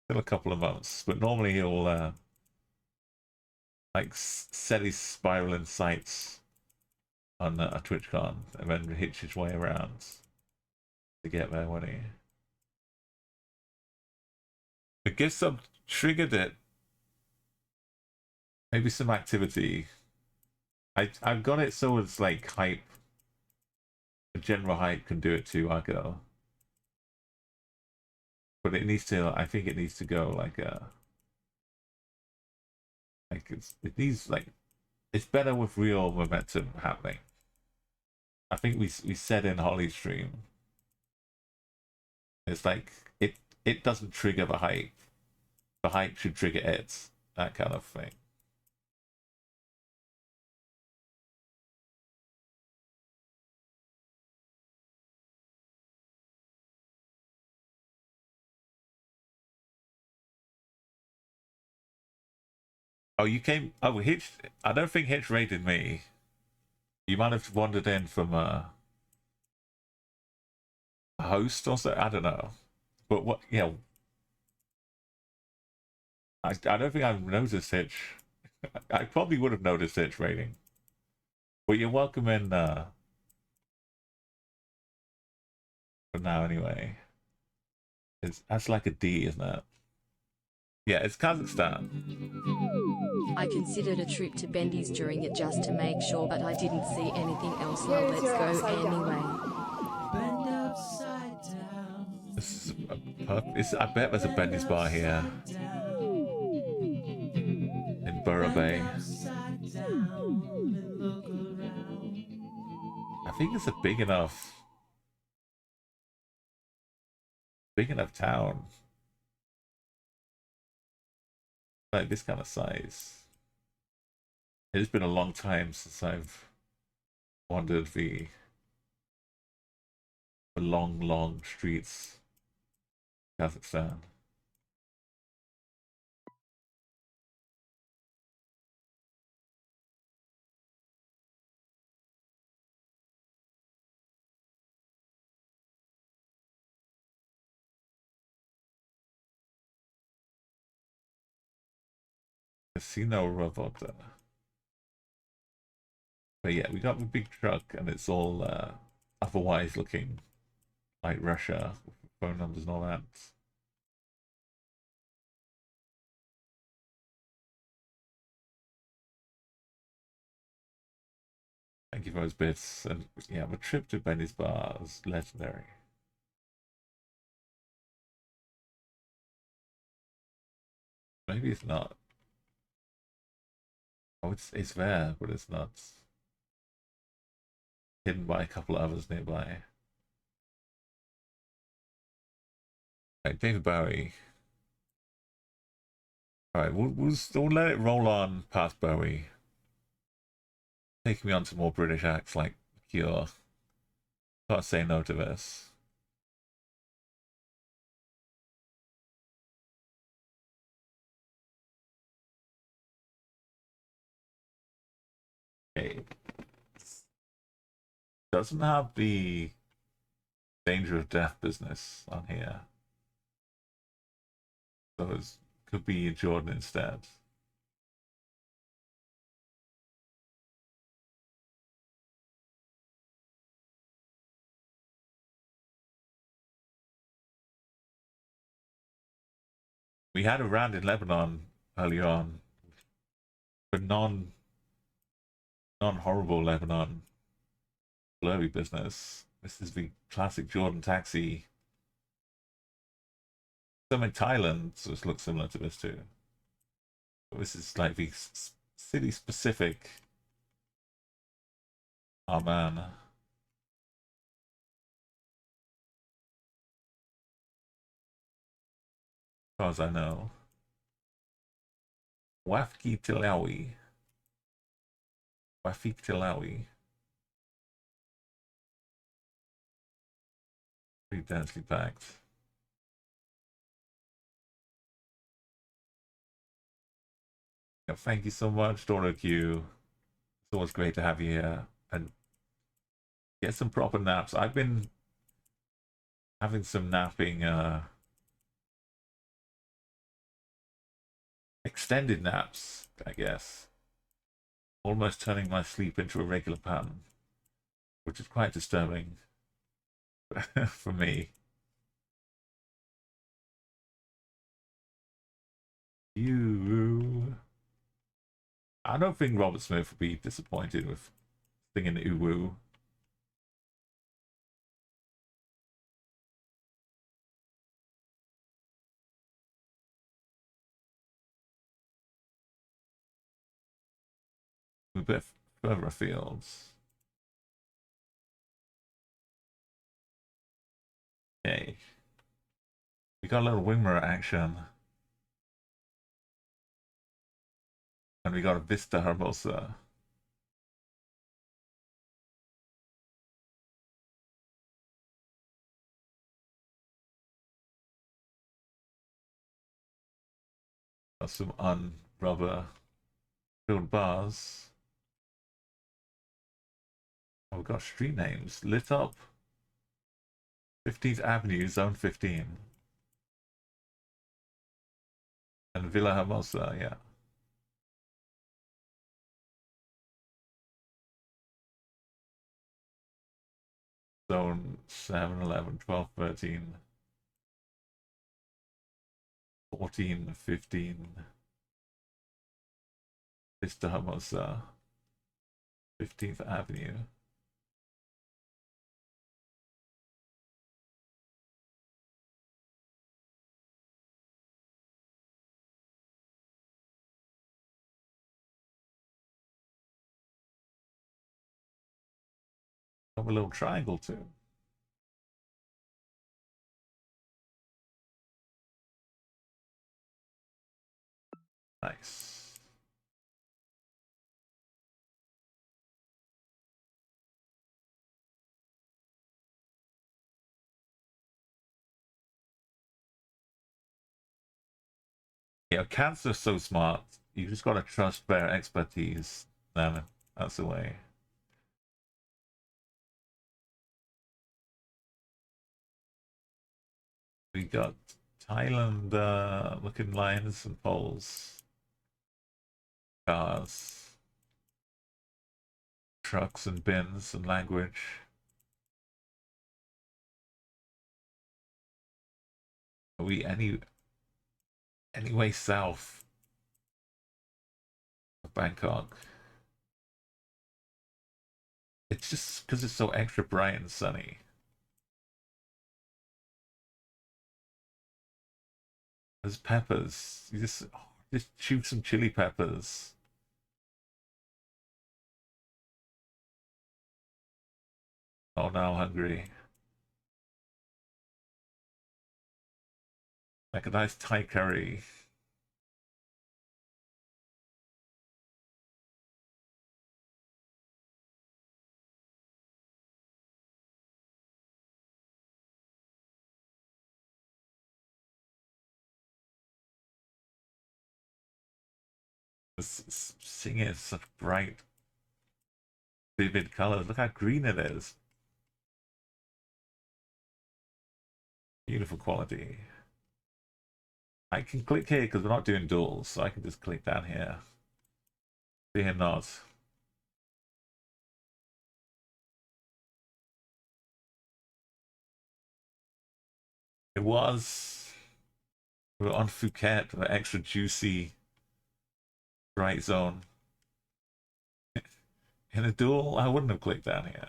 Still a couple of months, but normally he'll like set his spiraling sights on a TwitchCon and then hitch his way around to get there, won't he? The gift sub triggered it. Maybe some activity. I've got it so it's like hype. A general hype can do it too, I go. But it needs to, I think it needs to go like it needs like, it's better with real momentum happening. I think we said in Holly's stream, it's like it doesn't trigger the hype. The hype should trigger it. That kind of thing. Oh, you came. Oh, Hitch. I don't think Hitch raided me. You might have wandered in from a host or so. I don't know, but what? Yeah, I don't think I've noticed Hitch. I probably would have noticed Hitch rating. But you're welcome in for now anyway. That's like a D, isn't it? Yeah, it's Kazakhstan. I considered a trip to Bendy's during it just to make sure, but I didn't see anything else, so let's go anyway. This is I bet there's a Bendy's bar here in Borough Bay. I think it's a big enough town. Like this kind of size. It's been a long time since I've wandered the long streets of Kazakhstan. Casino Robota. But yeah, we got the big truck and it's all otherwise looking like Russia, with phone numbers and all that. Thank you for those bits. And yeah, the trip to Benny's Bar was legendary. Maybe it's not. Oh, it's there, but it's not. Hidden by a couple of others nearby. Right, David Bowie. Alright, we'll let it roll on past Bowie. Taking me on to more British acts like Cure. Can't say no to this. Okay. Doesn't have the danger of death business on here. So it could be Jordan instead. We had a round in Lebanon earlier on, but non-horrible Lebanon blurry business. This is the classic Jordan taxi. Some in Thailand, so it looks similar to this too. But this is like the city specific. Oh man. As far as I know. Wafki Tilawi. Wafik Tilawi. Pretty densely packed. Yeah, thank you so much, Dora Q. It's always great to have you here. And get some proper naps. I've been having some napping, extended naps, I guess. Almost turning my sleep into a regular pattern, which is quite disturbing for me. I don't think Robert Smith would be disappointed with singing Uwu. A bit further afield. Okay. We got a little wing mirror action. And we got a Vista Hermosa. Got some rubber filled bars. Oh, we got street names. Lit Up. 15th Avenue, Zone 15. And Villa Hermosa, yeah. Zone 7, 11, 12, 13. 14, 15. Vista Hermosa. 15th Avenue. Have a little triangle too. Nice. Yeah, cancer's so smart. You just gotta trust their expertise. Then that's the way. We got Thailand looking lines and poles. Cars. Trucks and bins and language. Are we any way south of Bangkok? It's just because it's so extra bright and sunny. There's peppers. You just shoot some chili peppers. Oh, now I'm hungry. Like a nice Thai curry. Seeing it in such bright, vivid colors. Look how green it is. Beautiful quality. I can click here because we're not doing duels, so I can just click down here. See him not. It was. We were on Phuket, the extra juicy bright zone. In a duel, I wouldn't have clicked down here.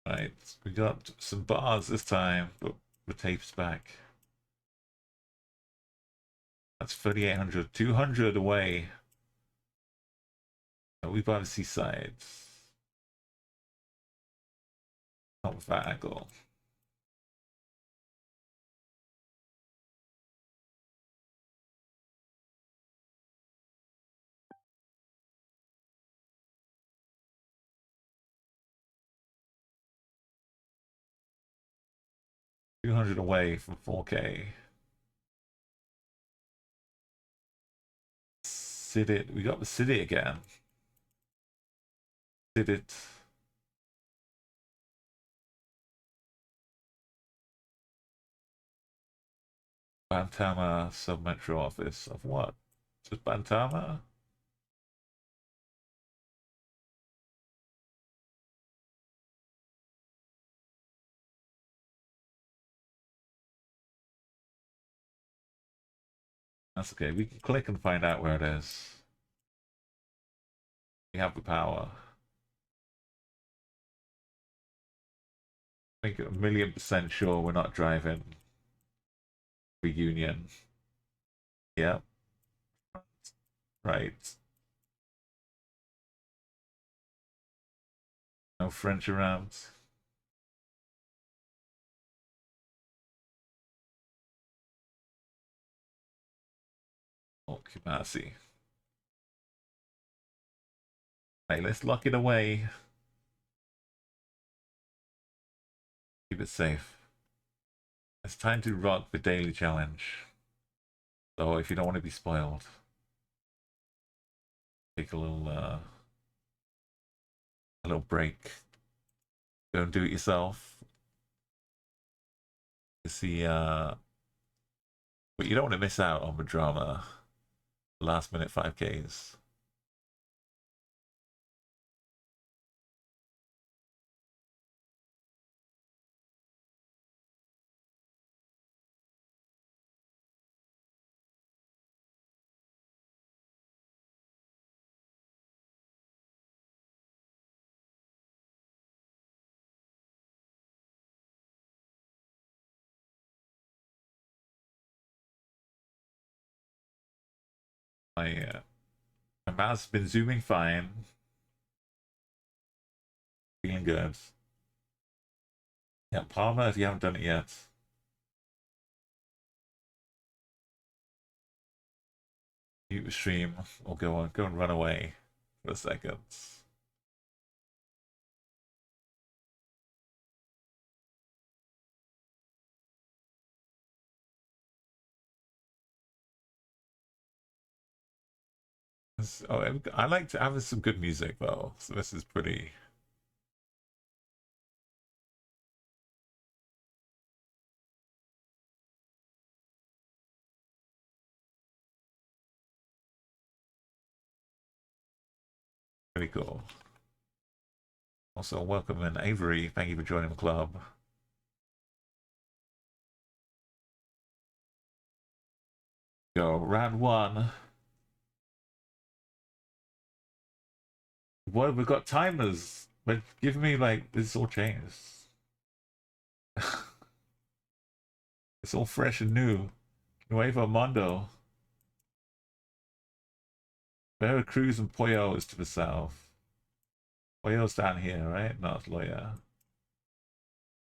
Right, we got some bars this time, but the tape's back. That's 3,800, 200 away. We by the seaside. Not with that angle. $200 away from 4K. City, we got the city again. Did it? Bantama sub-metro office of what? Just Bantama? That's okay. We can click and find out where it is. We have the power. I think 1,000,000% sure we're not driving Reunion. Yep. Right. No French around. Oh, Kumasi. Hey, let's lock it away. Keep it safe. It's time to rock the daily challenge. So if you don't want to be spoiled, take a little break. Go and do it yourself. You see, but you don't want to miss out on the drama. Last minute 5Ks. My mouse has been zooming fine. Feeling good. Yeah, Palmer, if you haven't done it yet. Mute the stream or go and run away for a second. Oh, I like to have some good music though, so this is pretty. Pretty cool. Also, welcome in Avery. Thank you for joining the club. Go round one. What, we've got timers, but give me like this all changed. It's all fresh and new. Nuevo Mundo. Veracruz and Pollo is to the south. Pollo's down here, right? No, it's Loya.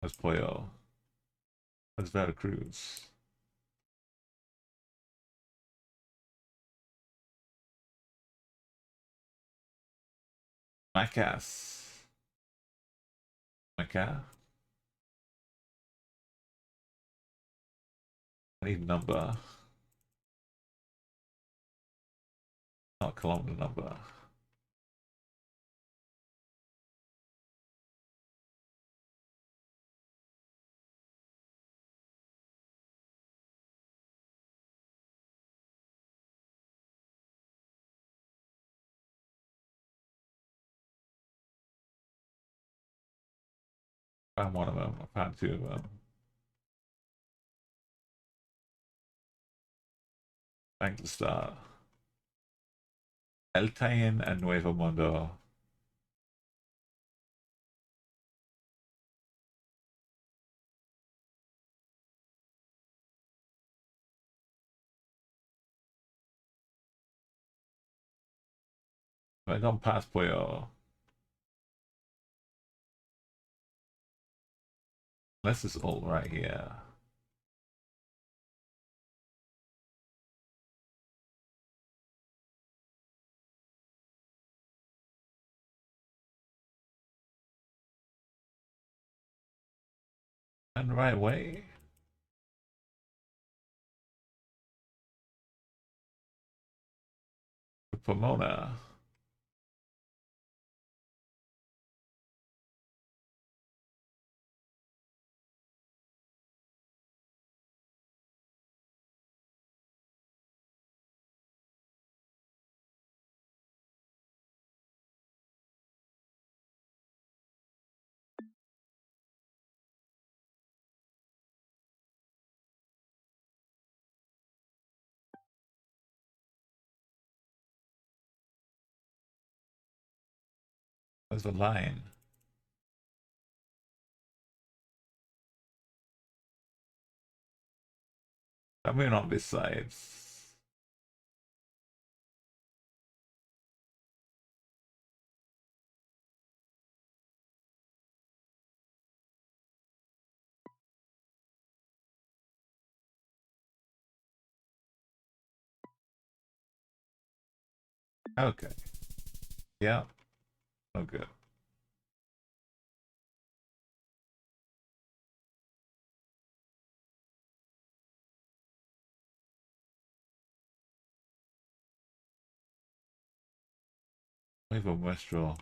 That's Pollo. That's Veracruz. Macas. Maca. I need number. Not kilometer number. I found one of them. I found two of them. Thank the star. El Tayin and Nuevo Mundo. I gone past Pollo. This is all right here. And the right way. Pomona. There's the line. I'm moving on this side. Okay. Yeah. Oh, good. Wave of Mistral.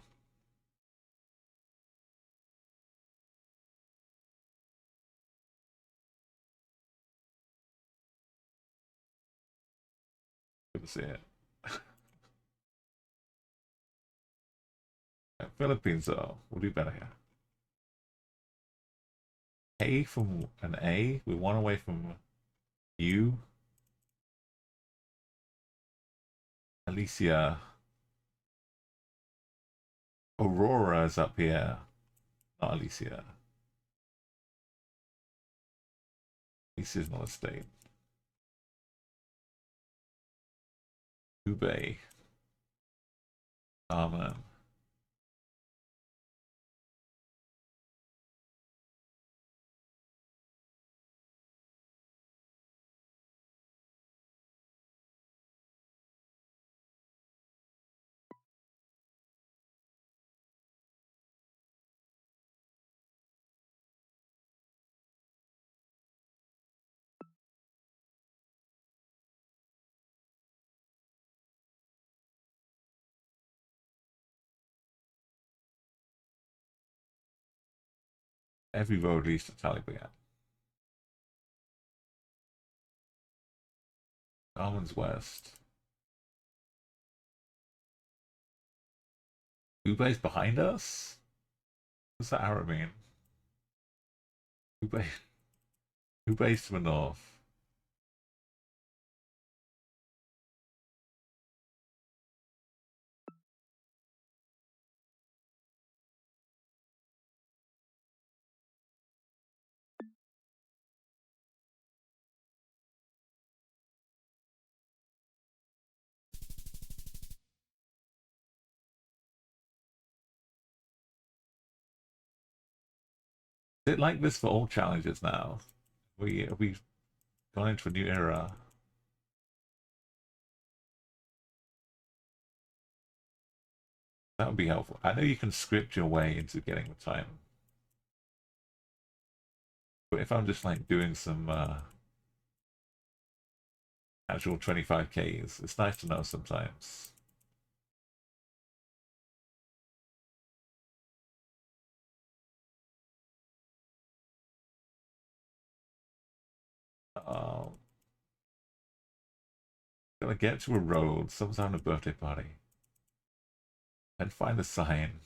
Good to see it. Philippines, though. We'll do better here. A from an A. We're one away from U. Alicia. Aurora is up here. Not Alicia. Alicia's not a state. Hubei. Amen. Every road leads to Taliban. Almonds West. Hubei's behind us? What's that arrow mean? Hubei's to the north. Is it like this for all challenges now? Have we gone into a new era? That would be helpful. I know you can script your way into getting the time. But if I'm just like doing some actual 25Ks, it's nice to know sometimes. Gonna get to a road, someone's having a birthday party. And find a sign.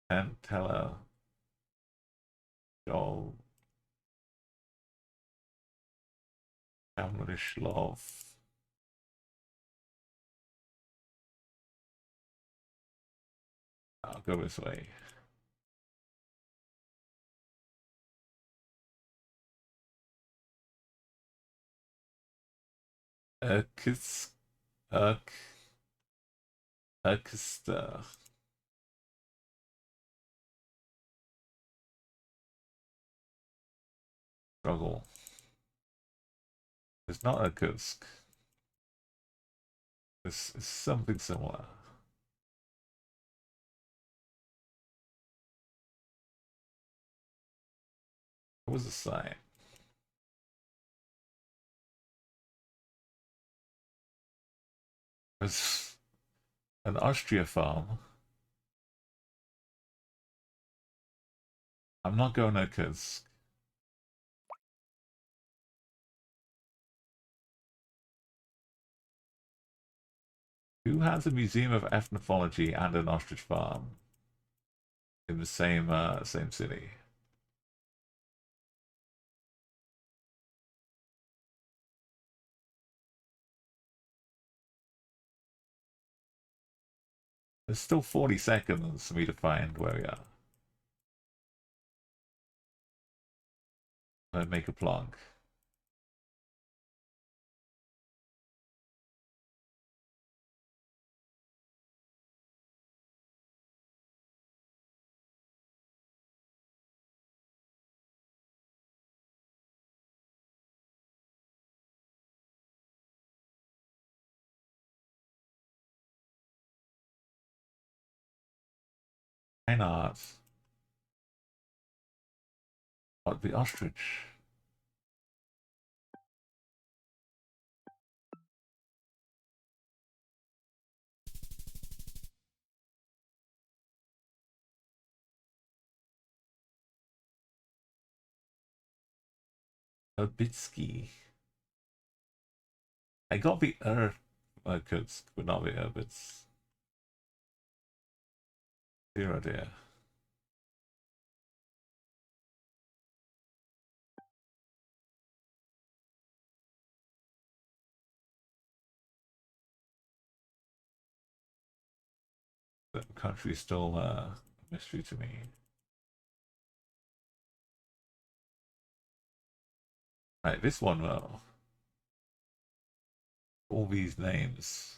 And tell her. Yo. Hamlish love. I'll go this way. Kiss. Kister. Struggle. It's not a Kursk. It's something similar. What was the sign? It's an Austria farm. I'm not going to Kursk. Who has a museum of ethnology and an ostrich farm in the same city? There's still 40 seconds for me to find where we are. I make a plonk. Why not? What, the ostrich? Urbitsky. I got the Irkutsk, but not the Urbits. Dear oh dear. The country's still a mystery to me. Right, this one though. All these names.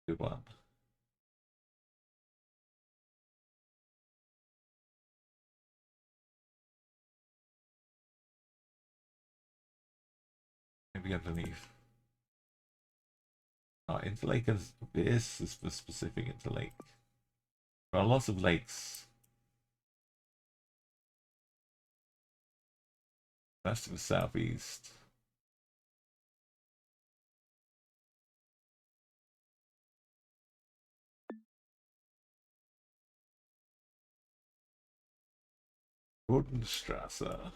Good one. Maybe underneath. Interlake is this is the specific interlake. There are lots of lakes. That's to the southeast. Rodenstrasse.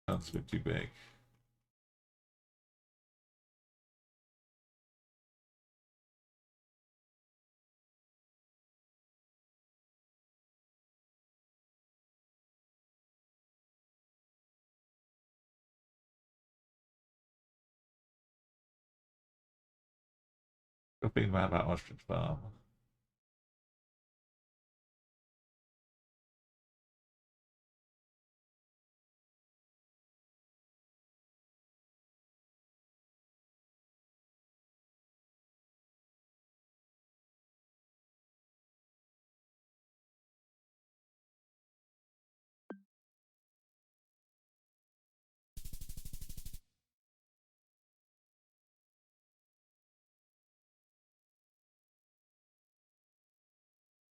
Sounds a bit too big. I've been mad about ostrich farm.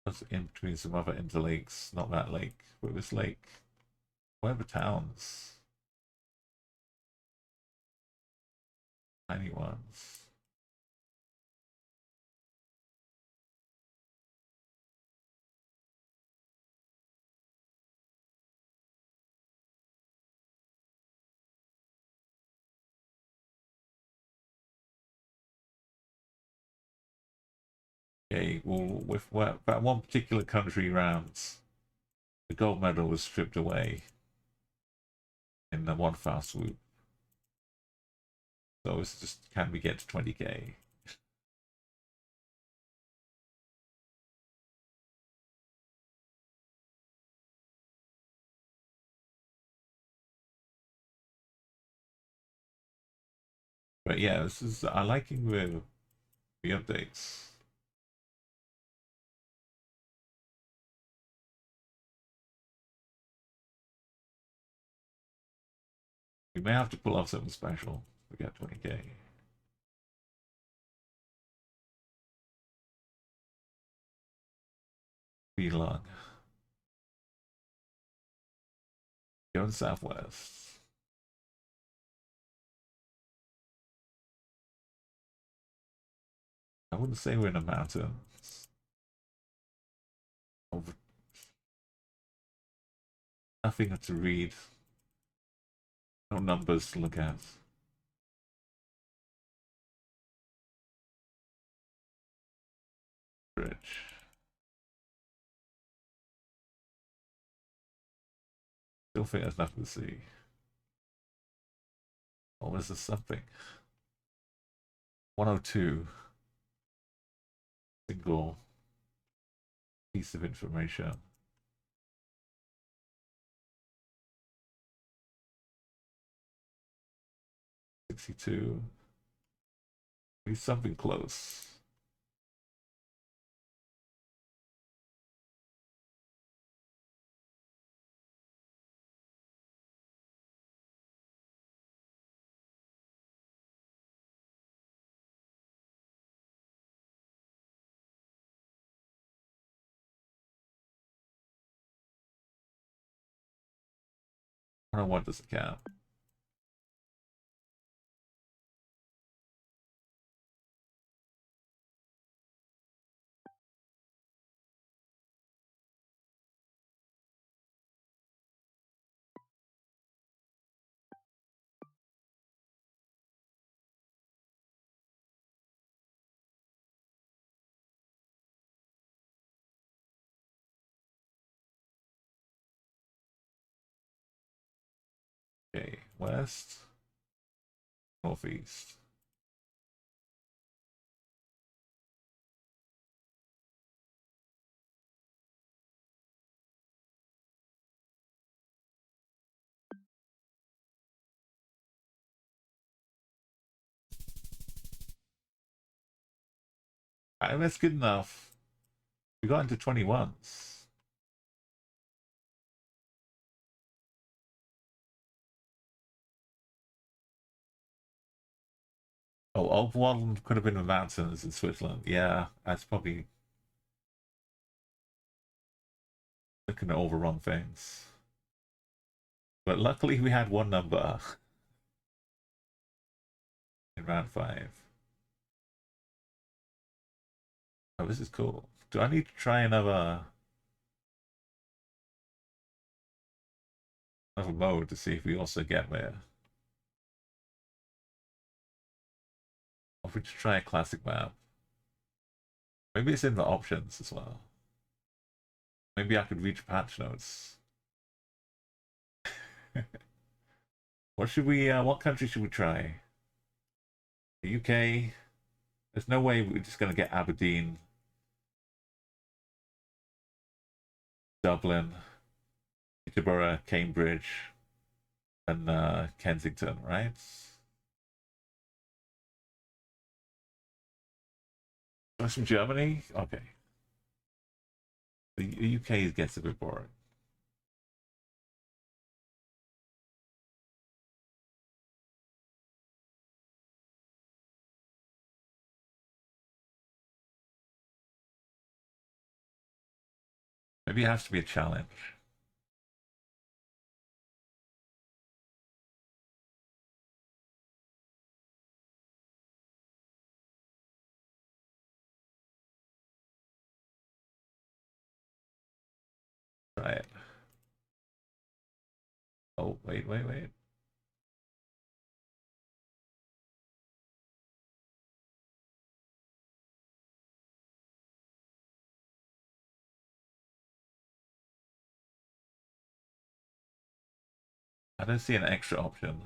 That's in between some other interlakes, not that lake, but this lake. Where are the towns? Tiny ones. Okay, well, with that one particular country rounds, the gold medal was stripped away in the one foul swoop. So it's just, can we get to 20k? But yeah, this is, I liking the updates. We may have to pull off something special to get 20k. Be long. Go to southwest. I wouldn't say we're in the mountains. Nothing to read. No numbers to look at. Bridge. Still think there's nothing to see. Oh, is there something? 102. Single piece of information. $62. Need something close. I don't want this account. Okay, west, northeast. Alright, that's good enough. We got into 21s. Oh, Obwald could have been the mountains in Switzerland. Yeah, that's probably looking at all the wrong things. But luckily we had one number in round 5. Oh, this is cool. Do I need to try another mode to see if we also get there? Or if we just try a classic map? Maybe it's in the options as well. Maybe I could reach patch notes. What should we, what country should we try? The UK? There's no way we're just gonna get Aberdeen, Dublin, Peterborough, Cambridge, and Kensington, right? That's from Germany? Okay. The UK gets a bit boring. Maybe it has to be a challenge. Try it. Oh, wait. I don't see an extra option.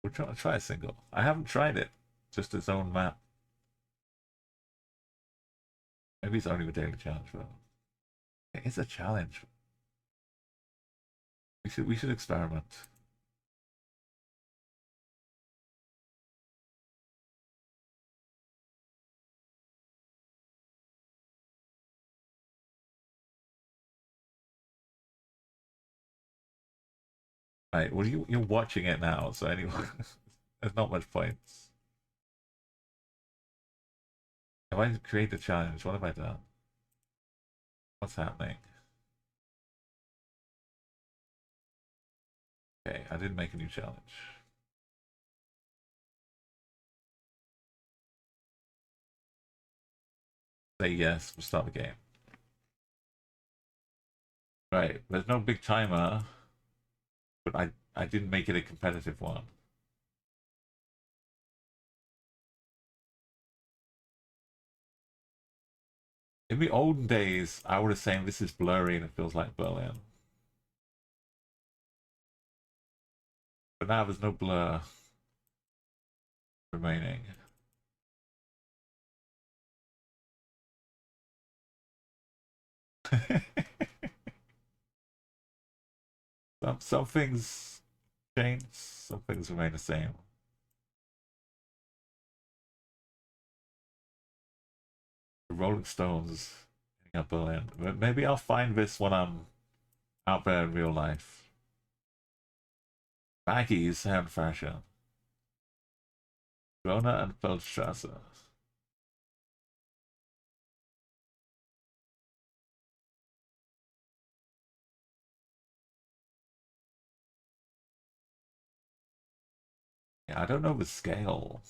We'll try a single. I haven't tried it. Just its own map. Maybe it's only a daily challenge, but it's a challenge. We should experiment. Right, well you're watching it now, so anyway, there's not much points. If I create a challenge, what have I done? What's happening? Okay, I didn't make a new challenge. Say yes, we'll start the game. Right, there's no big timer, but I didn't make it a competitive one. In the olden days, I would have said this is blurry and it feels like Berlin. But now there's no blur remaining. some things change, some things remain the same. The Rolling Stones hitting up Berlin. Maybe I'll find this when I'm out there in real life. Baggies and fashion. Rona and Feldstrasse. Yeah, I don't know the scale.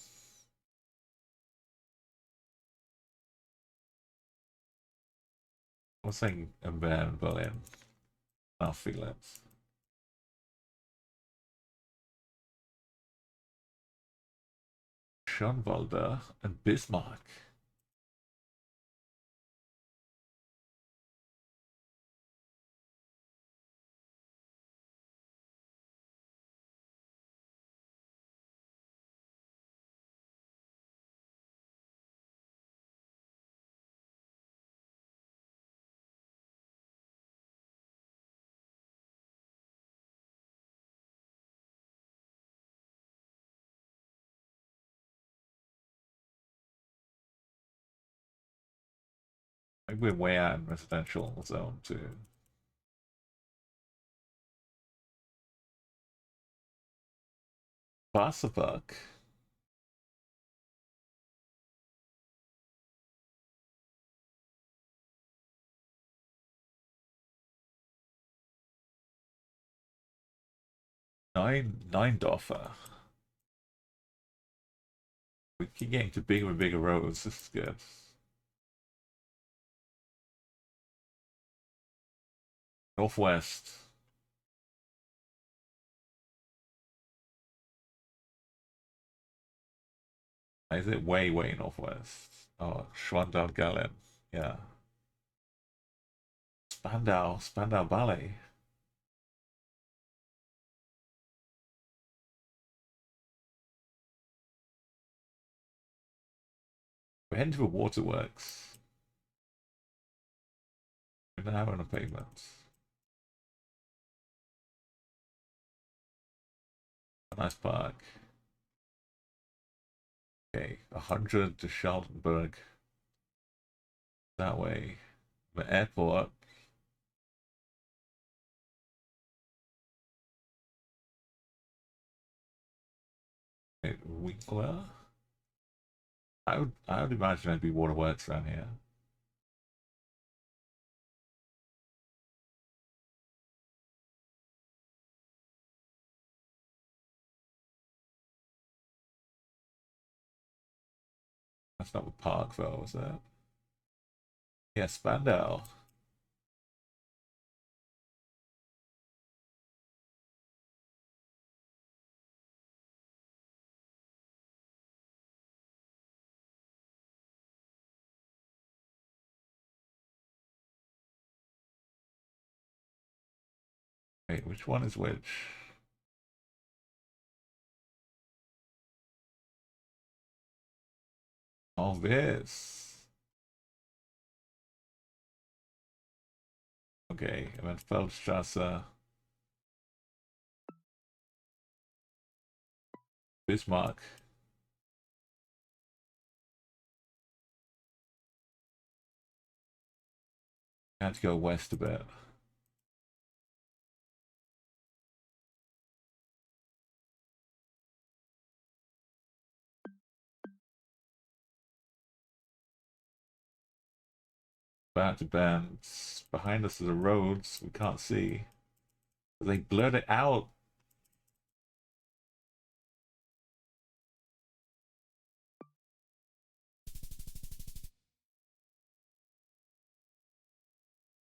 I was saying in Berlin. I'll feel it. Schönwalde and Bismarck. Maybe we're way out in residential zone too. Wasserburg. Neindorfer. We keep getting to bigger and bigger roads. This is good. Northwest. Is it way, way northwest? Oh, Schwandalgallen. Yeah. Spandau Ballet. We're heading to the waterworks. We're now on a pavement. A nice park. Okay, 100 to Charlottenburg. That way. The airport. Okay, Winkler. I would imagine there'd be waterworks around here. That's not the park though, is it? Yeah, Spandau. Wait, which one is which? Oh, this. Okay, and then Feldstrasse. Bismarck. I had to go west a bit. Back to bends. Behind us are the roads we can't see. They blurred it out.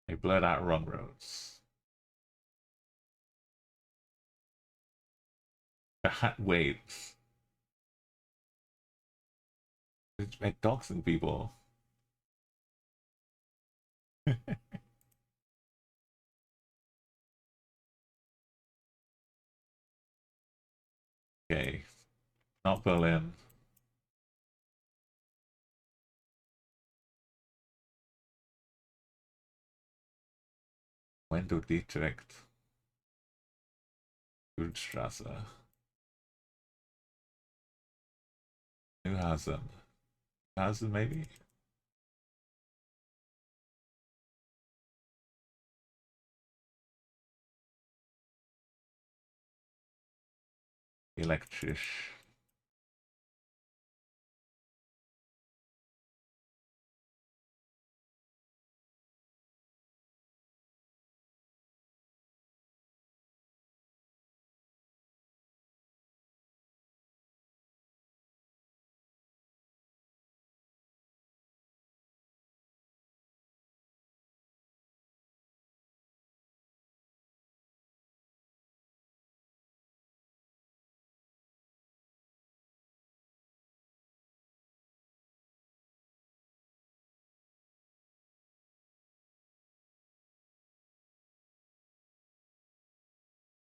They blurred out wrong roads. Wait. It's like doxing people. Okay. Not Berlin. Wendel Dietrich. Gutstrasse. Neuhausen. Neuhausen, maybe? Electrisch.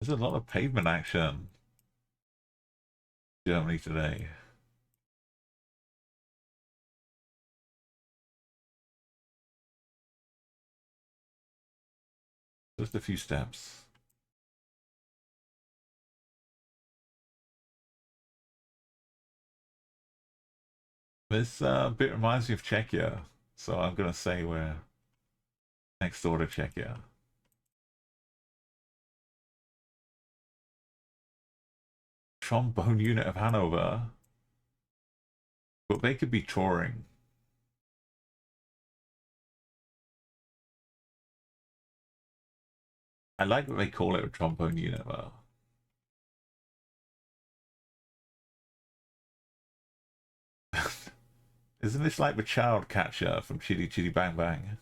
There's a lot of pavement action in Germany today. Just a few steps. This bit reminds me of Czechia, so I'm gonna say we're next door to Czechia. Trombone unit of Hanover. But they could be touring. I like that they call it a trombone unit though. Isn't this like the child catcher from Chitty Chitty Bang Bang?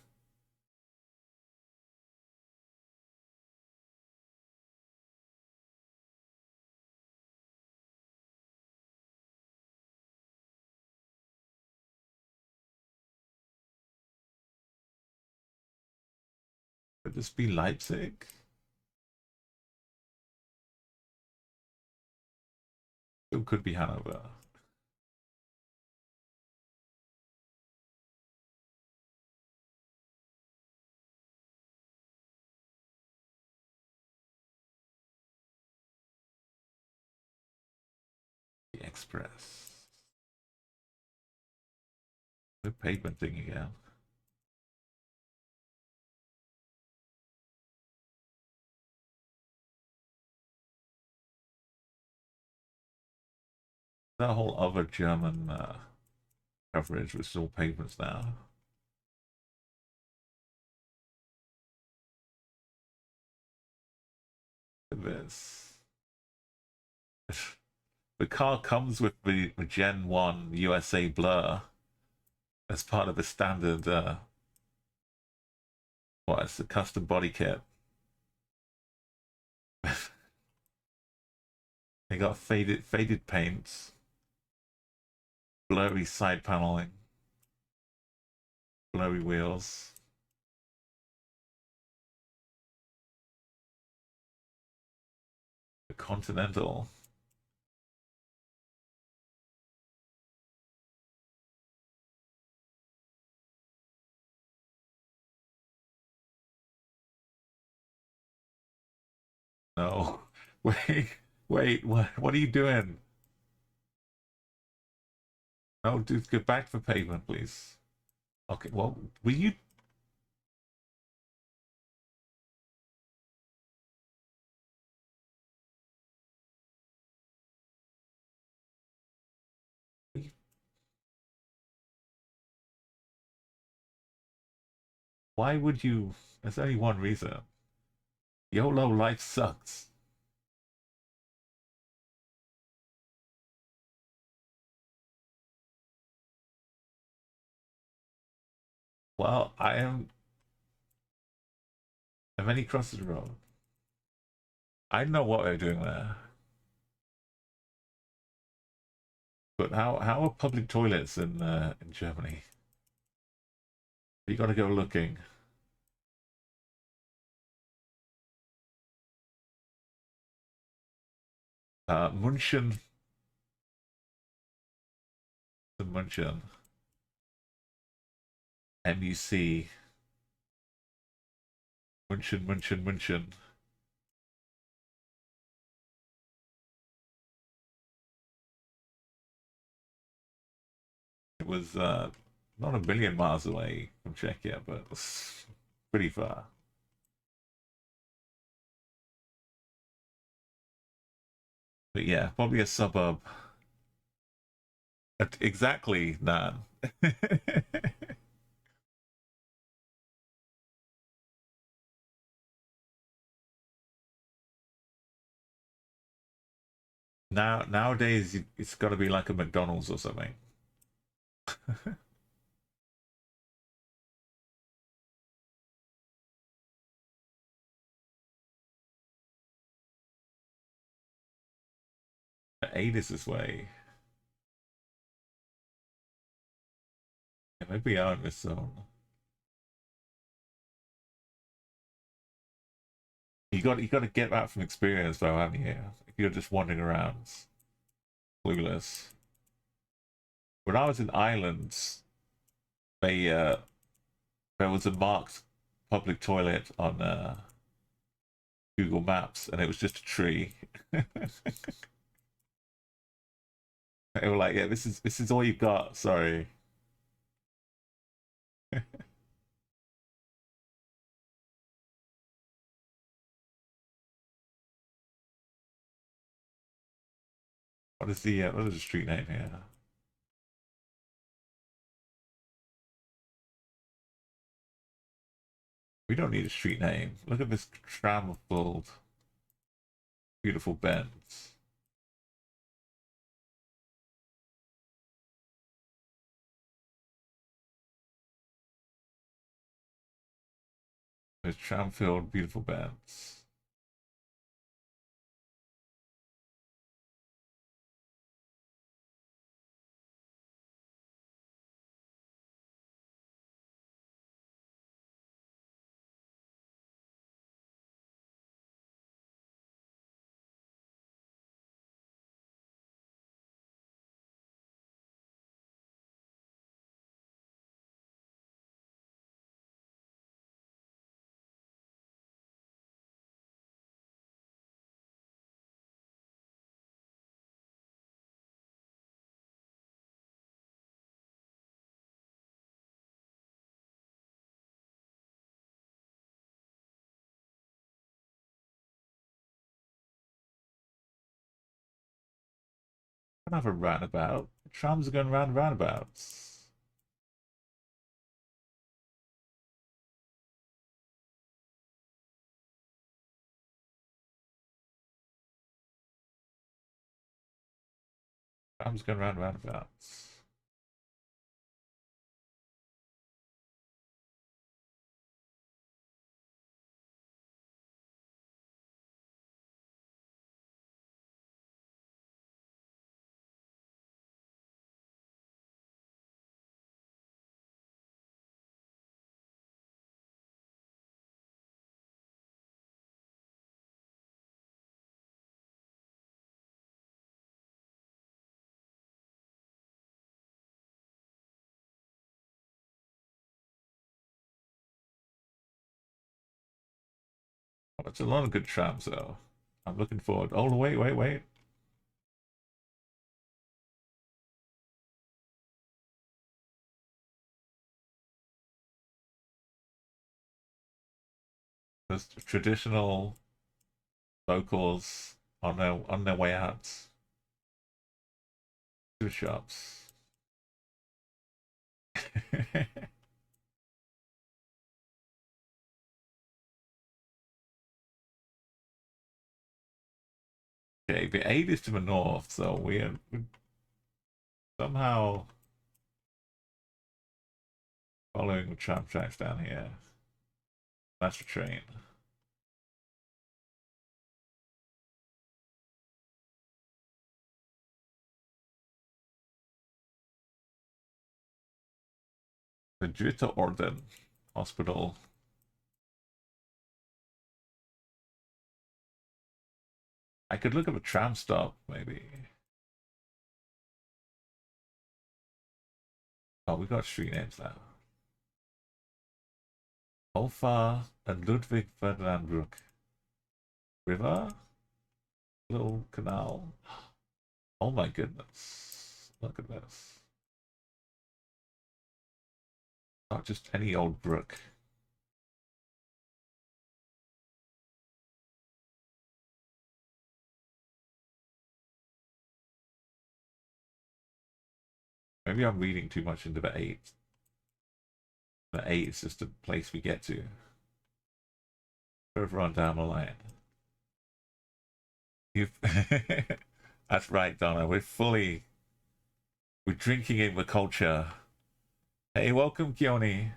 Could this be Leipzig? It could be Hanover. The Express. The pavement thing again. That whole other German coverage was all pavements now. Look at this. The car comes with the Gen 1 USA blur as part of the standard what, it's the custom body kit. They got faded paints, blurry side paneling, blurry wheels. The Continental. No. Wait, what are you doing? No, dude, get back to the pavement, please. Okay, well, will you... Why would you... There's only one reason. YOLO, life sucks. Well, I am... And then he crosses the road. I know what they're doing there. But how are public toilets in Germany? You got to go looking. Munchen, the Munchen, MUC, Munchen. It was not a million miles away from Czechia, but it was pretty far. But yeah, probably a suburb. Exactly, Nan. Nowadays, it's got to be like a McDonald's or something. Eight is this way. Yeah, maybe I'm this zone. You got to get that from experience, though, haven't you? If you're just wandering around, clueless. When I was in Ireland, they there was a marked public toilet on Google Maps, and it was just a tree. They were like, "Yeah, this is all you've got." Sorry. What is the street name here? We don't need a street name. Look at this tram-filled, beautiful bends. There's tram-filled, beautiful bends. I don't have a roundabout. Trams are going round roundabouts. Trams going round roundabouts. Oh, it's a lot of good trams, though. I'm looking forward. Oh, wait. There's traditional locals on their way out to the shops. Okay, the 8 is to the north, so we're somehow following the tram tracks down here. That's the train. The Dritte Orden Hospital. I could look up a tram stop, maybe. Oh, we got street names now. Olfa and Ludwig Ferdinand Brook. River? Little canal. Oh my goodness. Look at this. Not just any old brook. Maybe I'm reading too much into the 8. The 8 is just a place we get to. Further on down the line. You've That's right, Donna. We're drinking in the culture. Hey, welcome, Keone.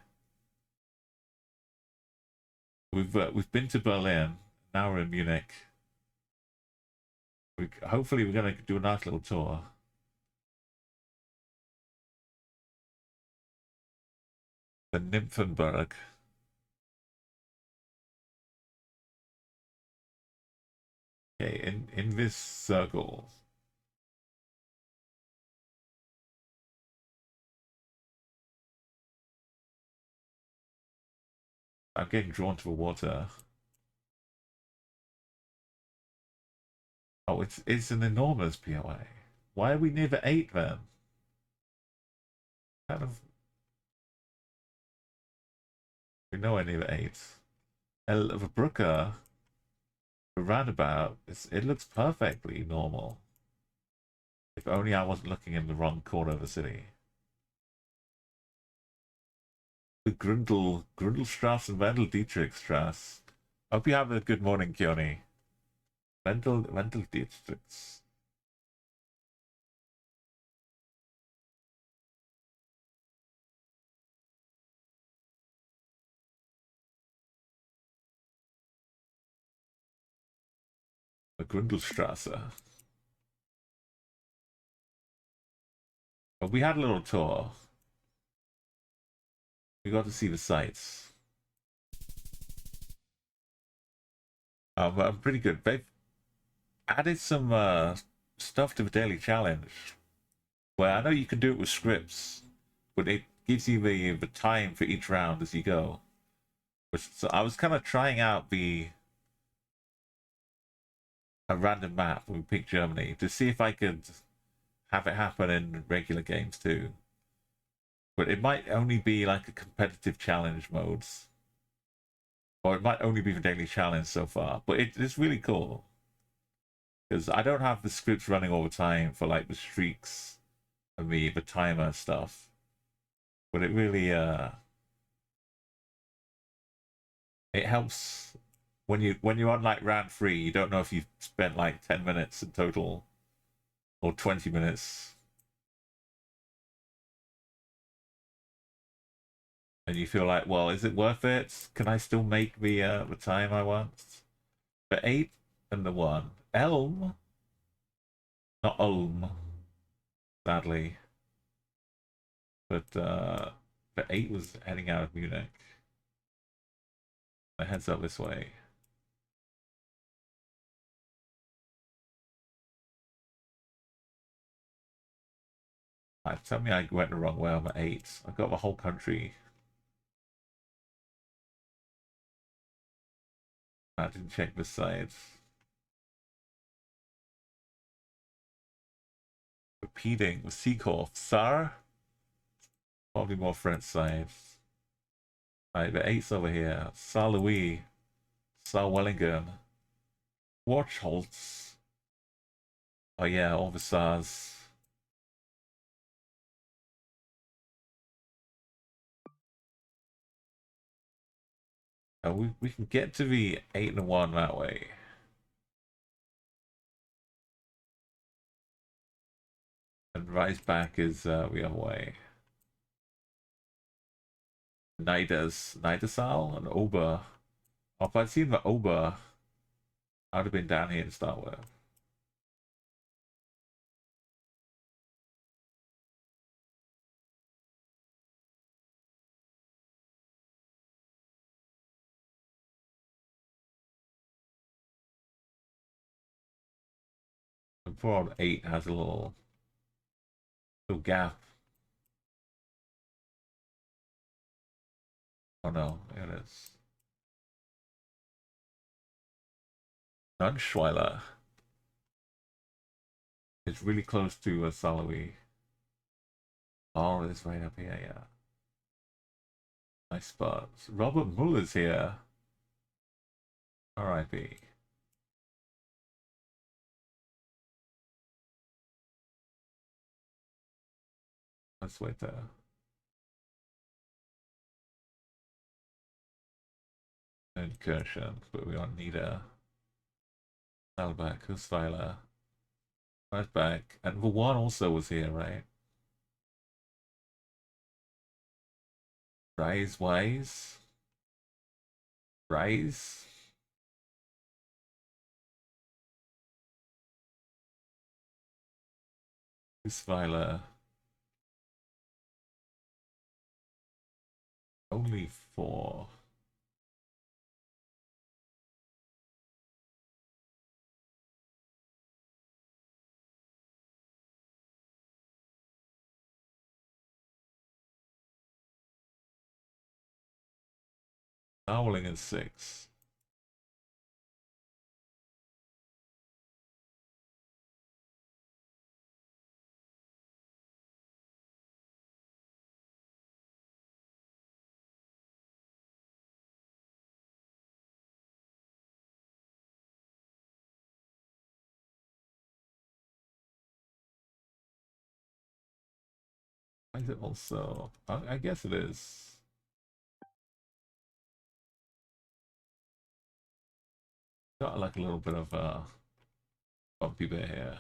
We've been to Berlin. Now we're in Munich. Hopefully we're gonna do a nice little tour. The Nymphenburg. Okay, in this circle. I'm getting drawn to the water. Oh, it's an enormous POA. Why are we near the 8 then? Kind of. We know any of the 8. The Brooker, the roundabout, it looks perfectly normal. If only I wasn't looking in the wrong corner of the city. The Grundlstrasse and Wendel Dietrichstrasse. Hope you have a good morning, Keone. Wendel Dietrichs. The Grundlstrasse. But we had a little tour. We got to see the sights. I'm pretty good. They've added some stuff to the daily challenge. Well, I know you can do it with scripts, but it gives you the time for each round as you go. So I was kind of trying out a random map when we picked Germany to see if I could have it happen in regular games too. But it might only be like a competitive challenge modes. Or it might only be the daily challenge so far. But it's really cool. Because I don't have the scripts running all the time for like the streaks and the timer stuff. But it really it helps when you're on like round 3, you don't know if you've spent like 10 minutes in total or 20 minutes. And you feel like, well, is it worth it? Can I still make the time I want? The 8 and the 1. Elm? Not Ulm, sadly. But the 8 was heading out of Munich. It heads up this way. Tell me I went the wrong way on the 8. I got the whole country. I didn't check the sides. Repeating with Seacorf. Sar? Probably more French sides. Alright, the 8's over here. Saar Louis. Saar Wellingen. Warcholz. Oh yeah, all the Sars. We can get to the 8 and 1 that way. And rise back is the other way. Niedersal and Ober. Oh, if I'd seen the Ober, I would have been down here to start with. And poor old 8 has a little gap. Oh no, there it is. Nunschweiler. It's really close to Salawi. Oh, it's right up here, yeah. Nice spots. Robert Muller's here. R.I.P. Let's wait there. Incursions, but we don't need a Alback, Husweiler. Right back. And the one also was here, right? Rise Wise. Rise. Husweiler. Only 4. Howling is 6. Why is it also? I guess it is. Got like a little bit of a bumpy bit here.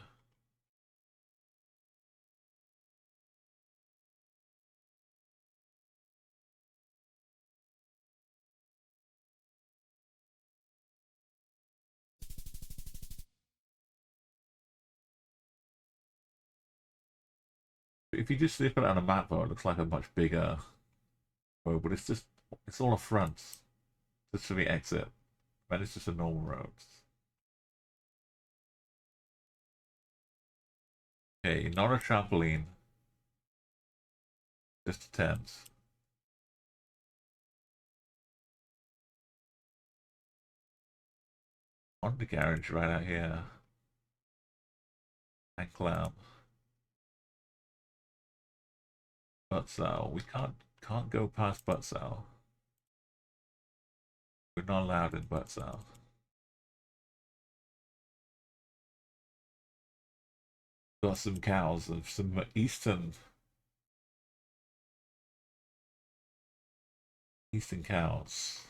If you just slip it on a map, though, it looks like a much bigger road, but it's all a front. Just for the exit. And it's just a normal road. Okay, not a trampoline. Just a tent. On the garage right out here. And clown. Butzow. We can't go past Butzow. We're not allowed in Butzow. Got some cows and some eastern cows.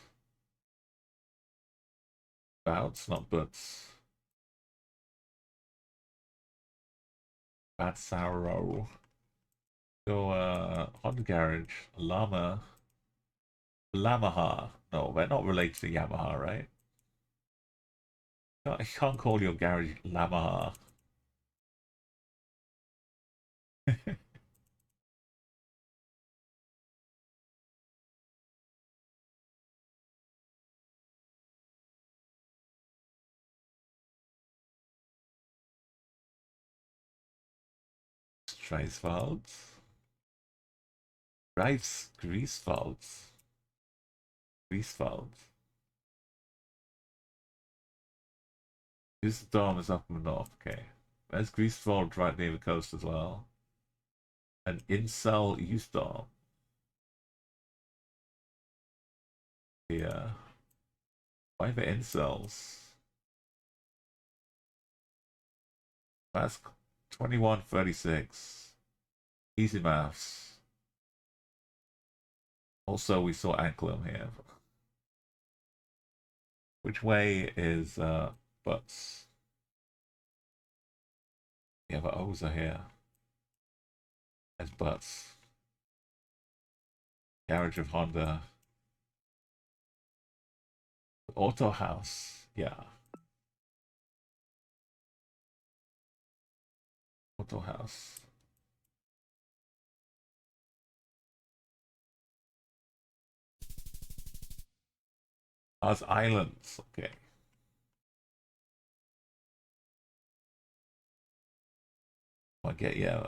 Bouts, not butts. Bad Sour. Go Honda Garage. Llama. Yamaha. No, they're not related to Yamaha, right? I can't call your garage Yamaha. Streiswald. Grieswald. Grieswald. This dome is up in the north, okay. There's Grieswald right near the coast as well. And Incel Eusdom. Yeah. Why the incels? That's 2136. Easy maths. Also, we saw Anklum here. Which way is Butts? Yeah, the O's are here. There's Butts. Garage of Honda. Auto House. Yeah. Auto House. Oz Islands. Okay. I get yeah.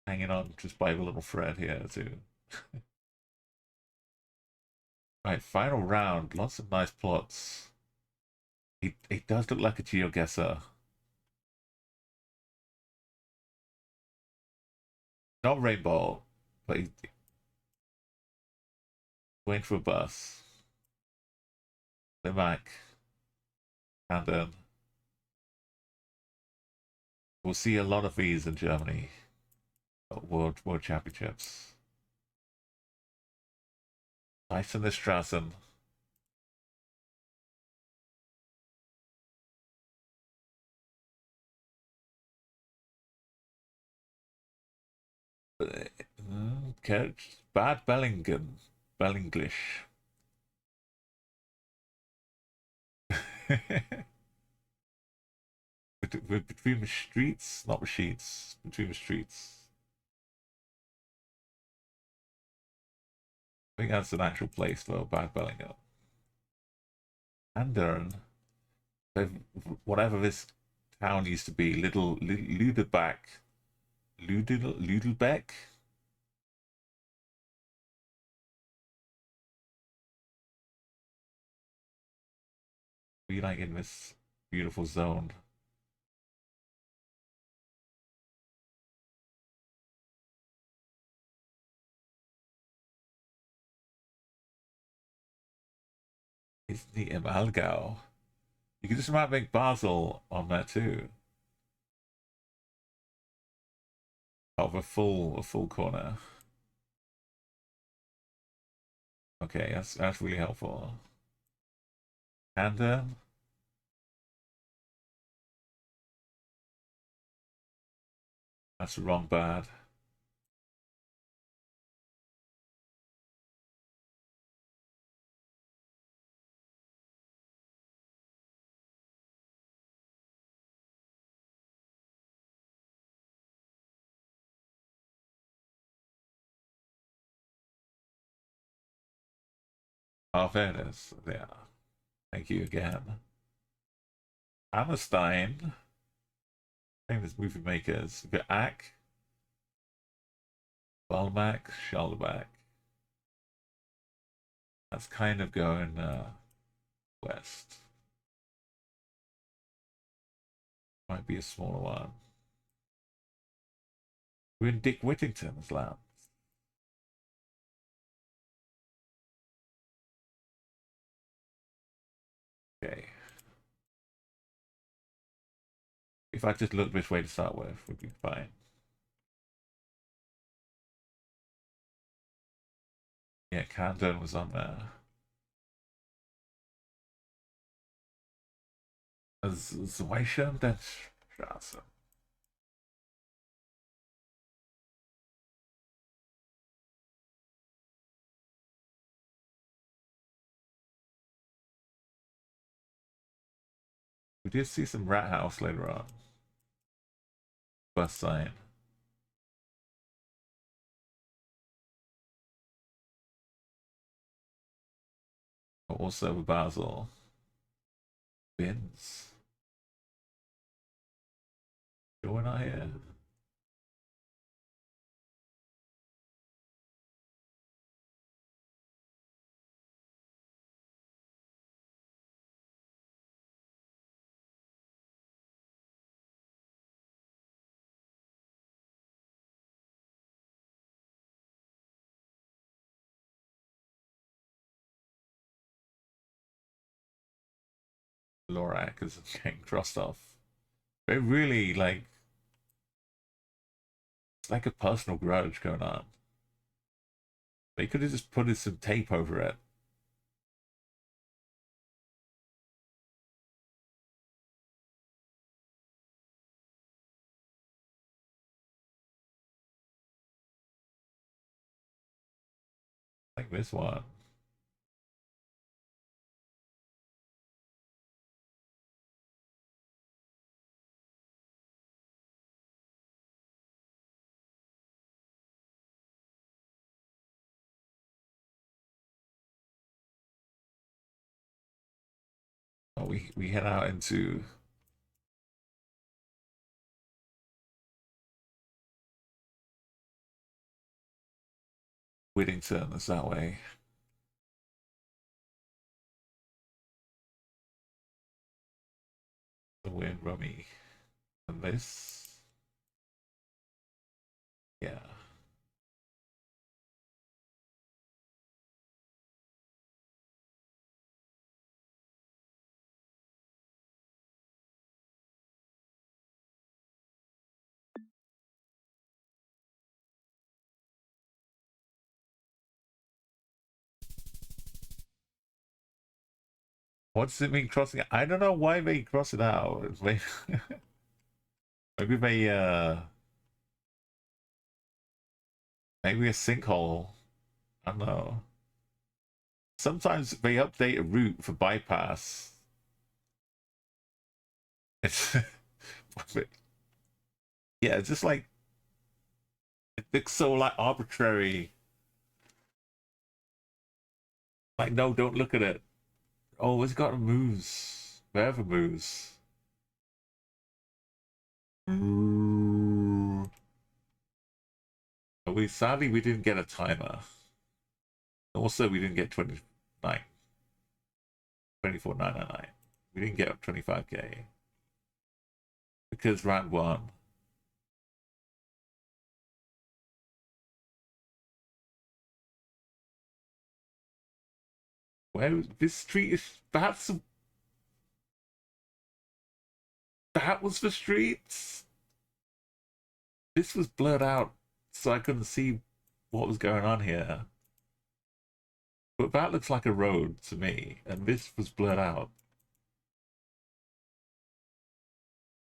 Hanging on just by a little thread here too. Right, final round. Lots of nice plots. It does look like a Geoguessr. Not Rainbow, but he's waiting for a bus. They're back. And we'll see a lot of these in Germany. World Championships. Nice in the Strassen. Bad Bellinglish. Between the streets, not the sheets. Between the streets. I think that's an actual place for Bad Bellingham. Andern, whatever this town used to be, Little Luderbeck. Ludelbeck? Be like in this beautiful zone. It's the Imalgau. You can just about make Basel on there too. Of a full corner. Okay, that's really helpful. And that's the wrong bad. Oh, there it is. Yeah. Thank you again. Hammerstein. Famous movie makers. We've got Ack, Balmack, Schalleback. That's kind of going west. Might be a smaller one. We're in Dick Whittington's land. Okay. If I just look this way to start with, we'd be fine. Yeah, Camden was on there. Zweischem, that's Straße. We did see some Rat House later on. Bus sign. Also Basel. Bins. Sure we're not here. Lorac is getting crossed off. They really like it's like a personal grudge going on. They could have just put some tape over it. Like this one. Oh, we head out into Whittington. Is that way? The wind rummy. And this, yeah. What's it mean crossing? I don't know why they cross it out. Maybe, maybe they maybe a sinkhole. I don't know. Sometimes they update a route for bypass. It's yeah, it's just like it looks so like arbitrary. Like no, don't look at it. Oh, it's got moves. Wherever moves. Ooh. We sadly we didn't get a timer. Also, we didn't get 24,999. We didn't get 25k because round one. Where this street is perhaps that was the streets. This was blurred out, so I couldn't see what was going on here. But that looks like a road to me, and this was blurred out.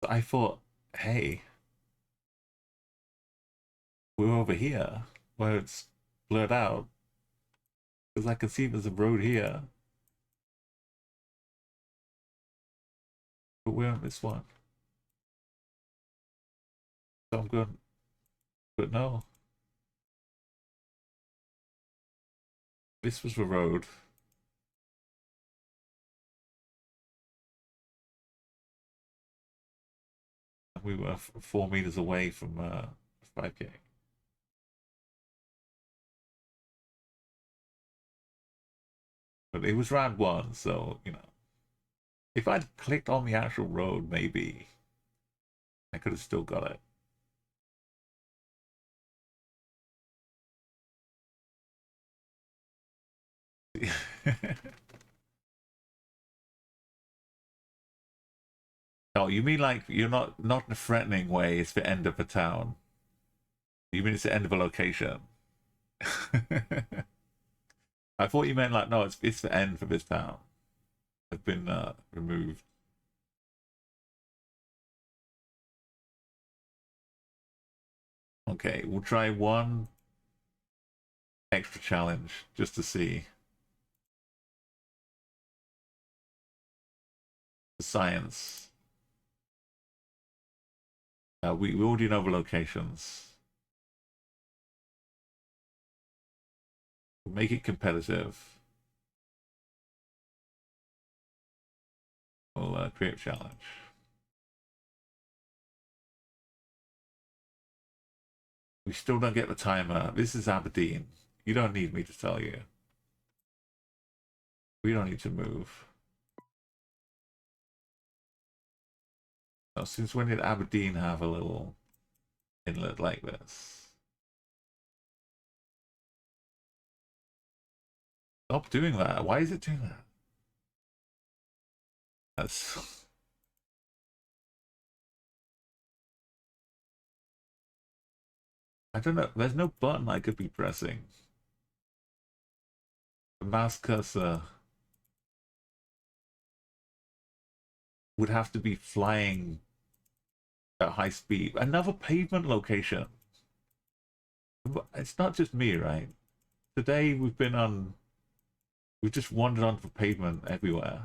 So I thought, hey, we're over here where it's blurred out because I can see there's a road here, but we're on this one. So I'm going, but no, this was the road. We were 4 meters away from 5k. But it was round one, so, you know. If I'd clicked on the actual road, maybe I could have still got it. Oh, you mean like you're not in a threatening way, it's the end of a town. You mean it's the end of a location. I thought you meant like no, it's the end for this town. Have been removed. Okay, we'll try one extra challenge just to see. Science. We already know the locations. We'll make it competitive. We'll create a challenge. We still don't get the timer. This is Aberdeen. You don't need me to tell you. We don't need to move. Now, since when did Aberdeen have a little inlet like this? Stop doing that. Why is it doing that? That's... I don't know. There's no button I could be pressing. The mouse cursor would have to be flying at high speed. Another pavement location. It's not just me, right? Today we've just wandered onto pavement everywhere.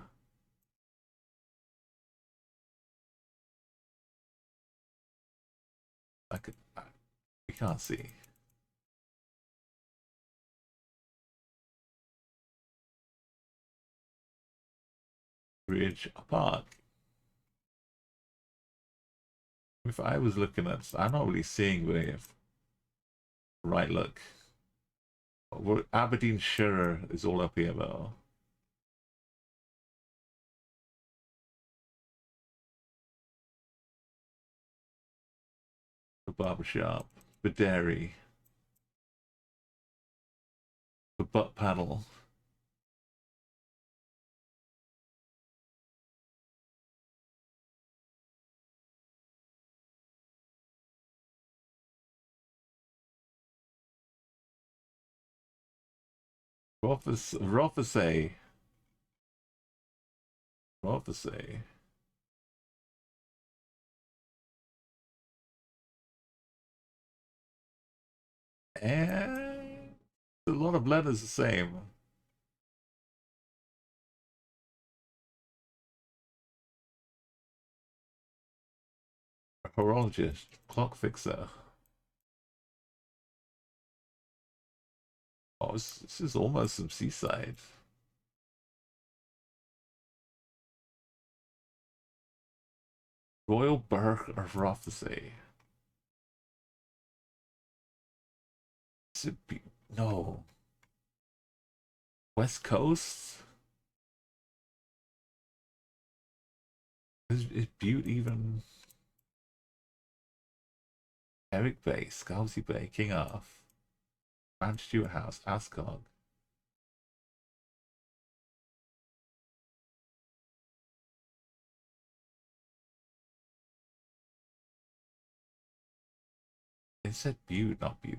We can't see. Bridge Park. If I was looking at, I'm not really seeing the right look. Aberdeenshire is all up here though. The barbershop, the dairy, the butt paddle. Rothesay. And a lot of letters the same. Horologist, clock fixer. Oh, this is almost some seaside. Royal Burgh of Rothesay. No. West Coast? Is Butte even? Eric Bay, Scalzi Bay, King Arth, Grand Stewart House, Ascot. It said Butte, not Butte.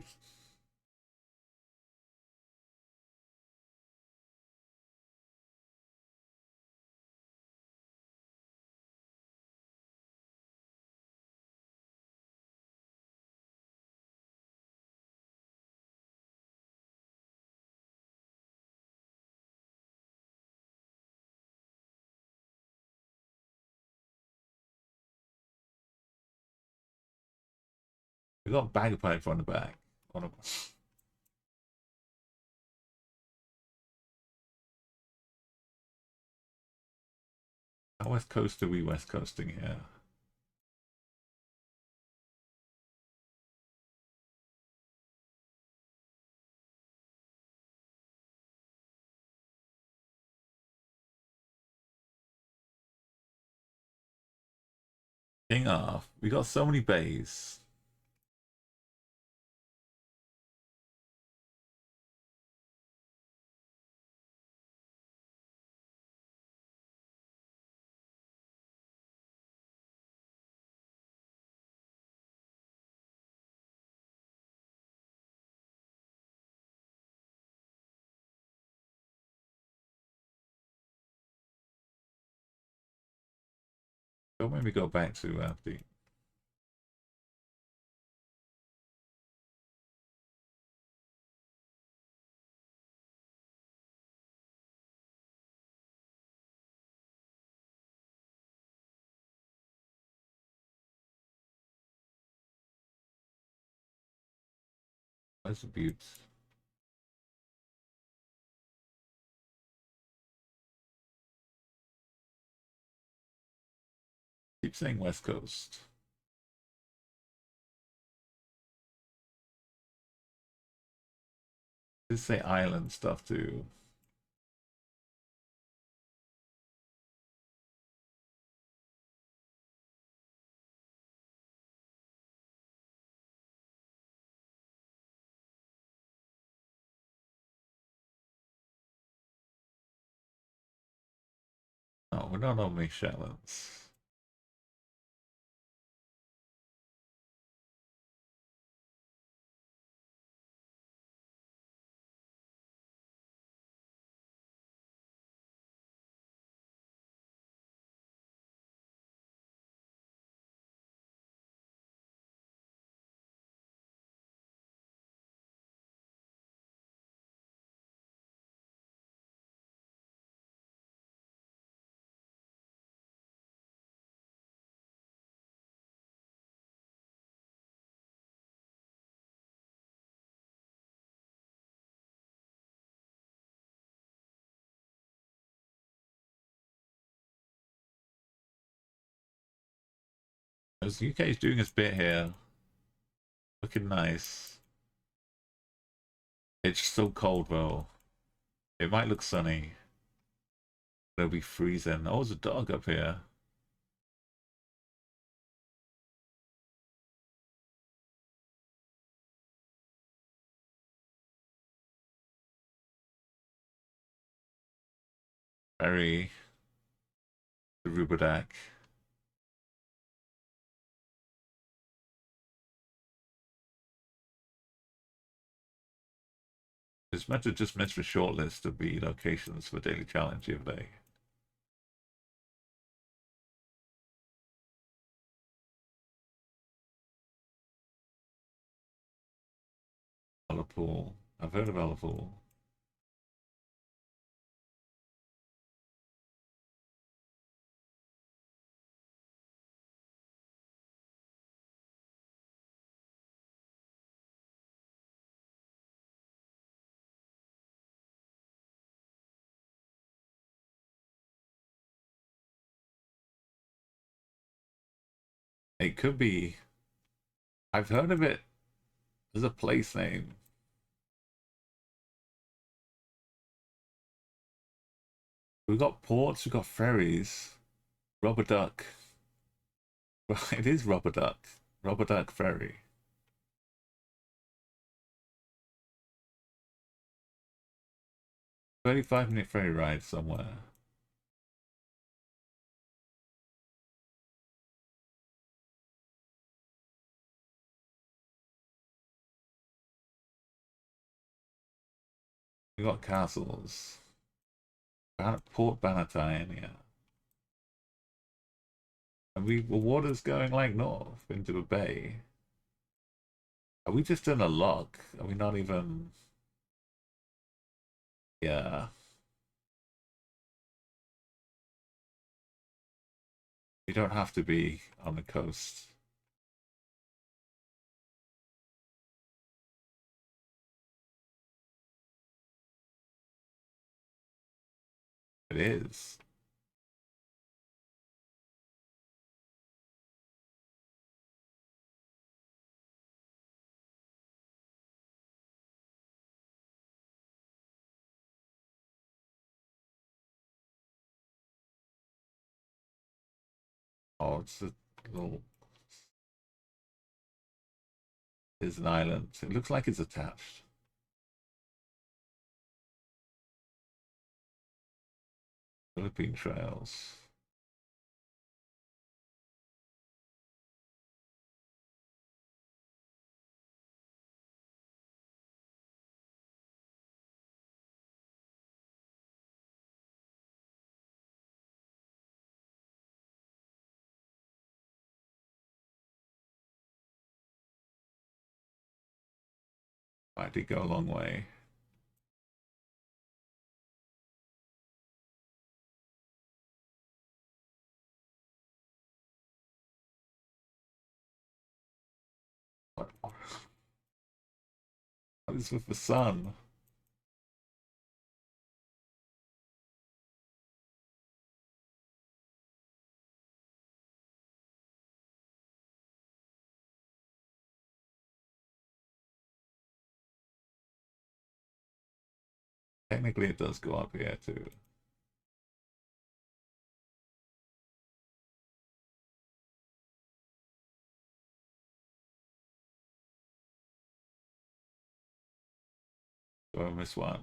We got a bagpipe on the back. On a... How West Coast are we West Coasting here? King Arth. We got so many bays. Don't make me go back to the where's the Buttes? Keep saying West Coast. Just say island stuff too. No, we're not on the Shetlands. As UK's doing its bit here. Looking nice. It's so cold though. It might look sunny. It'll be freezing. Oh, there's a dog up here. Very the Ruberdack. It's meant to just mention a short list of the locations for daily challenge the other day. Liverpool. I've heard of Liverpool. It could be. I've heard of it. There's a place name. We've got ports, we've got ferries. Rubber Duck. It is Rubber Duck. Rubber Duck Ferry. 35-minute ferry ride somewhere. We got castles. Port Bannatyne, yeah. And the water's going like north into the bay. Are we just in a lock? Are we not even... Yeah. You don't have to be on the coast. It is. Oh, it's a little... It's an island. It looks like it's attached. Philippine Trails. I did go a long way. What is with the sun? Technically, it does go up here too. So I missed one.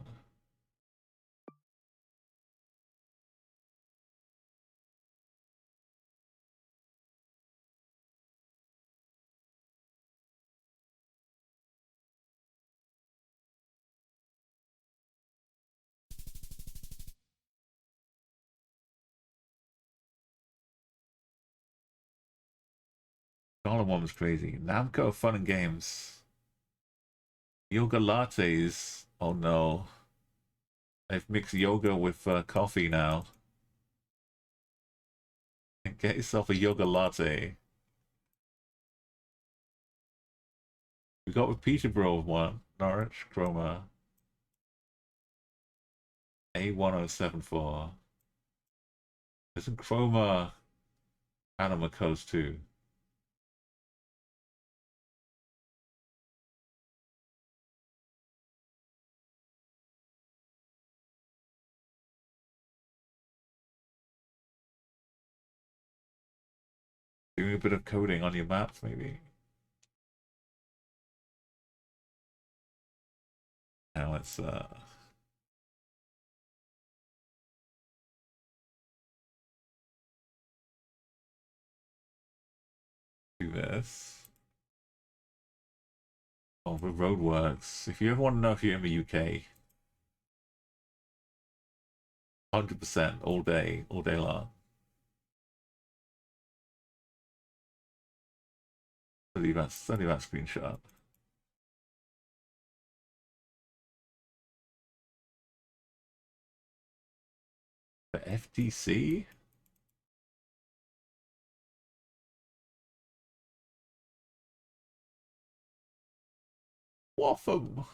Dollar one was crazy. Namco Fun and Games. Yoga lattes. Oh no. They've mixed yoga with coffee now. Get yourself a yoga latte. We got with Peterborough one. Norwich, Chroma. A1074. There's a Chroma Anima Coast too. Doing a bit of coding on your maps, maybe. Now let's do this. Oh, the roadworks. If you ever want to know if you're in the UK, 100% all day long. Study that screenshot. The FTC? Waffle.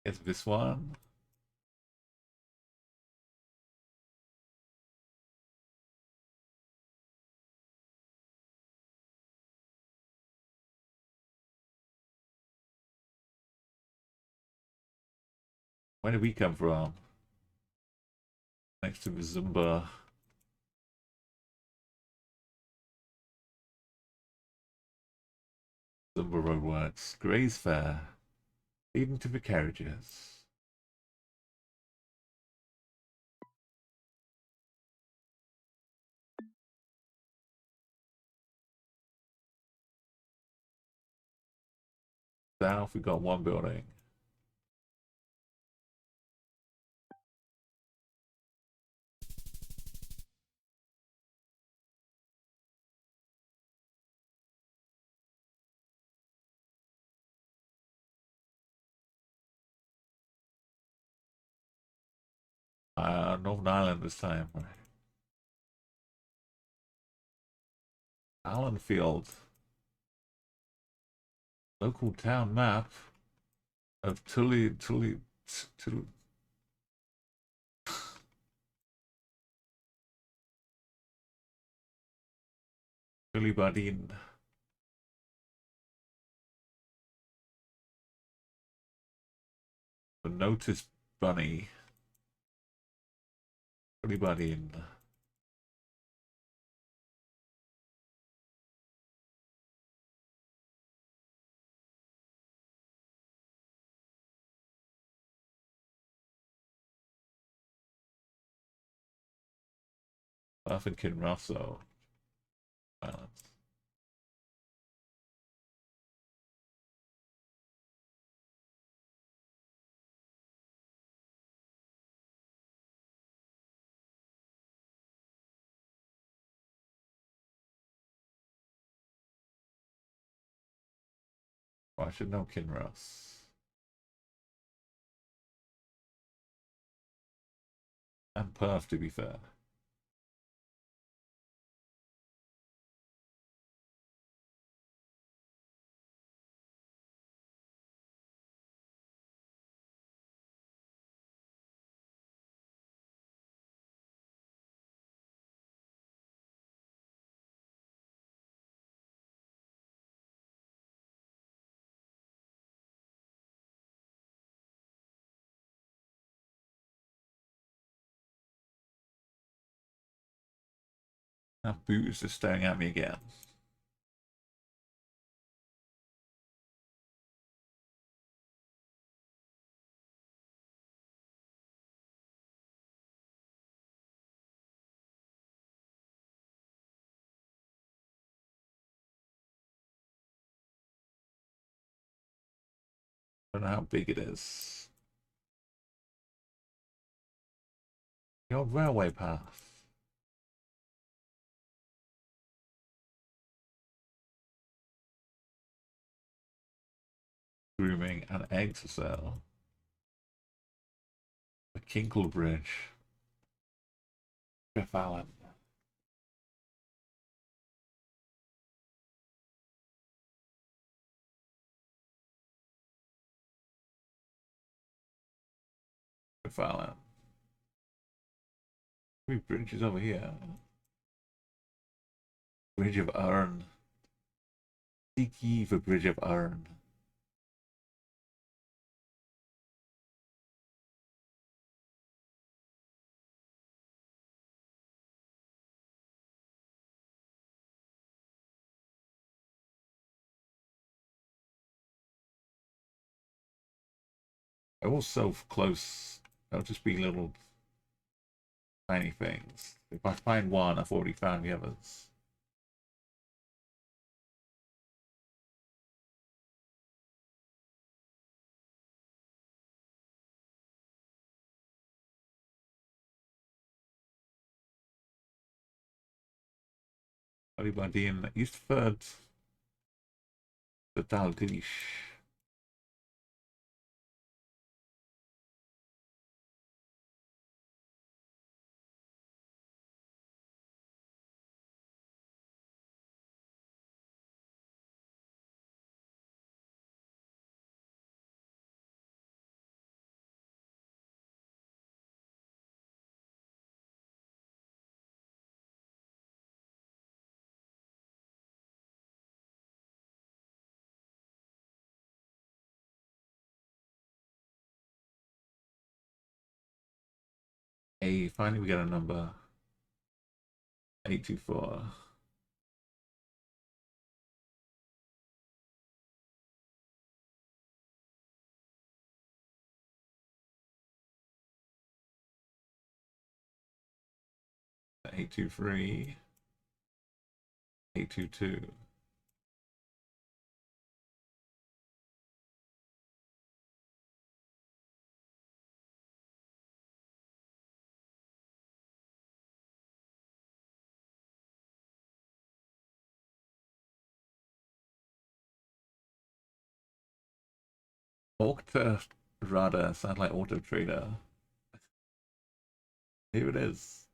Is this one? Where did we come from? Next to the Zumba. Zumba roadworks. Gray's Fair. Leading to the carriages. South, we got one building. Northern Ireland this time. Allenfield. Local town map of Tullibardine. The Notice Bunny. Tullibardine. Bath and Kinrosso. Violence. Oh, I should know Kinross. And Perth, to be fair. That Boots is staring at me again. I don't know how big it is. The old railway path. Grooming and eggs to sell. The Kinkle Bridge. Jeff Allen. Jeff Allen. Three bridges over here. Bridge of Iron. Seek ye for Bridge of Iron. They're all so close. They'll just be little tiny things. If I find one, I've already found the others. Everybody in East Third. The Dalglish. Hey, finally we got a number. 824. Eight two three. 822. Octa Rada sound like Auto Trader. Here it is.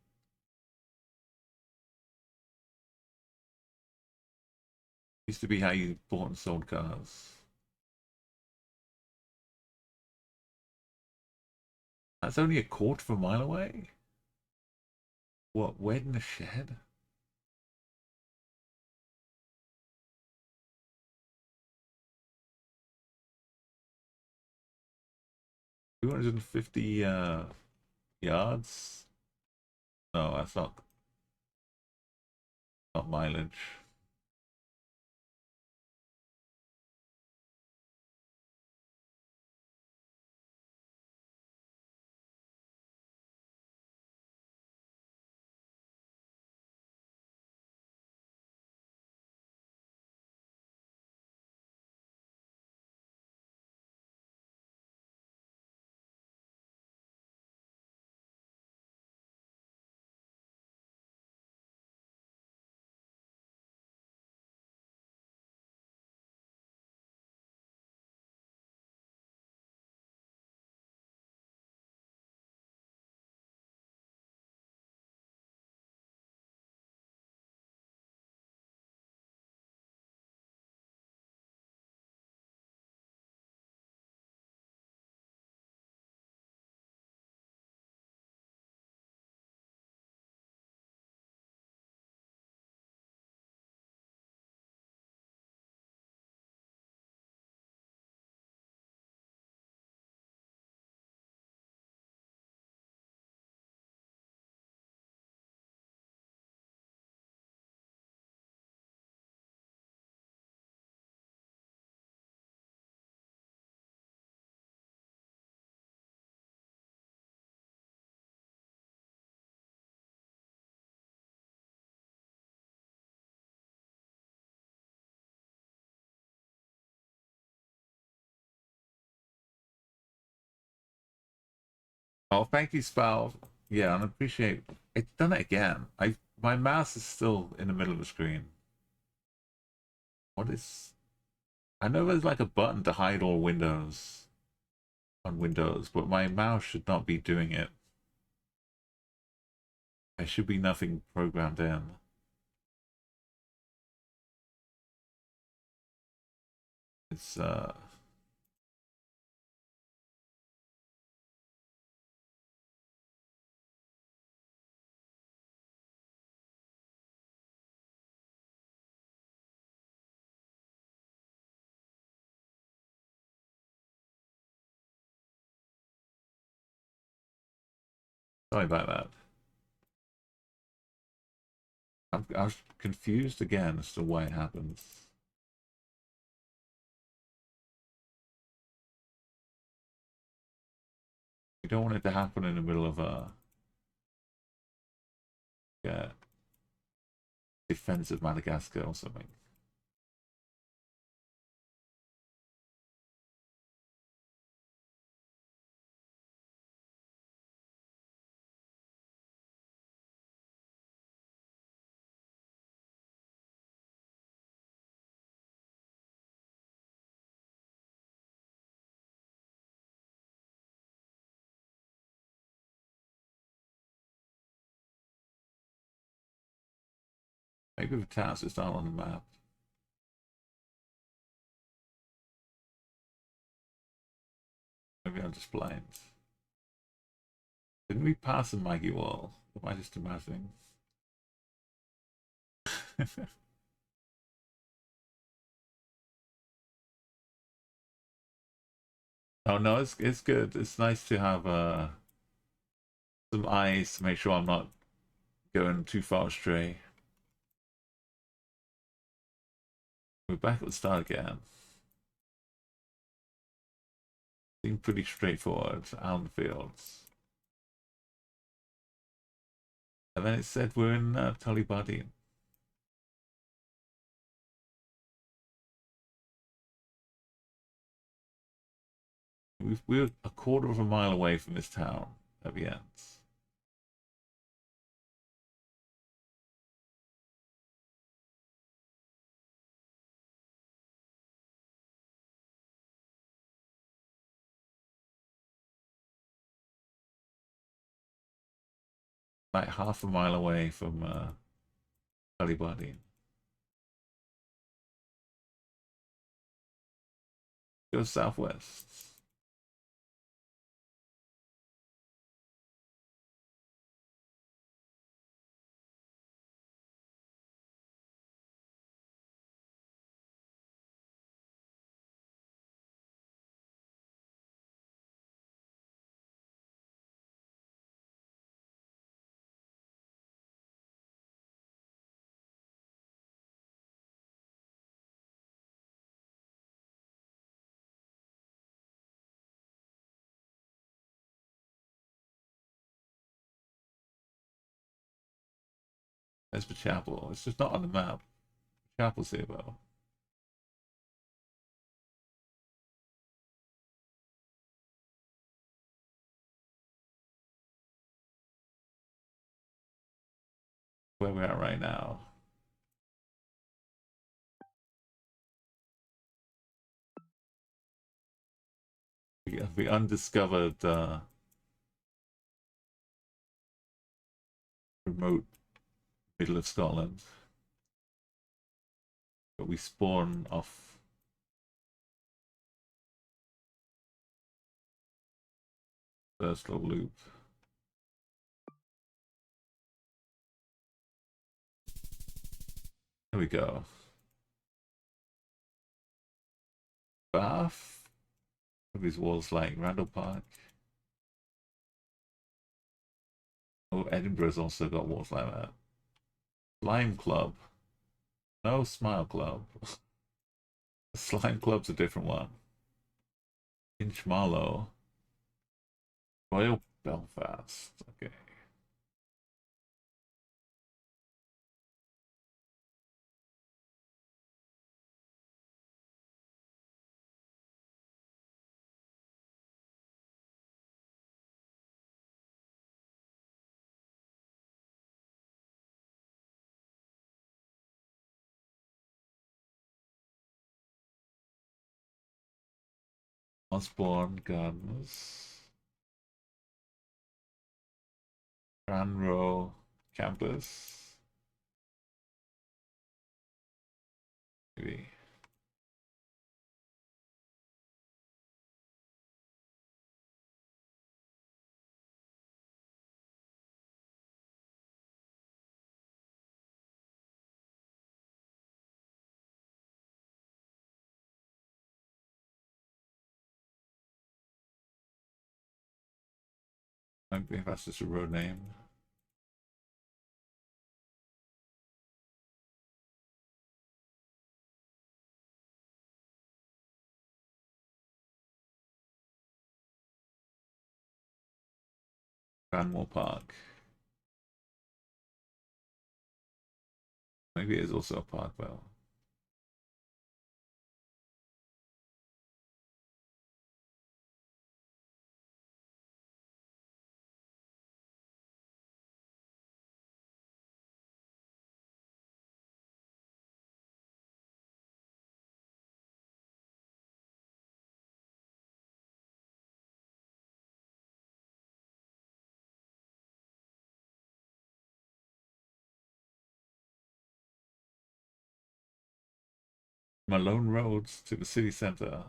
Used to be how you bought and sold cars. That's only a quarter of a mile away? What, wed in a shed? $250 yards? No, that's not mileage. Oh, thank you, Spal. Yeah, and I appreciate it's done it again. My mouse is still in the middle of the screen. What is I know there's like a button to hide all windows on Windows, but my mouse should not be doing it. There should be nothing programmed in. It's sorry about that. I was confused again as to why it happens. You don't want it to happen in the middle of a defense of Madagascar or something. Maybe the towns is not on the map. Maybe I'm just blind. Didn't we pass a Maggie wall? Am I just imagining? Oh no, it's good. It's nice to have some eyes to make sure I'm not going too far astray. We're back at the start again. Seemed pretty straightforward. Out in the fields. And then it said we're in Tullibardine. We're a quarter of a mile away from this town at the end. Like half a mile away from Tullibardine. Go southwest. There's the chapel. It's just not on the map. Chapel's here though. Where we're at right now. The undiscovered remote middle of Scotland. But we spawn off first little loop. There we go. Bath. What are these walls like? Randall Park. Oh, Edinburgh's also got walls like that. Slime Club. No, Smile Club. Slime Club's a different one. Inchmallow. Royal Belfast. Okay. Osborne Gardens. Ranro Campus. Maybe. Maybe that's just a road name. Granmore Park. Maybe it is also a park, though. Malone Roads to the city center.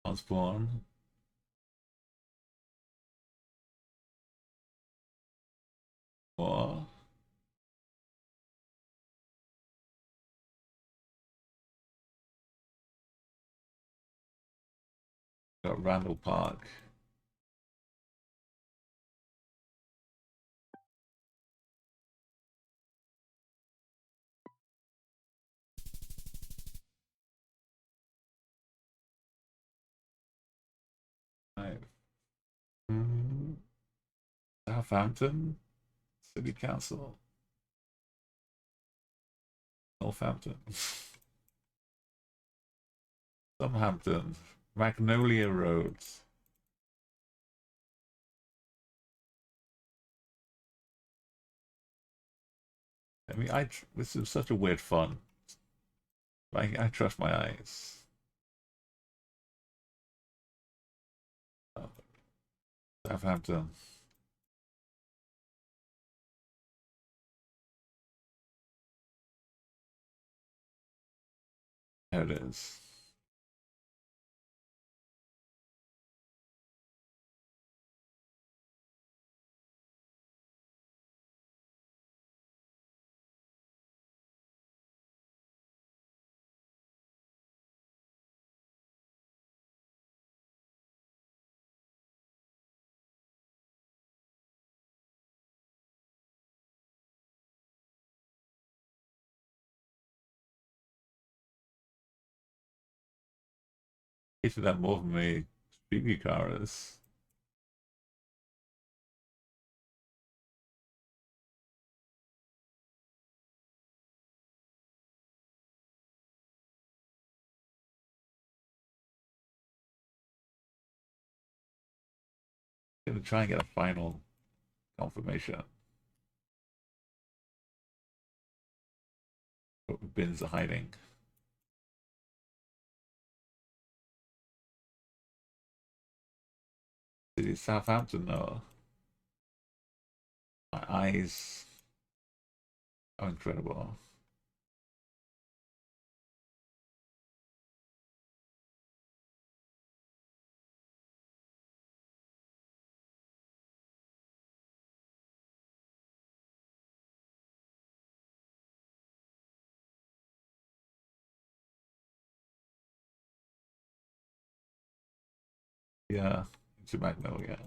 Osborne. Or got Randall Park. Right. Southampton City Council. Northampton. Southampton. Magnolia Road. I mean, this is such a weird fun. I trust my eyes. Oh, Southampton. There it is. Hated that more than the street view cars. Gonna try and get a final confirmation. What the bins are hiding. City of Southampton though. My eyes are incredible. Yeah, into Magnolia.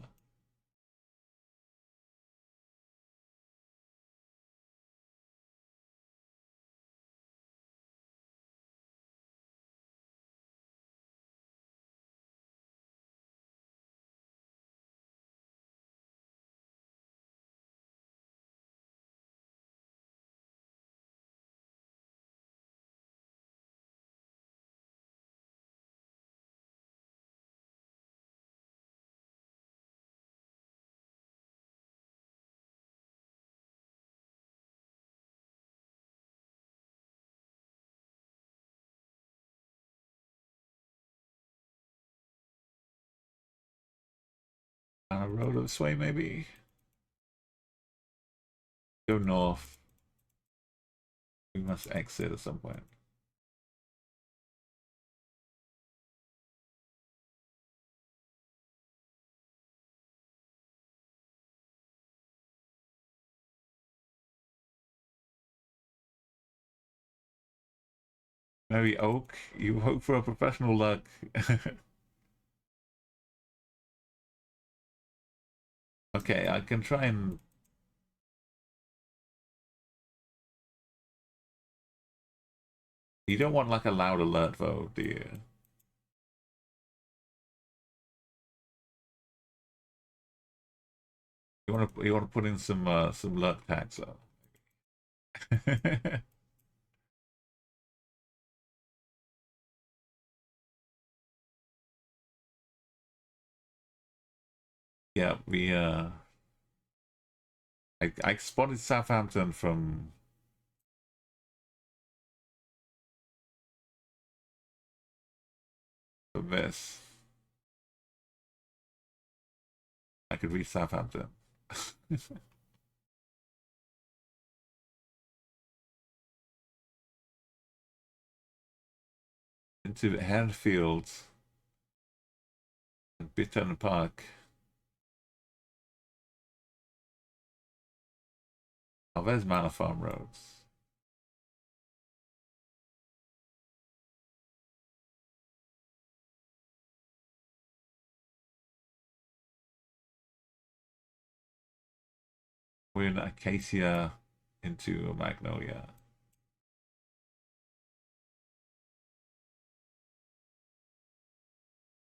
On a road this way, maybe. Go north. We must exit at some point. Mary Oak, you hope for a professional luck. Okay, I can try and... You don't want like a loud alert vote, do you? You want to put in some lurk tags though. Yeah, we I spotted Southampton from this. I could reach Southampton. Into Handfield and Bitton Park. Oh, there's Manor Farm roads. We're in Acacia into Magnolia.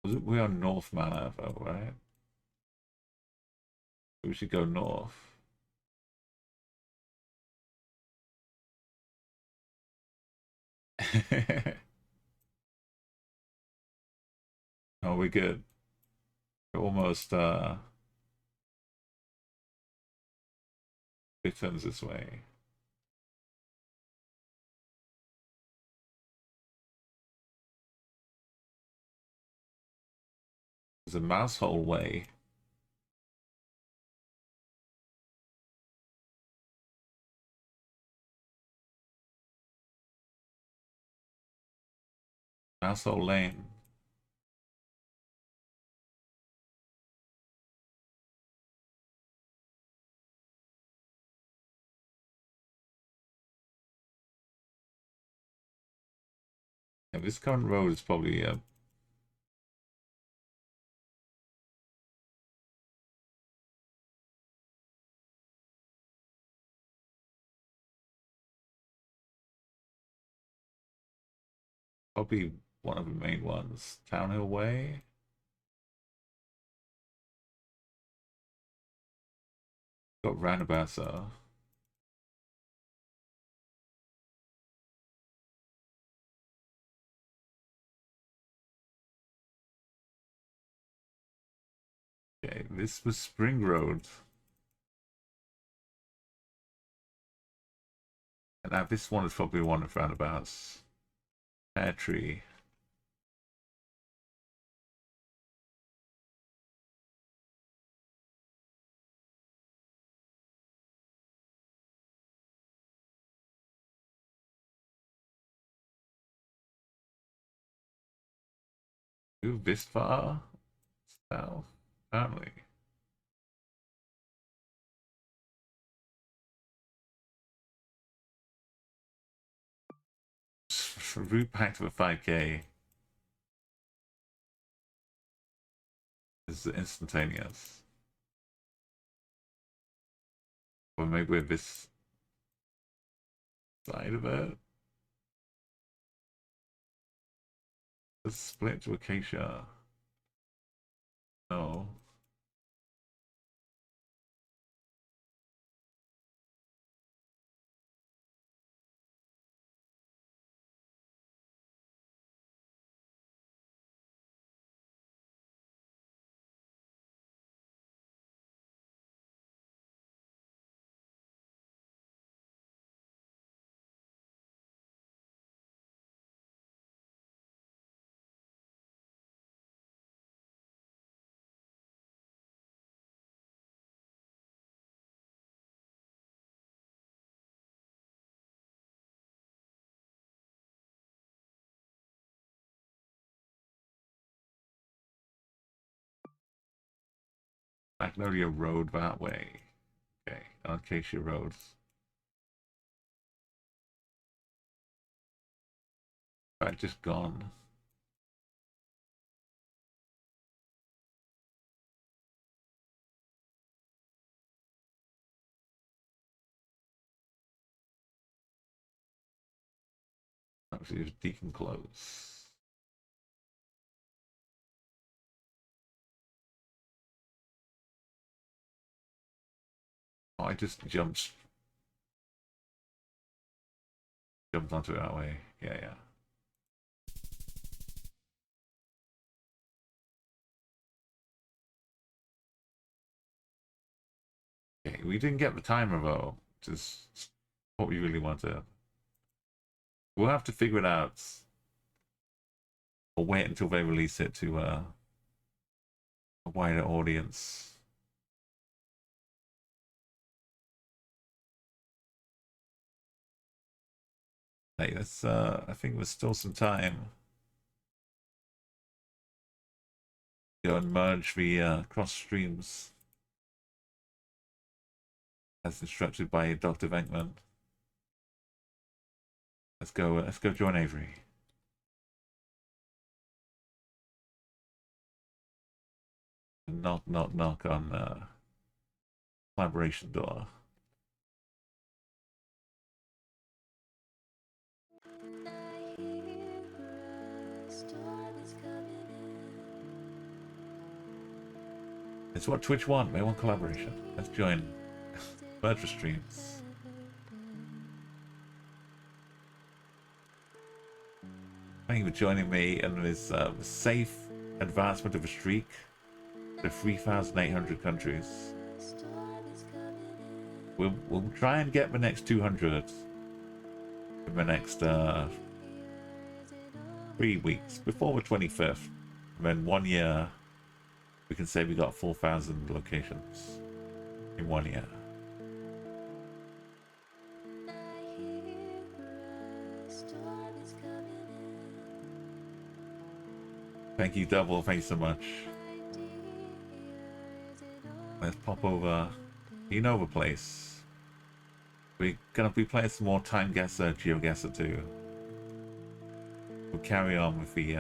We are North Manor though, right? We should go north. Oh, we're good. We're almost it turns this way. There's a mouse hole way. Mouse hole lane. Yeah, this current road is probably probably one of the main ones. Townhill Way. Got roundabouts though. Okay, this was Spring Road. And now this one is probably one of roundabouts. Pear Tree. Move this far south, apparently. Route back to the 5K. It's instantaneous. Or maybe with this side of it. Let's split to acacia. No. Magnolia Road that way. Okay, Acacia Road. Right, just gone. Actually, it's Deacon Close. Oh, I just jumped onto it that way. Yeah, yeah. Okay, we didn't get the timer though, which is what we really wanted. We'll have to figure it out. Or wait until they release it to a wider audience. Hey, that's I think there's still some time. Go and merge the cross streams as instructed by Dr. Venkman. Let's go join Avery. Knock knock knock on collaboration door. It's what Twitch want. They want collaboration. Let's join virtual streams. Thank you for joining me in this safe advancement of a streak to 3,800 countries. We'll try and get the next 200 in the next 3 weeks before the 25th. And then 1 year, we can say we got 4,000 locations in 1 year. Thank you, Double. Thank you so much. Let's pop over. You know the place. We're gonna be playing some more Time Guesser, Geoguessr too. We'll carry on with the